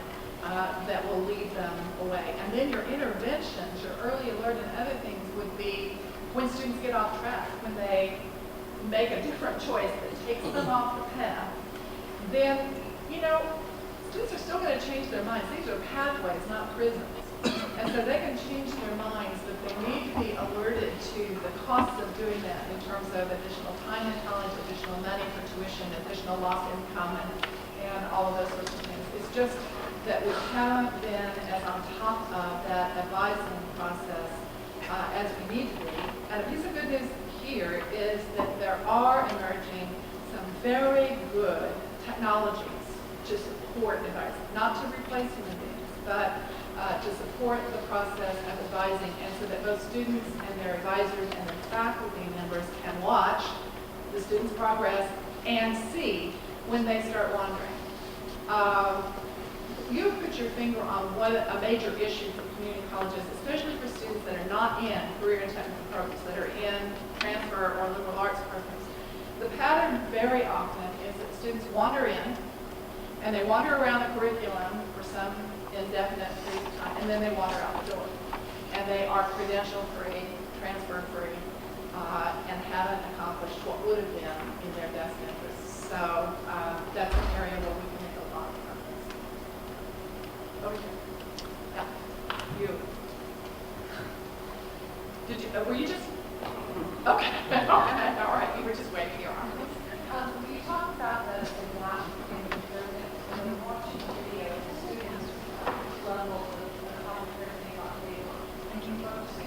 S38: that will lead them away. And then your interventions, your early alert and other things would be when students get off track, when they make a different choice that takes them off the path, then, students are still going to change their minds. These are pathways, not prisons. And so they can change their minds, but they need to be alerted to the costs of doing that in terms of additional time in college, additional money for tuition, additional lost income, and all of those sorts of things. It's just that we haven't been as on top of that advising process as we need to be. And a piece of good news here is that there are emerging some very good technologies to support advising, not to replace human beings, but to support the process of advising, and so that both students and their advisors and their faculty members can watch the students' progress and see when they start wandering. You put your finger on what a major issue for community colleges, especially for students that are not in career and technical programs, that are in transfer or liberal arts programs. The pattern very often is that students wander in, and they wander around the curriculum for some indefinite period of time, and then they wander out the door. And they are credential-free, transfer-free, and haven't accomplished what would have been in their best interest. So that's an area where we can make a lot of progress. Okay. Yeah. You. Did you? Were you just?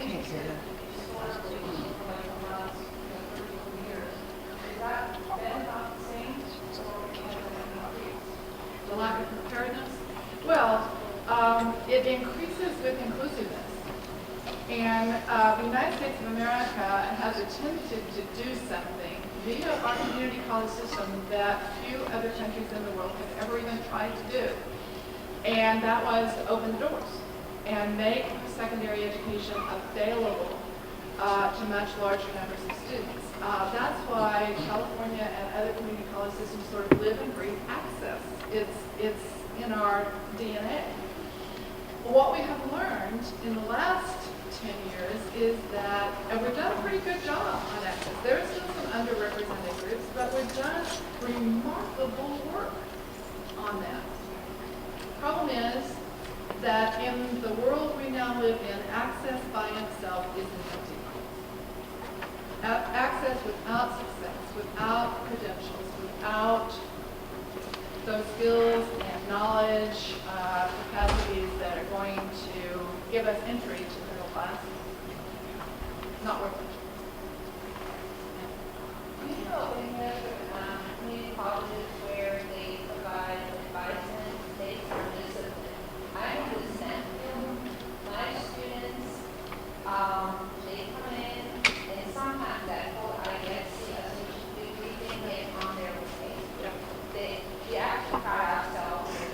S3: changes in historic students for like the last couple of years. Has that been about the same, or has it increased?
S38: The lack of preparedness? Well, it increases with inclusiveness. And the United States of America has attempted to do something via our community college system that few other countries in the world have ever even tried to do. And that was open the doors and make secondary education available to much larger numbers of students. That's why California and other community college systems sort of live and breathe access. It's in our DNA. What we have learned in the last 10 years is that, and we've done a pretty good job on access. There are still some underrepresented groups, but we've done remarkable work on that. Problem is that in the world we now live in, access by itself isn't empty. Access without success, without credentials, without those skills and knowledge, capacities that are going to give us entry to the middle class, not worth it.
S5: You know, in the community colleges where they provide advisement based on discipline, I understand my students, they come in, and sometimes that whole IVC degree thing gets on their way. We actually pride ourselves as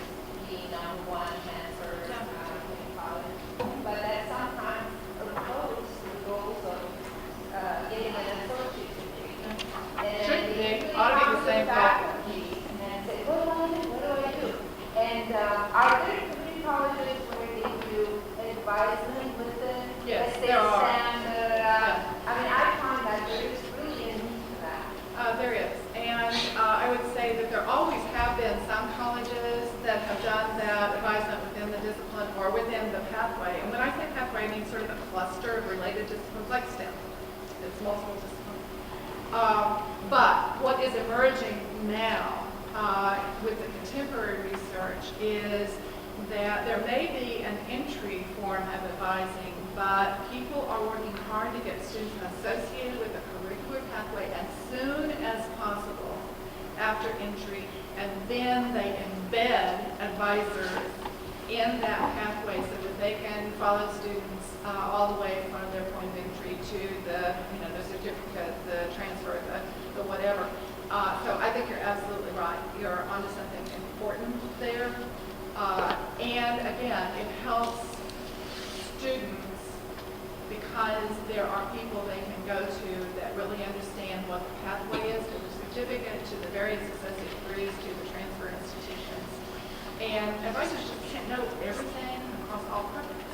S5: being number one transfer community college, but that sometimes opposes the goals of getting an associate degree.
S38: Should be. Ought to be the same
S5: faculty and say, what do I do? What do I do? And are there community colleges where they do advisement with them?
S38: Yes,
S5: Let's say
S38: there are.
S5: I mean, I find that there is really a need for that.
S38: There is, and I would say that there always have been some colleges that have done that advisement within the discipline or within the pathway. And when I say pathway, I mean sort of a cluster of related disciplines like STEM. It's multiple disciplines. But what is emerging now with the contemporary research is that there may be an entry form of advising, but people are working hard to get students associated with a curricular pathway as soon as possible after entry, and then they embed advisors in that pathway so that they can follow students all the way from their point of entry to the certificate, the transfer, the whatever. So I think you're absolutely right. You're onto something important there. And again, it helps students because there are people they can go to that really understand what the pathway is to the certificate, to the various associate degrees, to the transfer institutions. And advisors just can't know everything across all programs.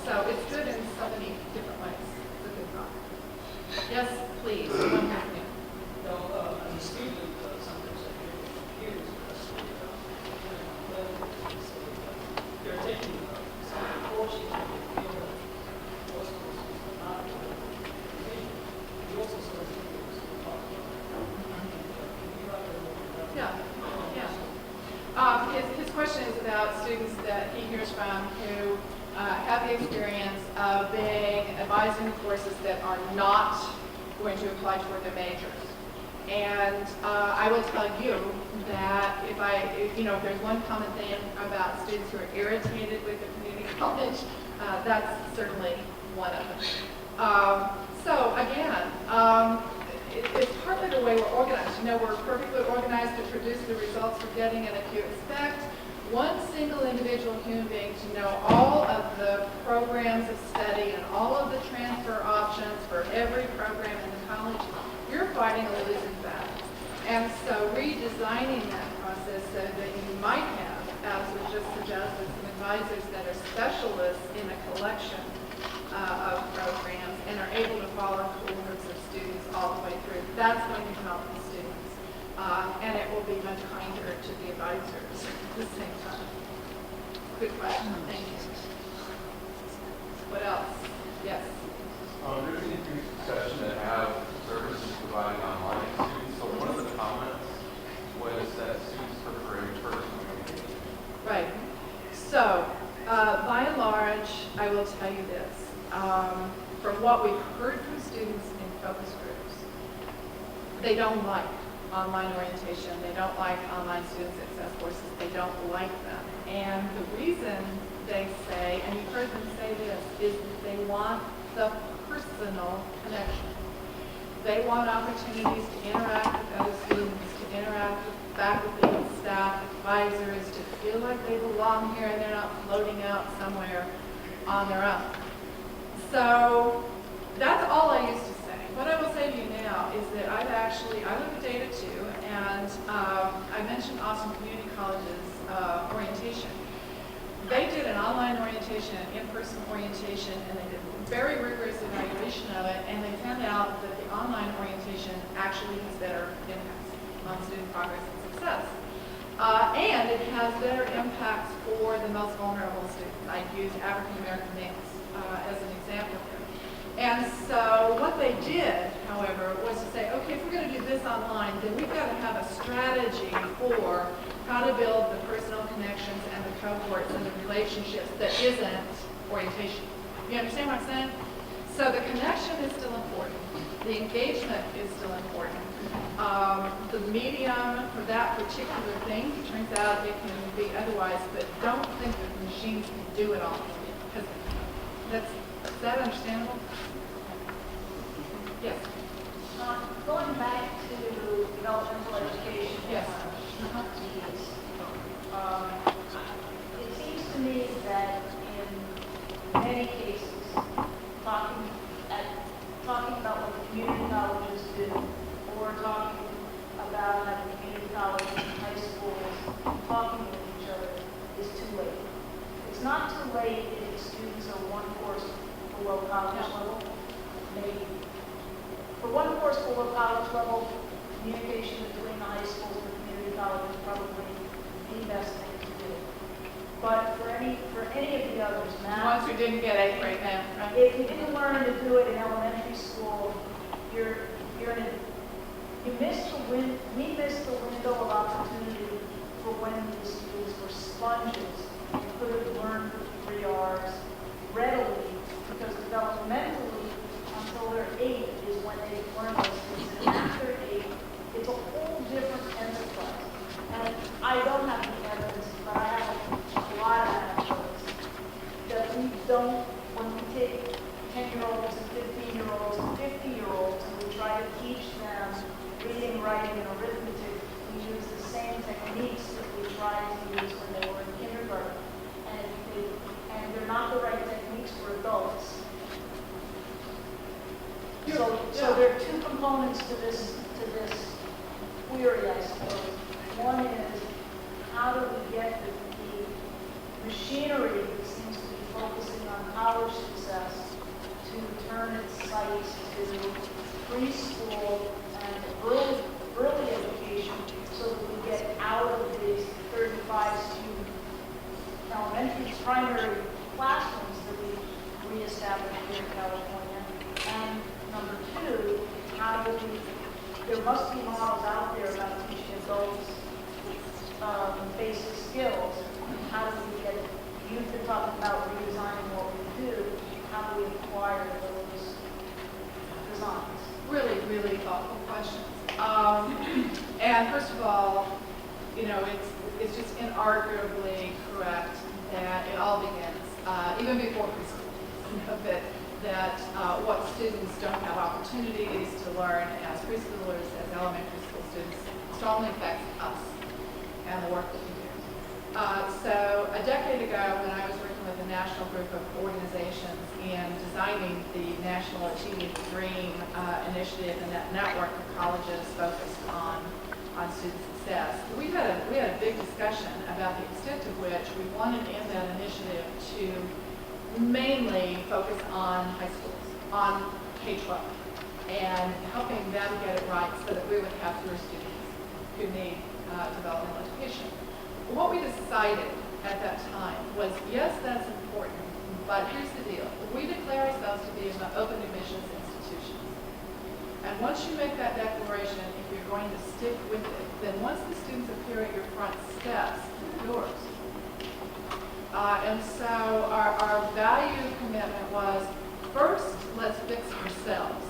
S38: So it's good in so many different ways. It's a good product. Yes, please. One more thing.
S12: As a student, sometimes I hear from peers they're taking some courses that they feel that most schools are not doing. You also sort of think it's talk
S38: Yeah. His question is about students that he hears from who have the experience of being advised in courses that are not going to apply toward their majors. And I will tell you that if there's one common thing about students who are irritated with the community college, that's certainly one of them. So again, it's partly the way we're organized. We're perfectly organized to produce the results we're getting, and if you expect one single individual human being to know all of the programs of study and all of the transfer options for every program in the college, you're fighting a losing battle. And so redesigning that process so that you might have, as was just suggested, some advisors that are specialists in a collection of programs and are able to follow cohorts of students all the way through. That's going to help the students. And it will be much kinder to the advisors at the same time. Good question. Thank you. What else? Yes.
S11: There's an increased session that have services provided online to students. So one of the comments was that students prefer in-person communication.
S38: Right. So, by and large, large, I will tell you this. From what we've heard from students in focus groups, they don't like online orientation. They don't like online student success courses. They don't like them. And the reason they say, and you've heard them say this, is that they want the personal connection. They want opportunities to interact with other students, to interact with faculty, staff, advisors, to feel like they belong here and they're not floating out somewhere on their own. So that's all I used to say. What I will say to you now is that I look at data too, and I mentioned Austin Community College's orientation. They did an online orientation, an in-person orientation, and they did a very rigorous evaluation of it, and they found out that the online orientation actually has better impacts on student progress and success. And it has better impacts for the most vulnerable students. I use African American males as an example here. And so what they did, however, was to say, okay, if we're going to do this online, then we've got to have a strategy for how to build the personal connections and the cohorts and the relationships that isn't orientation. You understand what I'm saying? So the connection is still important. The engagement is still important. The medium for that particular thing, it turns out it can be otherwise, but don't think that the machines can do it all. Because is that understandable? Yes.
S6: Going back to developmental education.
S38: Yes.
S6: It seems to me that in many cases, talking about what the community colleges do, or talking about having community colleges and high schools talking with each other is too late. It's not too late if the students are one course below college level, maybe. For one course below college level, communication between the high schools and the community college is probably the best thing to do. But for any of the others,
S38: The ones who didn't get 8th grade now, right?
S6: if you didn't learn to do it in elementary school, we missed the window of opportunity for when these students were sponges and could have learned for 3 Rs readily, because developmentally, until they're 8 is when they learn those things. And after 8, it's a whole different enterprise. And I don't have the evidence, but I have a lot of evidence that we don't, when we take 10-year-olds and 15-year-olds and 50-year-olds and we try to teach them reading, writing, and arithmetic, we use the same techniques that we tried to use when they were in kindergarten. And they're not the right techniques for adults. So there are 2 components to this query, I suppose. One is, how do we get the machinery that seems to be focusing on college success to turn its sights to preschool and early education, so that we get out of these 35-student elementary primary classrooms that we reestablished here in California. And number 2, there must be models out there about teaching adults basic skills. How do we get, you've been talking about redesigning what we do, how do we acquire those designs?
S38: Really, really thoughtful questions. And first of all, it's just inarguably correct that it all begins, even before preschool, that what students don't have opportunities to learn as preschoolers, as elementary school students, strongly affects us and the work that we do. So a decade ago, when I was working with a national group of organizations in designing the National Achieving the Dream initiative and that network of colleges focused on student success, we had a big discussion about the extent to which we wanted in that initiative to mainly focus on high schools, on K-12, and helping them get it right so that we would have fewer students who need developmental education. What we decided at that time was, yes, that's important, but here's the deal. We declare ourselves to be an open admissions institution. And once you make that declaration, if you're going to stick with it, then once the students appear at your front steps, yours, And so our value commitment was, first, let's fix ourselves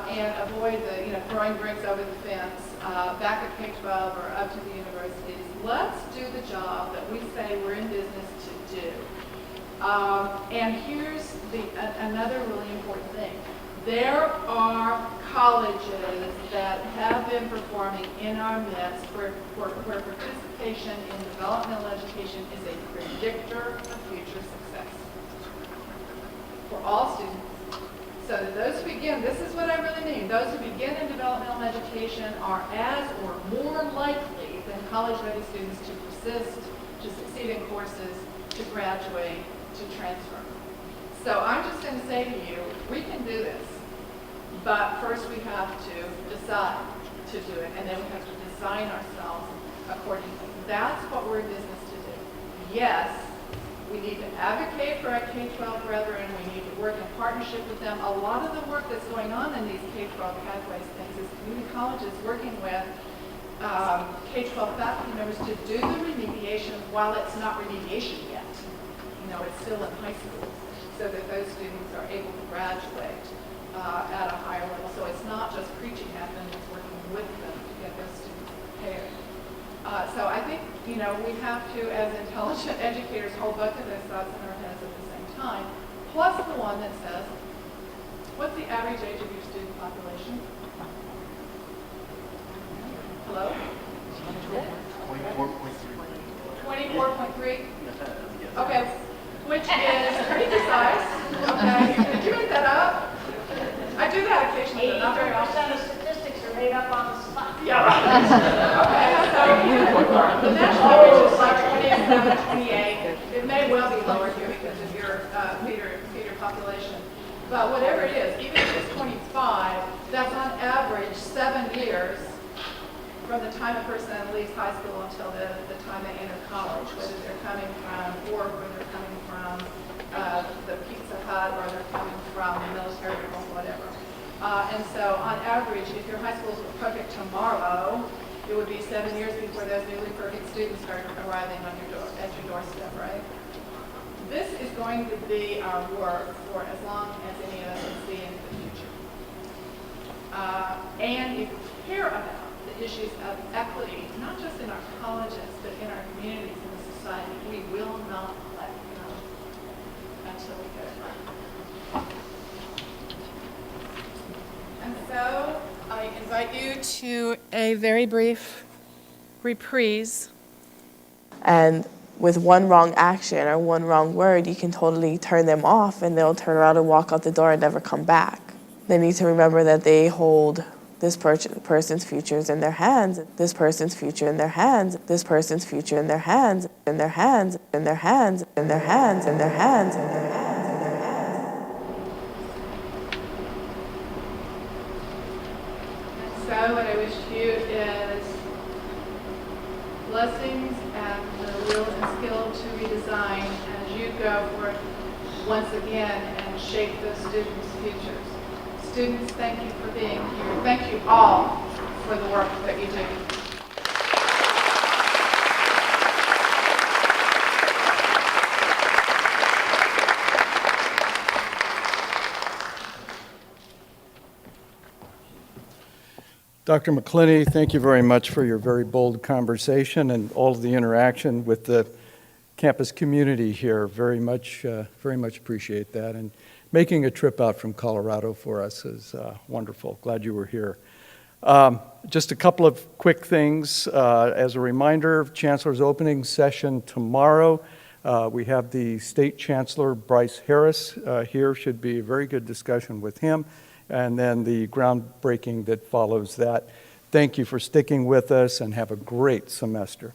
S38: and avoid the, throwing bricks over the fence back at K-12 or up to the universities. Let's do the job that we say we're in business to do. And here's another really important thing. There are colleges that have been performing in our midst where participation in developmental education is a predictor of future success for all students. So that those who begin, this is what I really mean, those who begin in developmental education are as or more likely than college-ready students to persist, to succeed in courses, to graduate, to transfer. So I'm just going to say to you, we can do this. But first we have to decide to do it, and then we have to design ourselves accordingly. That's what we're in business to do. Yes, we need to advocate for our K-12 brethren. We need to work in partnership with them. A lot of the work that's going on in these K-12 pathways things is community colleges working with K-12 faculty members to do the remediation while it's not remediation yet. It's still in high school, so that those students are able to graduate at a higher level. So it's not just preaching at them, it's working with them to get those students prepared. So I think, we have to, as intelligent educators, hold both of those thoughts in our heads at the same time, plus the one that says, what's the average age of your student population? Hello? 24.3. 24.3? Okay, which is pretty precise. Okay, did you make that up? I do that occasionally, but not very often.
S6: 80% of statistics are made up on the spot.
S38: Yeah, right. Okay, so the national average is like 27, 28. It may well be lower here because of your feeder population. But whatever it is, even if it's 25, that's on average 7 years from the time a person leaves high school until the time they enter college, whether they're coming from work or they're coming from the Pizza Hut or they're coming from the military or whatever. And so on average, if your high schools were perfect tomorrow, it would be 7 years before those newly perfect students start arriving on your at your doorstep, right? This is going to be our work for as long as any of us can see into the future. And if we care about the issues of equity, not just in our colleges, but in our communities and the society, we will not let go until we get it right. And so I invite you to a very brief reprise.
S37: And with one wrong action or one wrong word, you can totally turn them off and they'll turn around and walk out the door and never come back. They need to remember that they hold this person's futures in their hands, this person's future in their hands, this person's future in their hands, in their hands, in their hands, in their hands, in their hands, in their hands, in their hands.
S38: So what I wish you is blessings and the will and skill to redesign as you go for it once again and shape those students' futures. Students, thank you for being here. Thank you all for the work that you do.
S13: Dr. McClinney, thank you very much for your very bold conversation and all of the interaction with the campus community here. Very much appreciate that. And making a trip out from Colorado for us is wonderful. Glad you were here. Just a couple of quick things. As a reminder, Chancellor's opening session tomorrow. We have the State Chancellor, Bryce Harris, here. Should be a very good discussion with him. And then the groundbreaking that follows that. Thank you for sticking with us and have a great semester.